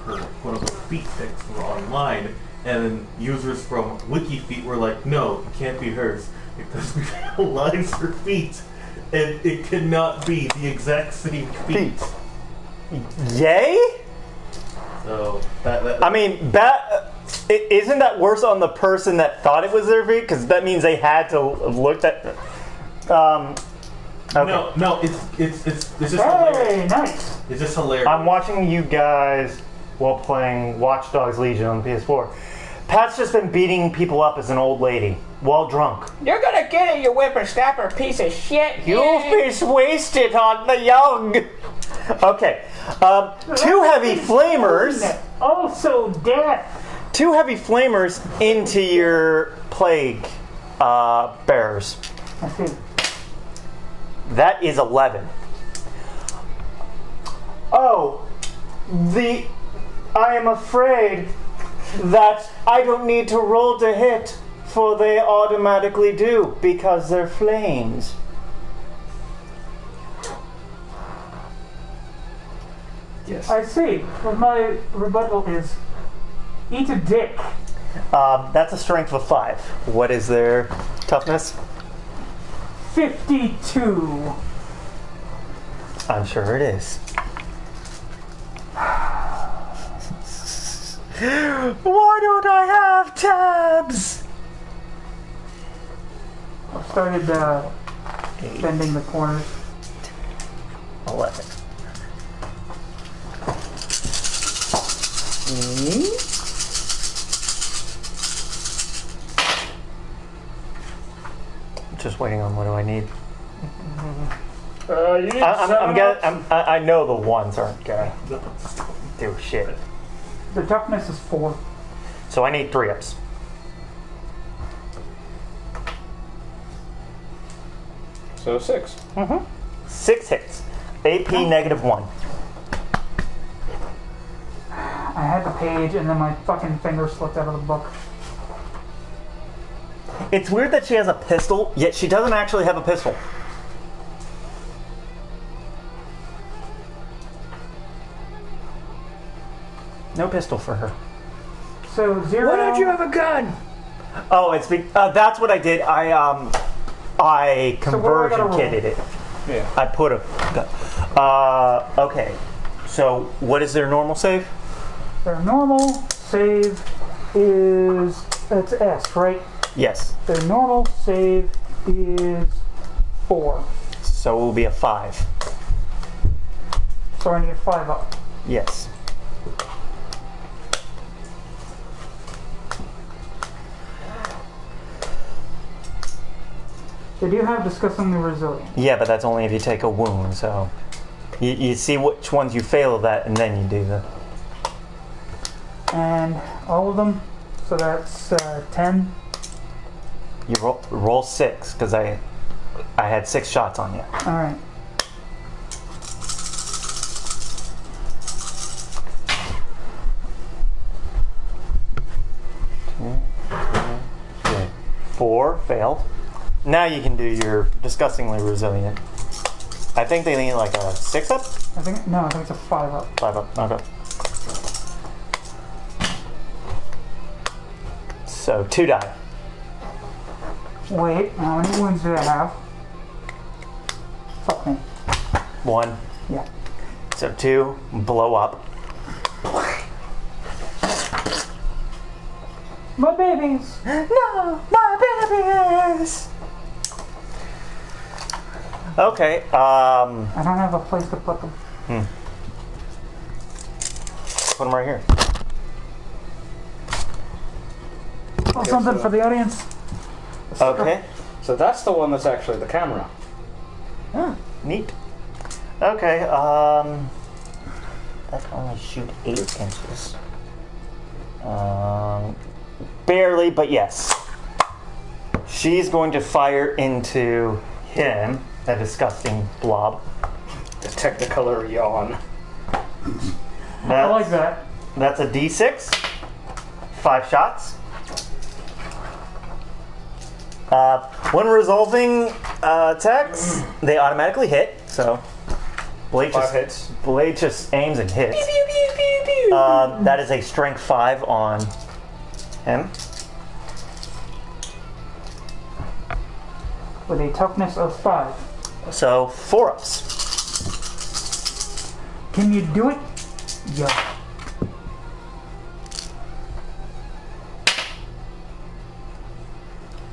her quote-unquote feet pics were online, and then users from WikiFeet were like, "No, it can't be hers because we analyzed her feet, and it cannot be the exact same feet." Yay? So that I mean, isn't that worse on the person that thought it was their feet? Because that means they had to have looked at. Okay. No, it's just Hey, hilarious. nice. It's just hilarious. I'm watching you guys while playing Watch Dogs Legion on the PS4. Pat's just been beating people up as an old lady while drunk. You're gonna get it, you whippersnapper piece of shit. You'll be wasted on the young. Okay, 2 heavy flamers. Also death. 2 heavy flamers into your plague bearers. I see. That is 11. Oh, I am afraid that I don't need to roll to hit, for they automatically do because they're flames. Yes. I see. Well, my rebuttal is eat a dick. That's a strength of 5. What is their toughness? 52. I'm sure it is. Why don't I have tabs? I started bending the corners. 11. just waiting on what do I need. You need I know the ones aren't gonna do shit. The toughness is 4. So I need 3-ups. So 6. 6 hits. AP -1. I had the page and then my fucking finger slipped out of the book. It's weird that she has a pistol, yet she doesn't actually have a pistol. No pistol for her. So 0. Why don't you have a gun? Oh, that's what I did. I So conversion what do I gotta kitted it. Yeah. I put a. Okay. So what is their normal save? Their normal save is. It's S, right? Yes. Their normal save is 4. So it will be a 5. So I need 5 up. Yes. They do have discussingly resilient. Yeah, but that's only if you take a wound. So you see which ones you fail at, and then you do the. And all of them. So that's 10. You roll 6 because I had 6 shots on you. Alright. Okay. 4 failed. Now you can do your disgustingly resilient. I think they need like a 6-up? I think it's a 5 up. 5-up, okay. So 2 die. Wait, how many wounds do I have? Fuck me. 1. Yeah. So 2 blow up. My babies! No, my babies! Okay, I don't have a place to put them. put them right here. Oh, something for the audience. Okay. So that's the one that's actually the camera. Oh, neat. Okay, that can only shoot 8 inches. Barely, but yes. She's going to fire into him, that disgusting blob. The Technicolor yawn. I like that. That's a D6. 5 shots. When resolving attacks, they automatically hit. So Blade 5 just hits. Blade just aims and hits. That is a strength 5 on him. With a toughness of 5. So 4-ups. Can you do it? Yeah.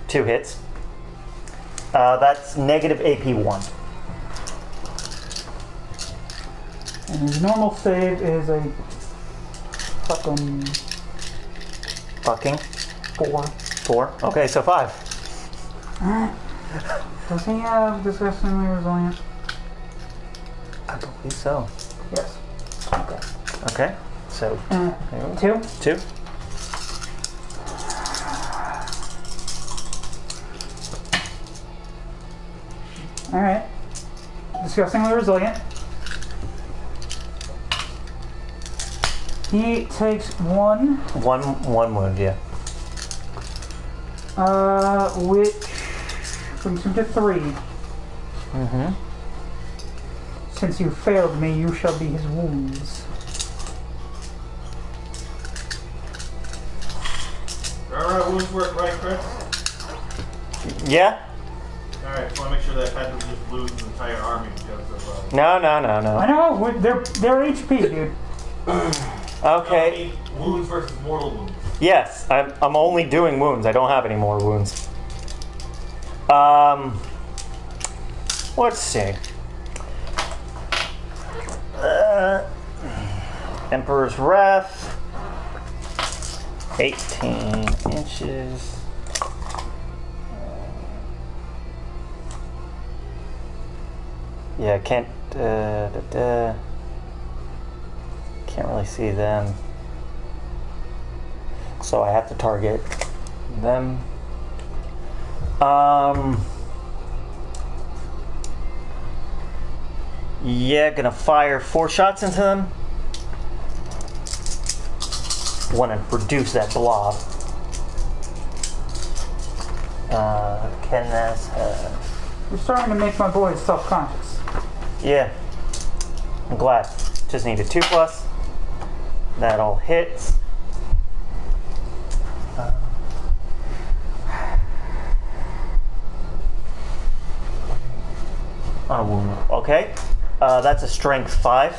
Two hits. That's negative AP1. And his normal save is a fucking Fucking 4. 4. Okay, so 5. Does he have disgustingly resilient? I believe so. Yes. Okay. Okay, so 2. 2. Alright. Disgustingly resilient. He takes 1. One wound, yeah. Which brings him to 3. Mm-hmm. Since you failed me, you shall be his wounds. Alright, wounds work right, Chris? Yeah? Alright, just want to make sure that I hadn't just lose an entire army because of. No. I know, they're HP, dude. Okay. Wounds versus mortal wounds. Yes, I'm only doing wounds. I don't have any more wounds. Let's see. Emperor's Wrath. 18 inches. Yeah, can't really see them. So I have to target them. Yeah, gonna fire 4 shots into them. Want to reduce that blob. Can this? You're starting to make my boys self-conscious. Yeah, I'm glad. Just need a 2+. That all hits. On a wound. Okay, that's a strength 5.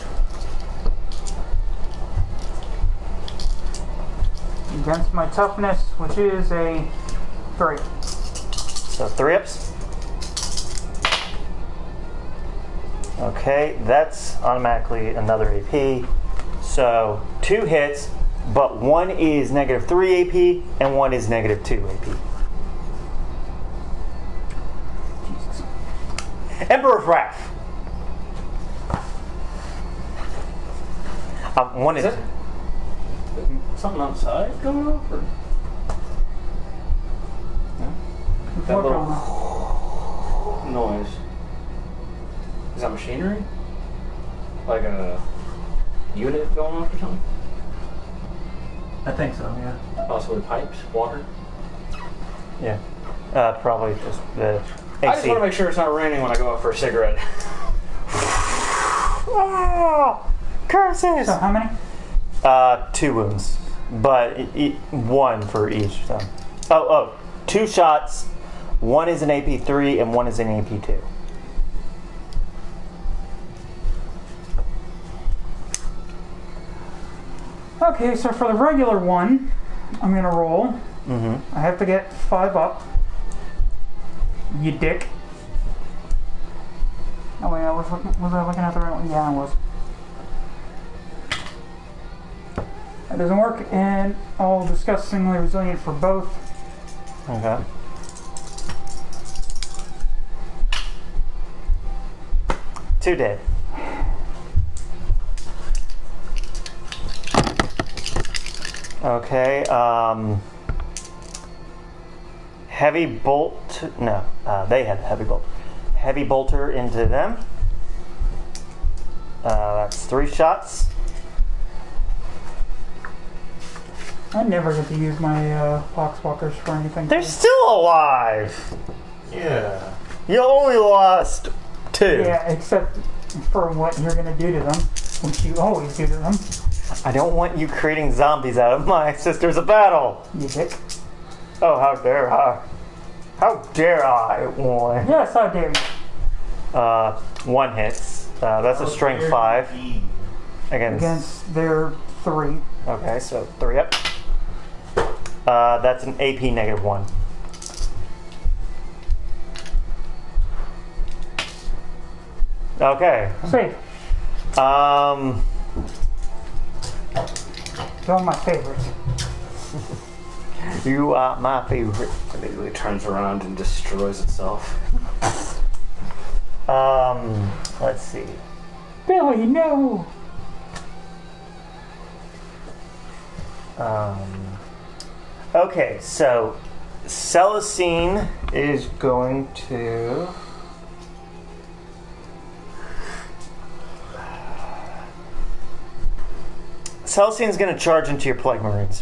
Against my toughness, which is a 3. So 3 ups. Okay, that's automatically another AP. So 2 hits, but 1 is -3 AP and 1 is -2 AP. Jesus. Emperor's Wrath. One is Is it something outside going off? Or? That What little drama? noise. Is that machinery? Like a unit going off or something? I think so, yeah. Possibly pipes, water. Yeah, probably just the AC. I just want to make sure it's not raining when I go out for a cigarette. Oh, curses! So how many? 2 wounds, but 1 for each. So, 2 shots. 1 is an AP3 and 1 is an AP2. Okay, so for the regular one, I'm gonna roll. Mm-hmm. I have to get 5 up. You dick. Oh wait, was I looking at the right one? Yeah, I was. That doesn't work, and all disgustingly resilient for both. Okay. Two dead. Okay, heavy bolt, no, they had heavy bolt. Heavy bolter into them. That's 3 shots. I never get to use my Poxwalkers for anything. They're still alive! Yeah. You only lost 2. Yeah, except for what you're gonna do to them, which you always do to them. I don't want you creating zombies out of my sisters of battle. You dick. Oh, how dare I? How dare I? One. Yes, I dare you. 1 hits. That's a strength 5 Against their 3. Okay, so 3 up. That's an AP -1. Okay. Save. They're all my favorites. You are my favorite. Immediately turns around and destroys itself. Let's see. Billy, no! Okay, so Celestine is going to. Celestine's going to charge into your Plague Marines.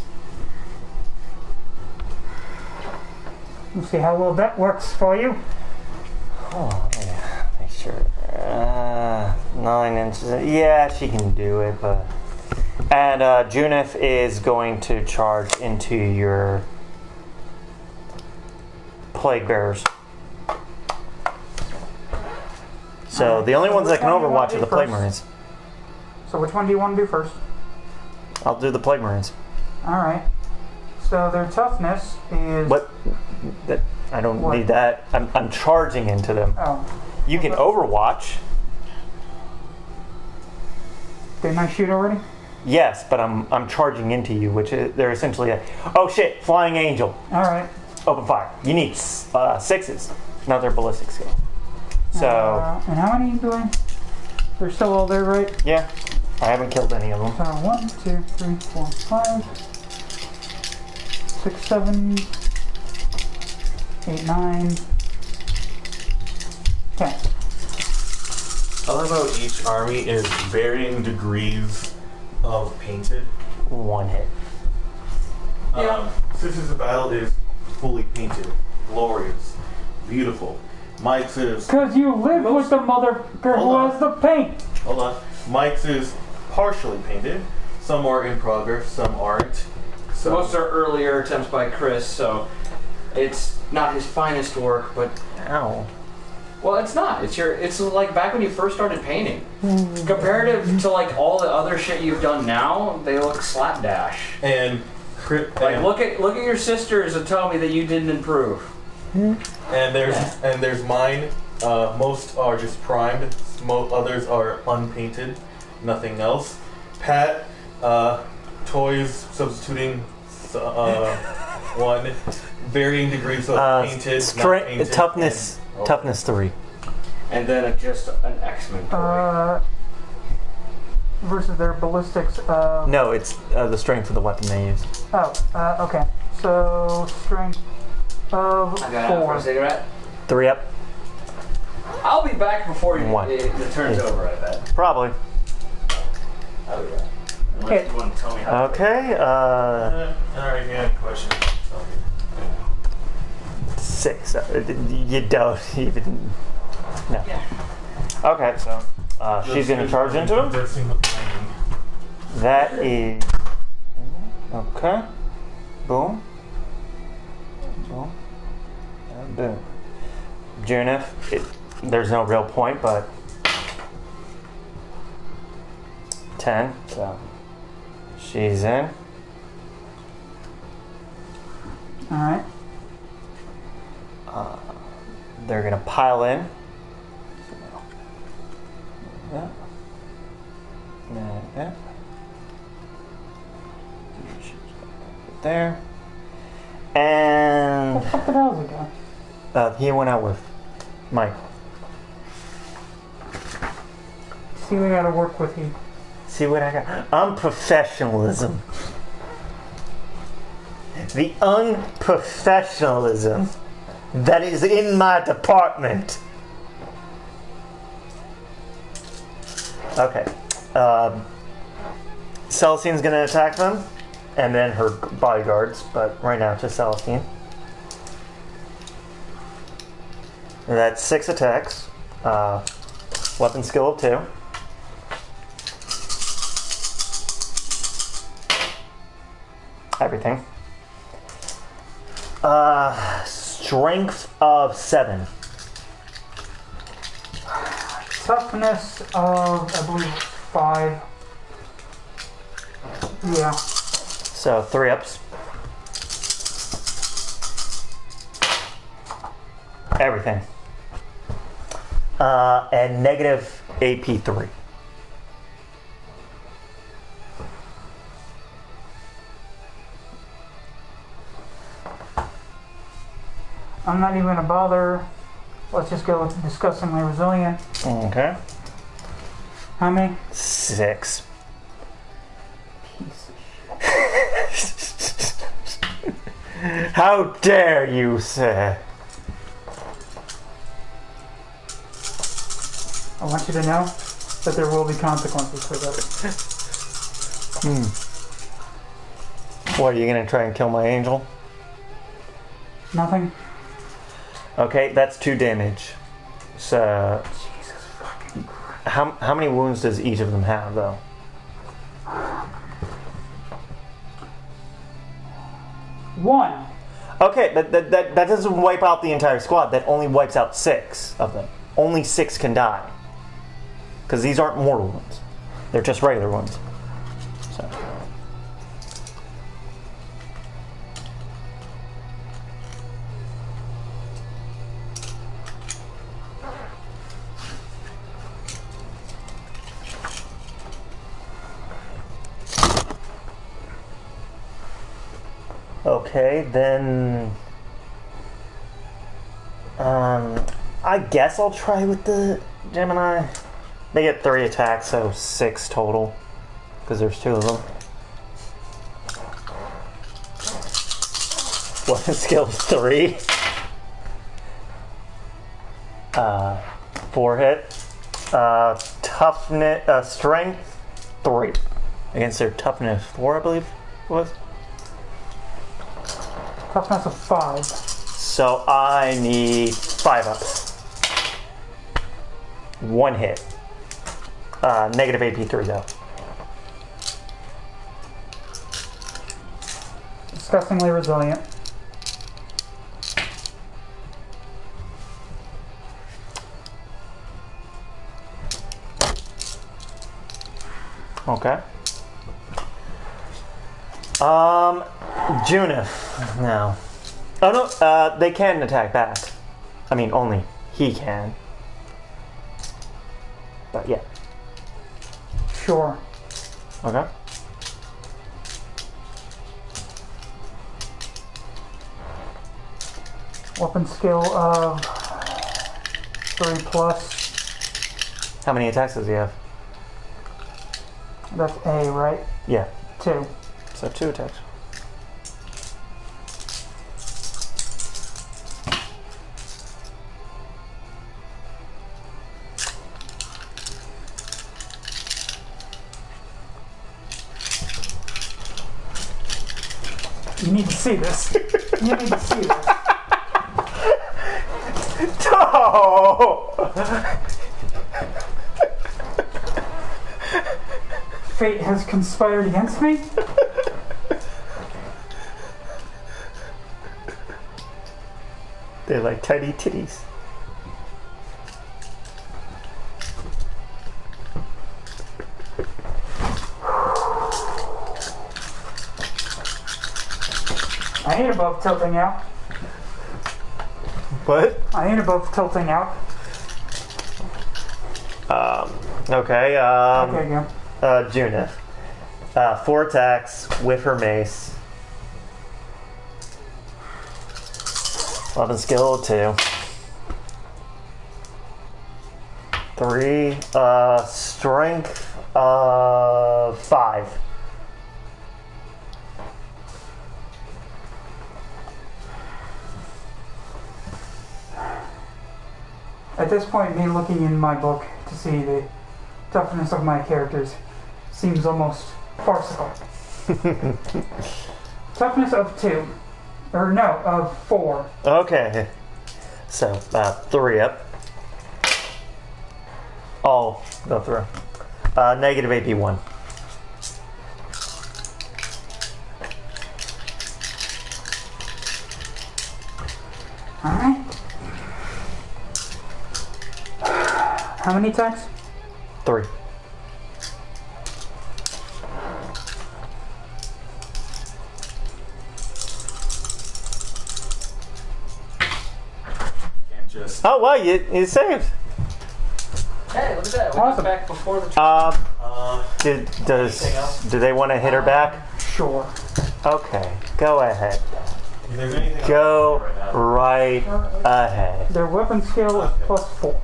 We'll see how well that works for you. Oh, yeah, make sure. 9 inches. Yeah, she can do it, but. And Junith is going to charge into your Plague Bearers. So the only ones that can overwatch are the Plague Marines. So which one do you want to do first? I'll do the Plague Marines. Alright. So their toughness is... What? That, I don't need that. I'm charging into them. Oh. You can overwatch. Didn't I shoot already? Yes, but I'm charging into you, which is, they're essentially a... Oh shit, Flying Angel. Alright. Open fire. You need 6s, not their ballistic skill. So, and how many do I? They're still all there, right? yeah, I haven't killed any of them. 1, 2, 3, 4, 5, 6, 7, 8, 9, 10. I love how each army is varying degrees of painted. One hit. Sisters of Battle is fully painted, glorious, beautiful. Mike's is... Because you live with the motherfucker who has the paint. Hold on. Mike's is partially painted. Some are in progress, some aren't. So Most are earlier attempts by Chris, so it's not his finest work, but Ow. well, it's not. It's like back when you first started painting. Comparative to like all the other shit you've done now, they look slapdash. and Like look at your sisters and tell me that you didn't improve. there's mine. Most are just primed. Others are unpainted. Nothing else. Pat, toys substituting one. Varying degrees of painted, not painted. Toughness 3. And then just an X-Men toy. Versus their ballistics. No, it's the strength of the weapon they use. Okay. So, strength of I got out for 4. a cigarette. 3 up? I'll be back before One. the turn's over, I bet. Probably. I'll be back. Unless Okay. you want to tell me how Okay, Alright, yeah, question. 6. You don't even... No. Okay, so she's going to charge into him. That is... Okay. Boom. Boom. And boom. Junith, there's no real point, but... 10, so... She's in. Alright. They're going to pile in. Yeah. Yeah. There. And What the fuck did Owlsy go? he went out with Mike. See, we gotta work with you. See what I got? Unprofessionalism. The unprofessionalism that is in my department. Okay. Celestine's gonna attack them, and then her bodyguards, but right now it's just Celestine. And that's 6 attacks. Weapon skill of 2. Everything. Strength of 7. Toughness of, I believe, 5. Yeah. So 3 ups. Everything. And negative AP 3. I'm not even gonna bother. Let's just go with disgustingly resilient. Okay. How many? 6. How dare you, sir? I want you to know that there will be consequences for that. What, are you gonna try and kill my angel? Nothing? Okay, that's 2 damage. So, how many wounds does each of them have, though? One. Okay, that doesn't wipe out the entire squad. That only wipes out 6 of them. Only 6 can die. Because these aren't mortal wounds. They're just regular wounds. So. Okay, then I guess I'll try with the Gemini. They get 3 attacks, so 6 total. Because there's 2 of them. Weapon skill 3. 4 hit. Toughness, strength 3. Against their toughness 4, I believe it was. Toughness of 5. So I need 5 ups. 1 hit. Negative AP3 though. Disgustingly resilient. Okay. Junith. No. Oh no, they can attack back. I mean, only he can. But yeah. Sure. Okay. Weapon skill of 3 plus. How many attacks does he have? That's A, right? Yeah. 2. So 2 attacks. You need to see this. You need to see this. Oh! Fate has conspired against me. They're like tiny titties. I ain't above tilting out. What? I ain't above tilting out. Okay, Okay, go. Junith. 4 attacks with her mace. Weapon skill 2. 3. Strength 5. At this point, me looking in my book to see the toughness of my characters seems almost farcical. Toughness of 2. Or no, of 4. Okay. So, 3 up. All go through. Negative AP1. Alright. How many attacks? 3. Can't just. Oh, well, you saved. Hey, look at that. We Awesome. got back before the Do they want to hit her back? Sure. Okay, go ahead. If there's anything else Go right now, right ahead. Their weapon skill is Okay. plus 4.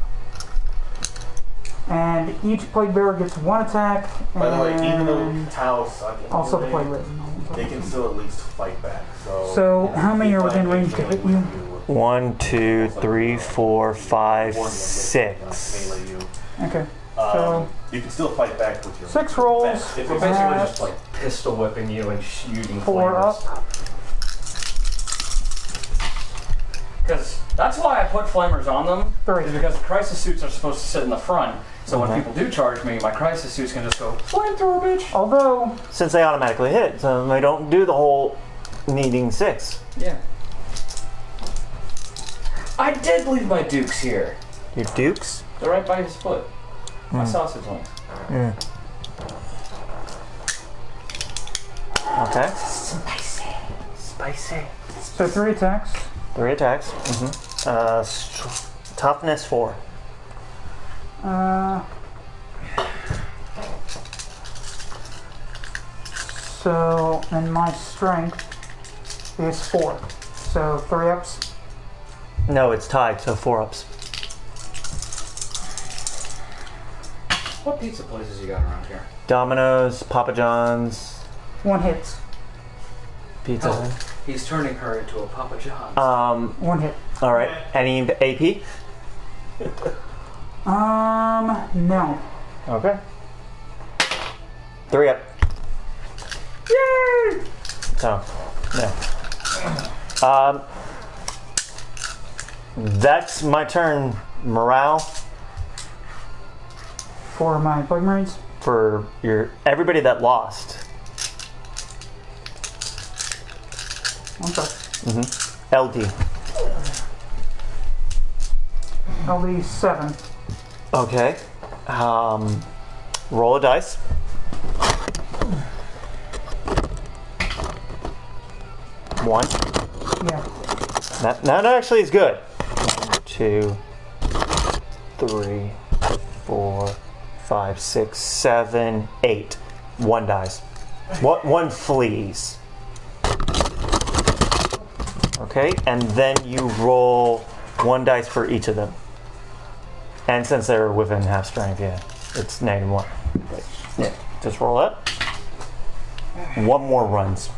And each plague bearer gets 1 attack. by the way, even though and Taos suck also the plague anyway, raven. they can still at least fight back. So, how many are within range to hit you? 1, 2, 3, 4, 5, 6. Melee you. Okay. So, You can still fight back with your 6 rolls. If We're it's basically at just like pistol whipping you and shooting 4 flamers. up. Because that's why I put flamers on them. 3. Is because the crisis suits are supposed to sit in the front. So when people do charge me, my crisis suits can just go flamethrower, bitch. Although, Since they automatically hit, so they don't do the whole needing 6. Yeah. I did leave my dukes here. Your dukes? They're right by his foot. My sausage links. Okay. Spicy. so 3 attacks. 3 attacks. Toughness 4. So, and my strength is 4. So 3 ups. No, it's tied, so 4 ups. What pizza places you got around here? Domino's, Papa John's, 1 hit. Pizza Oh, Hut. he's turning her into a Papa John's. 1 hit. All right. Any AP? No. Okay. 3 up. Yay! So, yeah. That's my turn. Morale For my Plague Marines. for everybody that lost. Okay. LD. LD 7. Okay. Roll a dice. One. Yeah. That actually is good. 1, 2, 3, 4, 5, 6, 7, 8. 1 dies. One flees. Okay, and then you roll 1 dice for each of them. And since they're within half strength, yeah, it's -1. But, yeah, just roll that. 1 more runs.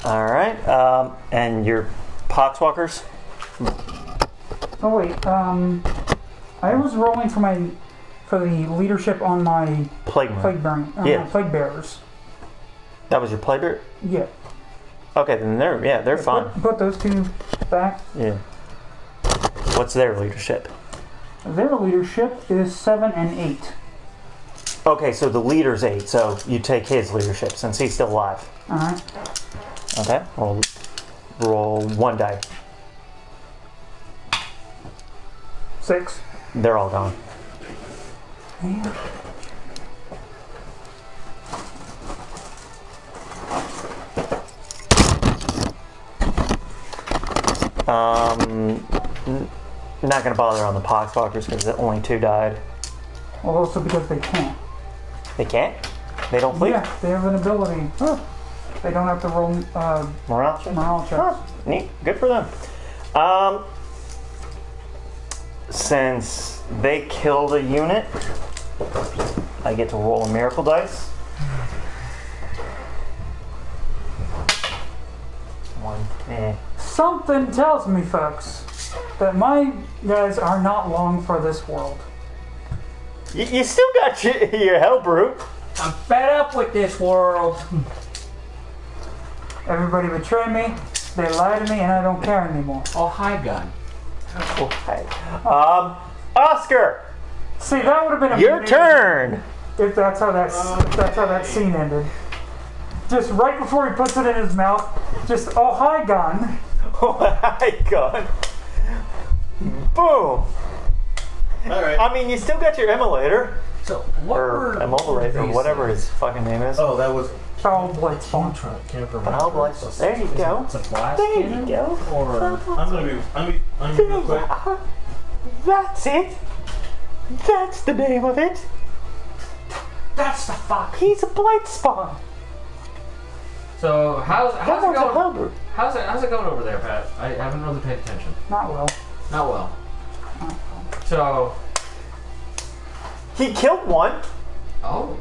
All right, and your poxwalkers. Oh wait. I was rolling for the leadership on my Plague plague Marine. bearing. Yeah. Plague bearers. That was your plague bearer? Yeah. Okay, then they're fine. Put those 2 back. Yeah. What's their leadership? Their leadership is 7 and 8. Okay, so the leader's 8, so you take his leadership since he's still alive. All right. Okay, roll 1 die. 6. They're all gone. Yeah. Not gonna bother on the poxwalkers because only 2 died. Well, also because they can't. They can't? They don't flee? Yeah, they have an ability. They don't have to roll Morale check? morale checks. Huh, neat. Good for them. Since they killed a unit, I get to roll a miracle dice. 1. Something tells me, folks, that my guys are not long for this world. You still got your hell brute. I'm fed up with this world. Everybody betrayed me, they lied to me, and I don't care anymore. Oh, hi, gun. Okay. Oscar, See, that would have been your amazing turn. if that's how that scene ended. Just right before he puts it in his mouth, just oh hi gun. Oh my god. Boom. Alright. I mean, you still got your emulator. So, what Or were immolator, or these whatever things? his fucking name is. Oh, that was. Foul blade spawn. Can't remember. Oh, boy. There you go. It's a blast There you cannon? go. Or I'm real quick. That's it. That's the name of it. That's the fuck. He's a blight spawn. so how's That it one's a going? hellbrute. How's it going over there, Pat? I haven't really paid attention. Not well. Not well. So, He killed one. oh,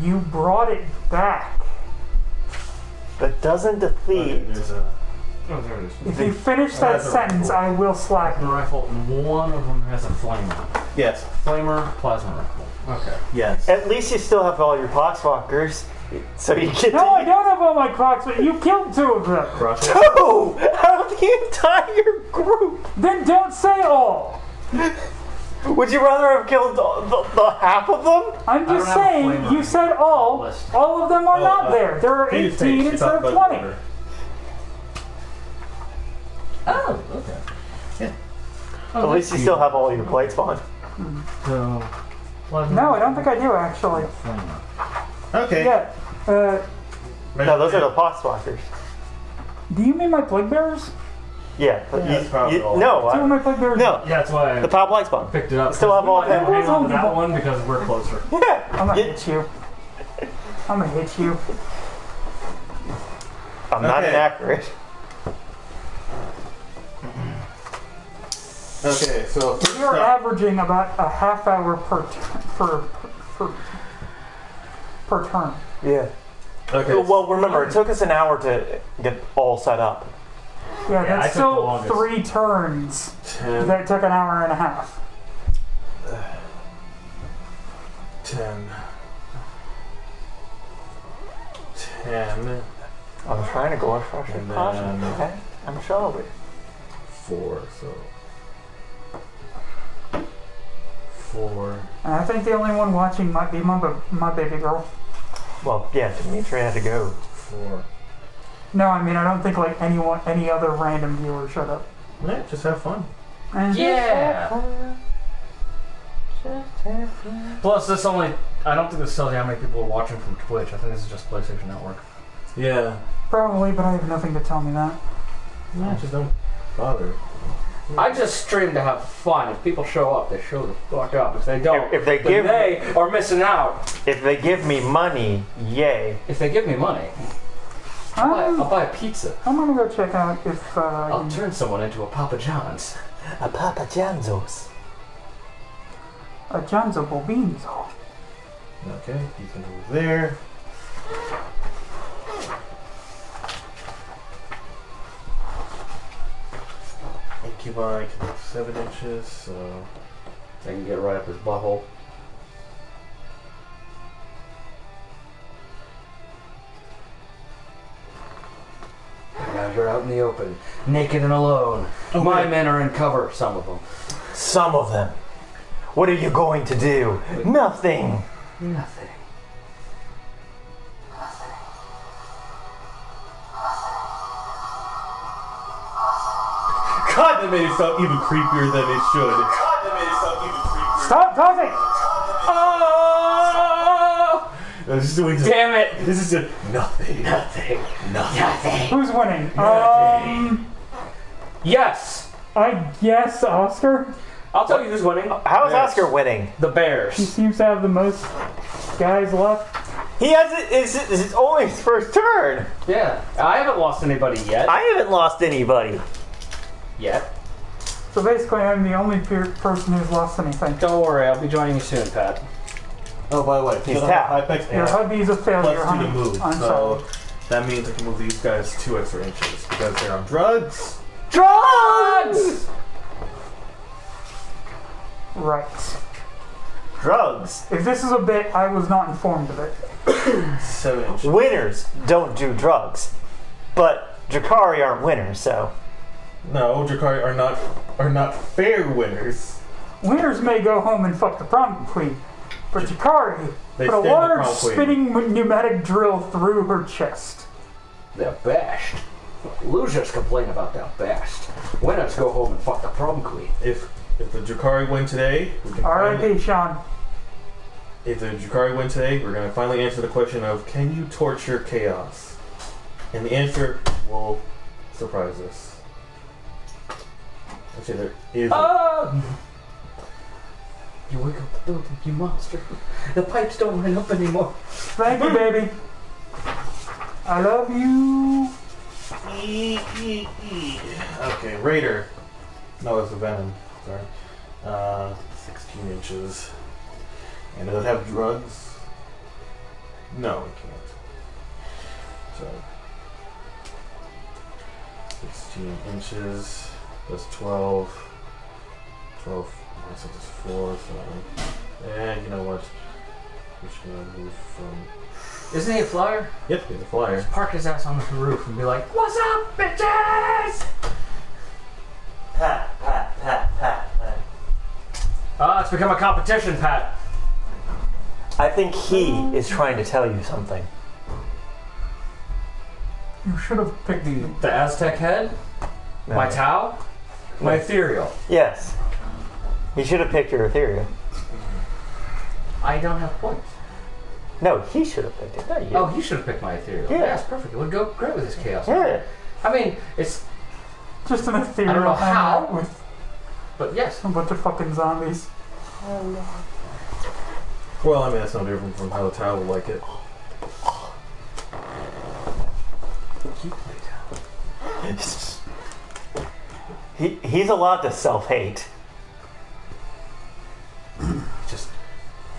You brought it back. That doesn't defeat. There's a. oh, there it is. If you finish that That's a sentence, I will slap The you. rifle, and one of them has a flamer. Yes. Flamer, plasma rifle. Okay. Yes. At least you still have all your poxwalkers, so you get No, I to. don't have all my clocks, but you killed 2 of them. Crossbow. Two out of the entire group. Then don't say all. Would you rather have killed the half of them? I'm don't just have a saying, flamer you said all. list. All of them are not there. There are Please 18 take- instead of talk 20. about the order. Oh, okay. Yeah. Oh, At least you still have all your plate spawn. So, No, I don't think I do actually. Flamer. Okay. Yeah. No, those are the poxwalkers. Do you mean my plague bearers? Yeah, but Yeah, that's probably all. no, 2 of my plague bearers. no. Yeah, that's why I The power blight spawn. picked it up. Still have all of I them. hang on to that people. one because we're closer. Yeah. I'm gonna You- hit you. I'm gonna hit you. I'm not Okay. inaccurate. Okay, so first You're up, averaging about a half hour per turn. Yeah. okay, Well, remember, it took us an hour to get all set up. Yeah, Yeah, I that's took the still longest. 3 turns 10, that took an hour and a half. 10, 10, I'm trying to go as fresh as And possible. then- Okay? I'm sorry. 4, so 4. And I think the only one watching might be my baby girl. Well, yeah, Dimitri had to go. 4. No, I mean I don't think like any other random viewer showed up. Yeah, just have fun. Yeah. Plus, this only. I don't think this tells you how many people are watching from Twitch. I think this is just PlayStation Network. Yeah. Probably, but I have nothing to tell me that. Yeah, just don't bother. I just stream to have fun. If people show up, they show the fuck up. If they don't, If they then give- they are missing out. If they give me money, yay. If they give me money, I'll buy a pizza. I'm gonna go check out if I I'll can- turn someone into a Papa John's. A Papa Janzo's. a Janzo Bobinzo. Okay, you can move there. Incubine can move 7 inches, so I can get right up his butthole. Now you're out in the open, naked and alone. My men are in cover, some of them. Some of them. What are you going to do? Nothing. Nothing. God, that made it sound even creepier than it should. God, that made it sound even creepier. Stop talking! Oh! This is doing Damn it! This is just nothing. Nothing. Nothing. Who's winning? Yes! I guess Oscar. I'll tell you who's winning. How is Bears. Oscar winning? The He Bears. seems to have the most guys left. He has it's only his first turn. Yeah. I haven't lost anybody yet. I haven't lost anybody. Yet. So basically, I'm the only person who's lost anything. Don't worry, I'll be joining you soon, Pat. Oh, by the way, He's you tapped. high pecs Your and hubby's a failure, plus 2 honey. to move. I'm So sorry. that means I can move these guys 2 extra inches because they're on drugs. Drugs! Right. Drugs. If this is a bit, I was not informed of it. 7 inches. Winners don't do drugs. But Drakari aren't winners, so. No, Drakari are not fair winners. Winners may go home and fuck the prom queen, but Jakari They put a stand the large prom queen. spinning pneumatic drill through her chest. They're bashed. Losers complain about their bashed. Winners go home and fuck the prom queen. If the Drakari win today, we can finally, R.I.P. Sean. if the Drakari win today, we're gonna finally answer the question of can you torture chaos? And the answer will surprise us. Actually, there is. You wake up the building, you monster. The pipes don't line up anymore. Thank you, baby. I love you. Okay, Raider. No, it's the Venom. Sorry. 16 inches. And does it have drugs? No, it can't. So 16 inches. That's 12. 12. I said it's 4. So, and you know what? We're just gonna move from. Isn't he a flyer? Yep, he's a flyer. Park his ass on the roof and be like, "What's up, bitches?" Pat. It's become a competition, Pat. I think he is trying to tell you something. You should have picked The Aztec head, No. my Tau, my ethereal. Yes. He should have picked your ethereal. I don't have points. No, he should have picked it. Not you. Oh, he should have picked my ethereal. Yeah. Yes, perfect. It would go great with his chaos. Yeah. I mean, it's. just an ethereal I don't know hangout how. with But yes. a bunch of fucking zombies. Well, I mean, that's no different from how the Tau would like it. You play Tau. He's allowed to self-hate.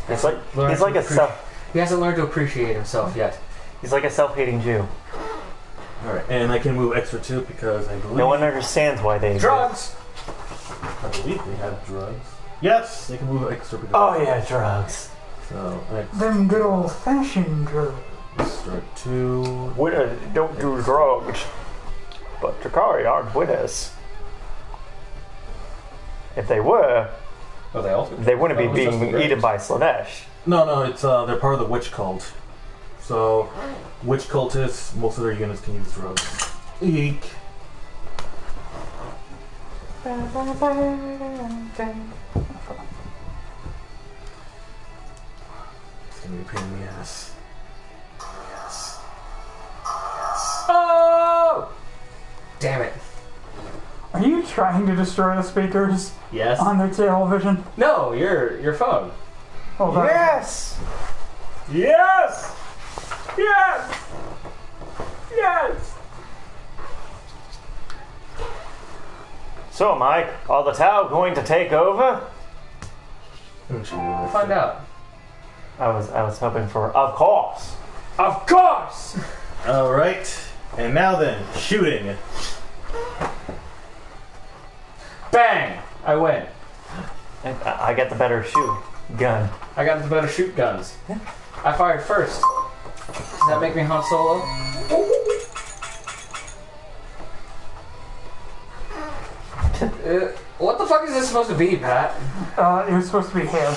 He's like a He hasn't learned to appreciate himself yet. he's like a self-hating Jew. Alright, and I can move extra 2 because I believe... No one understands why they Drugs! I believe they have drugs. Yes! They can move extra because... Oh yeah, drugs. So, Them good old fashioned drugs. extra 2... Winners don't do drugs, but Drakari aren't winners. If they were, Oh, they also. they wouldn't be Oh, it was just being the eaten by Slanesh. No, it's, they're part of the witch cult. So, witch cultists, most of their units can use drugs. Eek. It's gonna be a pain in the ass. Yes. Oh! Damn it. Are you trying to destroy the speakers Yes. on their television? No, your phone. Hold on. Yes! Yes! Yes! Yes! So, Mike, are the Tau going to take over? Find out. I was hoping for, of course. Of course! Alright, and now then, shooting. Bang! I win. And I get the better shoot gun. I got the better shoot guns. I fired first. Does that make me Han Solo? What the fuck is this supposed to be, Pat? It was supposed to be hair.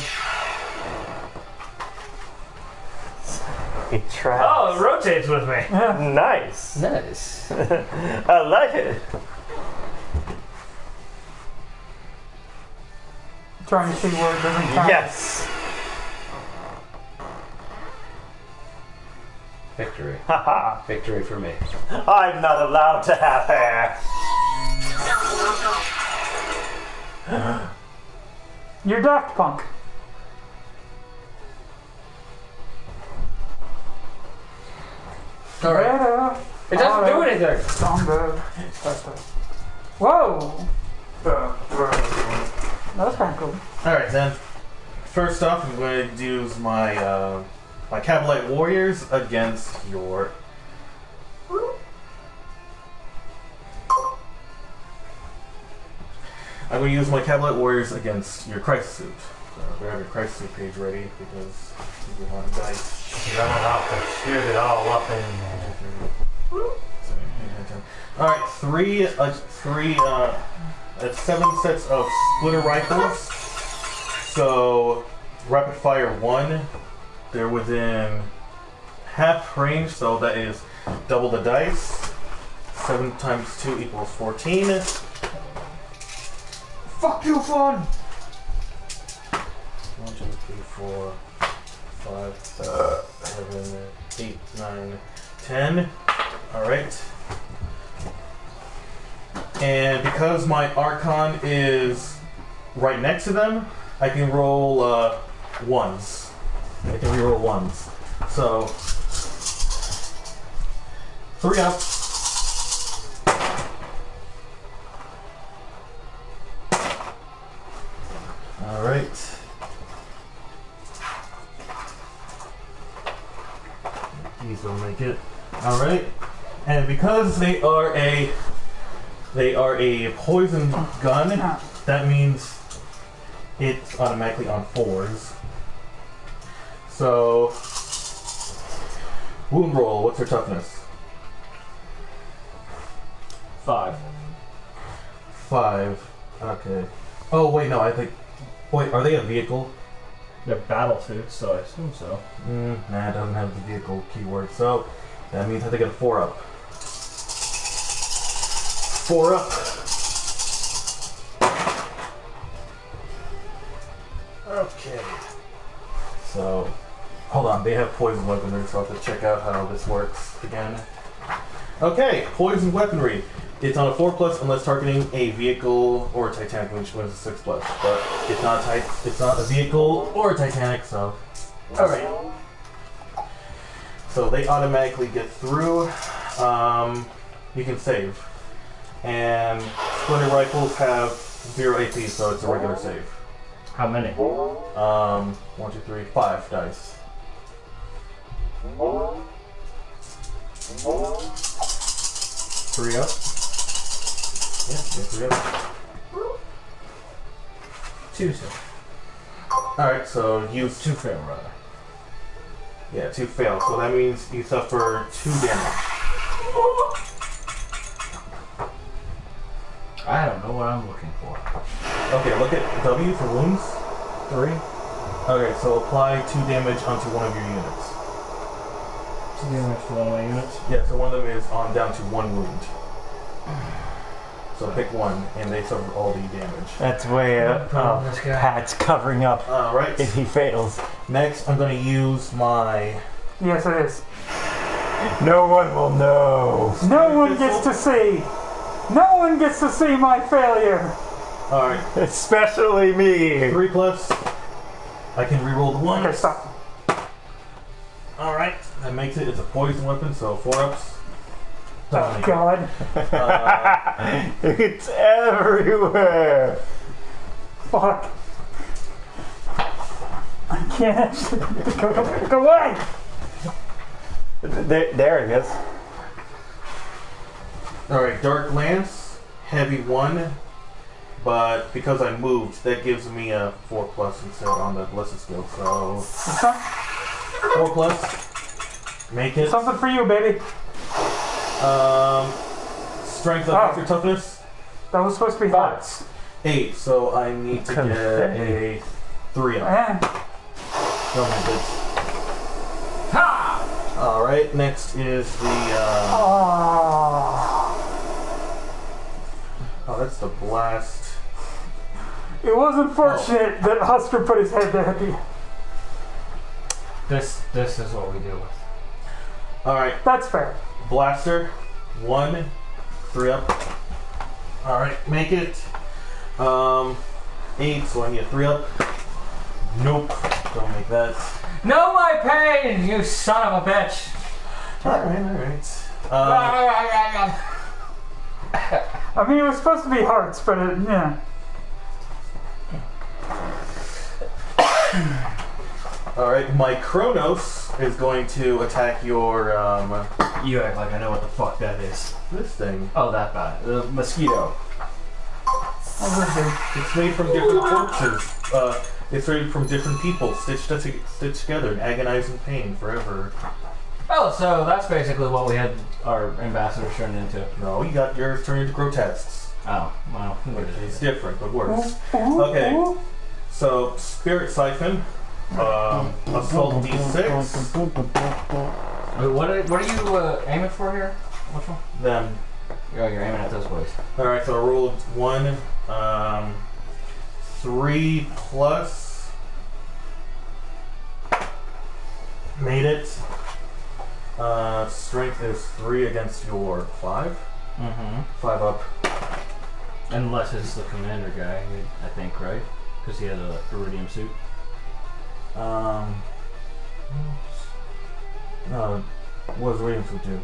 It travels. Oh, it rotates with me. Nice. Nice. I like it. Trying to see where it doesn't count. Yes. Victory. Haha. Victory for me. I'm not allowed to have hair. You're Daft Punk. Alright. It doesn't do anything. Whoa! That was kind of cool. Alright then, first off I'm going to use my my Cavalite Warriors against your... I'm going to use my Cavalite Warriors against your Crisis Suit. So grab your Crisis Suit page ready because you want to dice. I'm about to shoot it all up in there. Alright, that's 7 sets of splitter rifles. So, rapid fire 1, they're within half range, so that is double the dice. 7 times 2 equals 14. Fuck you, fun! 1, 2, 3, 4, 5, 7, 8, 9, 10. Alright. And because my Archon is right next to them, I can roll ones. I can reroll ones. So, 3 up. Alright. These will make it. Alright. And because they are a poison gun, that means it's automatically on 4s. So, wound roll, what's their toughness? 5. 5. Okay. Oh, wait, no, I think... Wait, are they a vehicle? They're battle suits, so I assume so. Nah, it doesn't have the vehicle keyword, so that means I have to get a 4 up. 4 up. Okay. So, hold on, they have poison weaponry, so I have to check out how this works again. Okay, poison weaponry. It's on a 4+ unless targeting a vehicle or a Titanic, which was a 6+. But it's not a vehicle or a Titanic, so. Alright. So they automatically get through. You can save. And splinter rifles have 0 AP, so it's a regular save. How many? 1, 2, 3, 5 dice. 3 up. Yeah, 3 up. 2 so. Alright, so you 2 fail, rather. Yeah, 2 fail. So that means you suffer 2 damage. I don't know what I'm looking for. Okay, look at W for wounds. 3. Okay, so apply 2 damage onto one of your units. 2 damage to one of my units. Yeah, so one of them is on down to 1 wound. So pick one, and they suffer all the damage. That's way This guy. Pat's covering up Alright. if he fails. Next, I'm going to use my... Yes, it is. No one will know. No one gets to see. No one gets to see my failure. Alright, Especially me. 3 plus. I can reroll the 1. Okay, stop. Alright, that makes it. It's a poison weapon, so 4 ups. Oh, God. It's everywhere. Fuck. I can't actually. Go away! There it is. Alright, Dark Lance, heavy 1. But because I moved, that gives me a 4 plus instead on the blessed skill. So 4 plus. Make it. Something for you, baby. Strength of your toughness. That was supposed to be hearts. 8. So I need to get a 3 up. Don't make it. Ha! Alright, next is the oh, that's the blast. It was unfortunate that Husker put his head there at the. This is what we deal with. Alright, That's fair. blaster. 1, 3 up. Alright, make it. 8, so I need a 3 up. Nope, don't make that. Know my pain, you son of a bitch! Alright. I mean, it was supposed to be hearts, but yeah. Alright, my Kronos is going to attack your, You act like I know what the fuck that is. this thing. Oh, that bad. The mosquito. It's made from different corpses. It's made from different people, stitched together in agonizing pain forever. Oh, so that's basically what we had our ambassadors turned into. No, you got yours turned into grotesques. Oh, well. It's different, but worse. Okay, so Spirit Siphon, Assault D6, Wait, what are you aiming for here? Which one? them. Oh, you're aiming at those boys. Alright, so I rolled 1, 3 plus. Made it. Strength is 3 against your 5. Mm-hmm. 5 up. Unless it's the commander guy, I think, right? Because he has a iridium suit. What does Williams would do?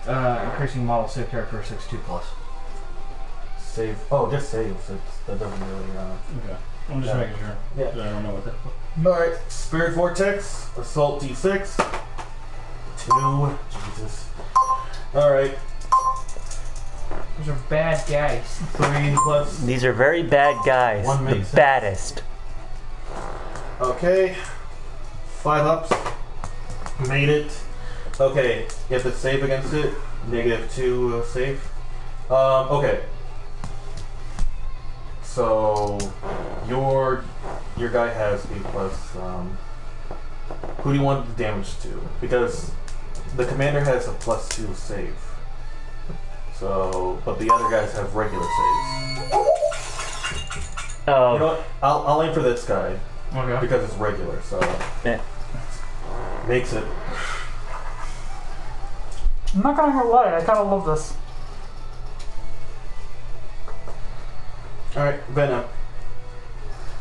Increasing model save characteristics 2 plus. Save. Oh, just save. So that doesn't really. Okay. I'm just making sure. Yeah. I don't know what that. Alright. Spirit Vortex. Assault D6. 2. Jesus. Alright. Those are bad guys. 3 plus. These are very bad guys. One The makes sense. baddest. Okay. 5 ups. Made it. Okay. You have to save against it. -2 save. Okay. So your guy has a plus. Who do you want the damage to? Because the commander has a +2 save. So, but the other guys have regular saves. Oh. You know what? I'll aim for this guy Okay. because it's regular. So Yeah. makes it. I'm not gonna lie, I kind of love this. All right, Venom.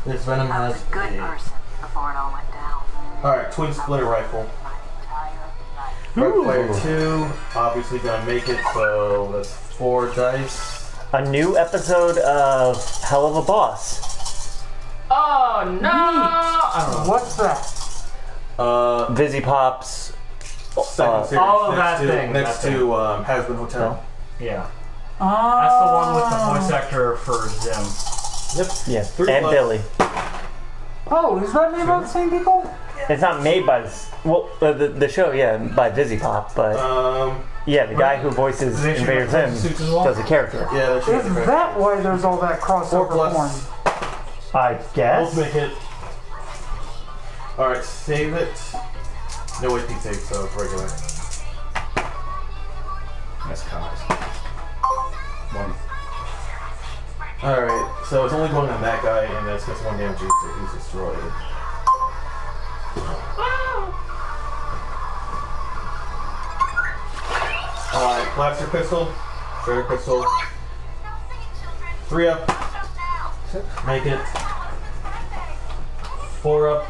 This Venom I has was a good person before it all went down. all right, twin splitter rifle. My entire life. Red player 2, obviously gonna make it. So that's 4 dice. A new episode of Hell of a Boss. Oh no! I don't know. What's that? Vizzy Pops. Second series. Oh, next that to, thing, Next that to Hasbin Hotel. Yeah. Ah. That's the one with the voice actor for Zim. Yep. Yeah, 3 and plus. Billy. Oh, is that made by the same people? It's not made by the show, yeah, by Vizzy Pop, but yeah, the guy who voices They should Invader have Zim suits as well? does a character. Yeah, that should Is be that why there's all that 4 crossover plus. porn? I guess. Let's make it. Alright, save it. No AP save, so it's regular. That's Kai's. One. Alright, so it's only going on that guy, and that's just 1 damage, so he's destroyed. Blaster pistol, shredder pistol. 3 up. Make it. 4 up.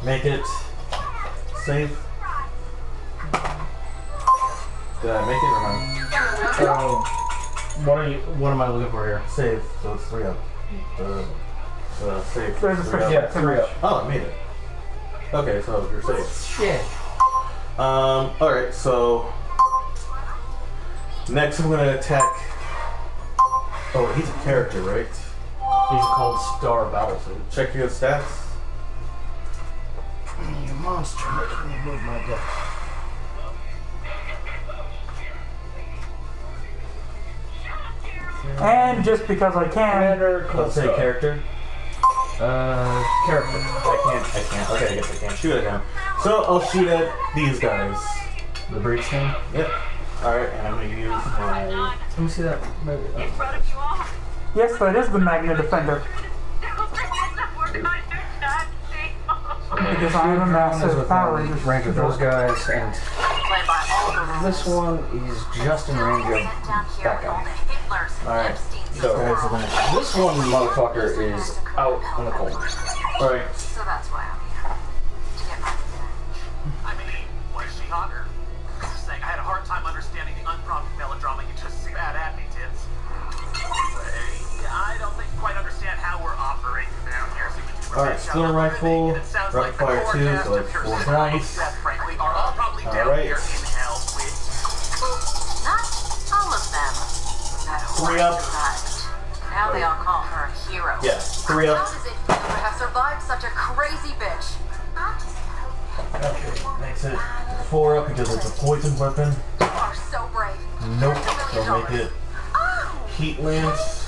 Make it. Save. Did I make it or not? What am I looking for here? Save, so it's 3 up. Save. There's a 3 special up. 3 up. Oh, I made it. Okay, so you're safe. Shit. Alright, so next I'm gonna attack. Oh, he's a character, right? He's called Star Battlefield. Check your stats. You monster, making me move my deck. And just because I can, Commander, Let's say character. character. I can't. Okay, I guess I can't shoot at him. So I'll shoot at these guys. The breach thing. Yep. Alright, and I'm gonna use my. Let me see that. Maybe. yes, that is the Magna Defender. Because I am a massive Power Ranger. Range of those guys, and this one is just in range of that guy. Alright. So this one motherfucker is out in the cold. Alright. So that's why I'm here. To get my revenge. I mean, was she hot or? Just saying, I had a hard time understanding the unprompted melodrama you just spat at me, Tits. I don't think you quite understand how we're operating down here. Alright, steel rifle, rapid fire 2, so that's 4 dice. Frankly, are all probably down Alright. here in hell with. Not all of them. That 3 up. Now they all call her a hero. Yeah, 3 How up. does it feel to have survived such a crazy bitch? Okay, makes it 4 up because it's a poison weapon. You are so brave. Nope, $1 so million. make it Oh, heat lance.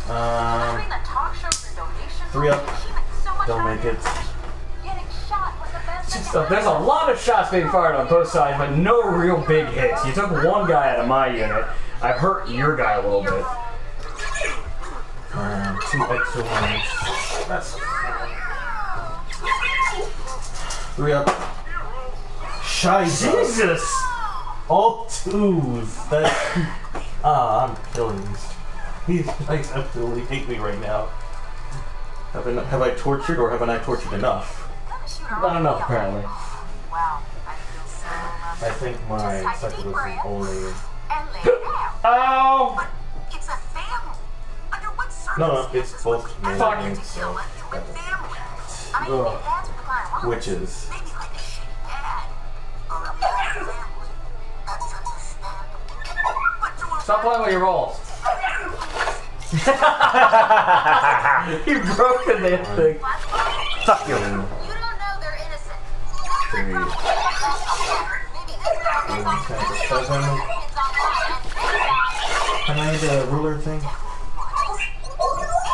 between the talk shows and donations, 3 up. she makes so much Don't make it. Getting shot was the best thing So there's a lot of shots being fired on both sides, but no real big hits. You took one guy out of my unit. I hurt your guy a little bit. 2 extra ones. That's 3 up. Scheiße. Jesus! All 2s. That's. I'm killing these. These guys absolutely hate me right now. Have I tortured or haven't I tortured enough? Not enough, apparently. Wow, I feel so I think my cycle is only. and lay it down. Oh! It's a family. Under what No, circumstances it's both would we Fuck. ever male, to kill so. a human family? I mean, Ugh. if that's what the client wants, Witches. maybe like a shitty dad or a bad family. That's understandable. But to a Stop playing with your rolls. You broke the damn thing. Fuck you. You don't know they're innocent. 3. Maybe this girl gets on Seven. kids online Can I get a ruler thing?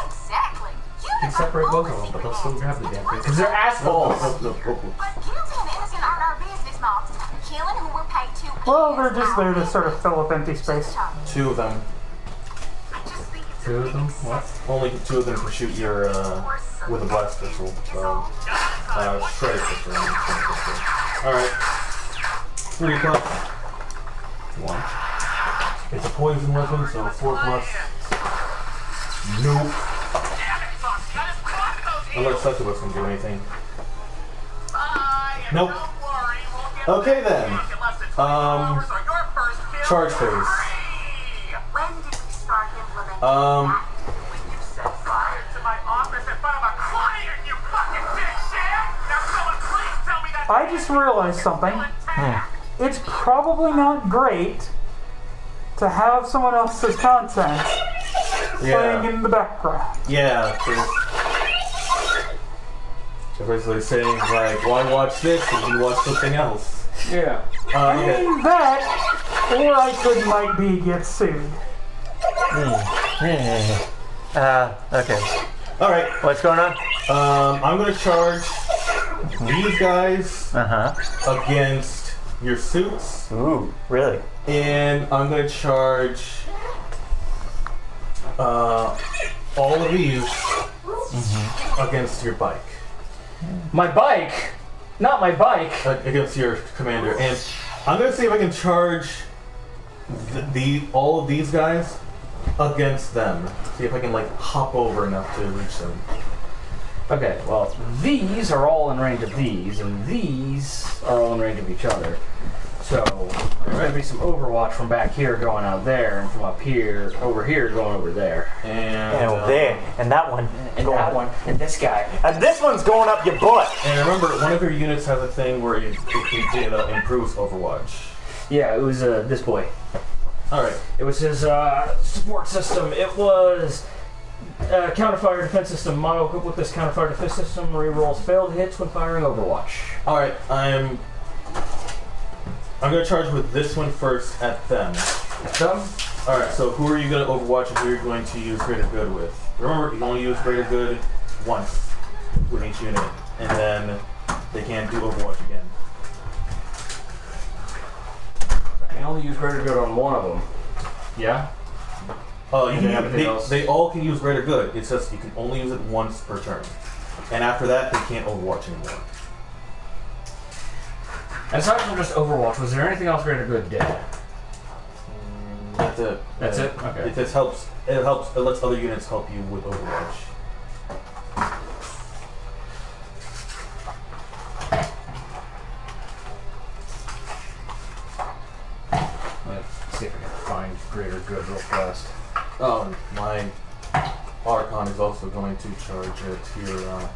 Exactly. You can separate both of them, but they'll still grab the damn thing. Because they're assholes. But guilty and innocent aren't our business, Mops. Killing who we're paid to. well, they're just there to sort of fill up empty space. 2 of them. I just think it's Two of them? What? Only 2 of them can shoot your with a blast pistol. Shredder pistol. Alright. 3 plus 1. It's a poison weapon, so 4 plus. Nope. Unless succubus can do anything. Nope. Okay then. Charge phase. when did we start implementing Um, that? When you set fire to I just realized something. It's probably not great to have someone else's content playing in the background. Yeah. They're basically saying, like, why watch this if you can watch something else? Yeah. I mean that, or I might get sued. Okay. Alright. What's going on? I'm gonna charge these guys against your suits. Ooh, really? And I'm gonna charge all of these against your bike. My bike? Not my bike. Against your commander. And I'm gonna see if I can charge all of these guys against them. See if I can, like, hop over enough to reach them. Okay, well, these are all in range of these, and these are all in range of each other. So, there's going to be some overwatch from back here going out there, and from up here, over here, going over there. And over there, and that one, and that one, and this guy. And this one's going up your butt! And remember, one of your units has a thing where it improves Overwatch. Yeah, it was this boy. Alright. It was his support system. It was counterfire defense system. Mono equipped with this counterfire defense system rerolls failed hits when firing Overwatch. Alright, I'm gonna charge with this one first at them. Them? Alright, so who are you gonna Overwatch and who are you going to use Greater Good with? Remember, you only use Greater Good once with each unit, and then they can't do Overwatch again. I can only use Greater Good on one of them. Yeah? They all can use Greater Good. It says you can only use it once per turn. And after that, they can't Overwatch anymore. And aside from just Overwatch, was there anything else Greater Good did? That's it. That's it? Okay. It just helps. It lets other units help you with Overwatch. Let's see if I can find Greater Good real fast. Oh, my Archon is also going to charge it here.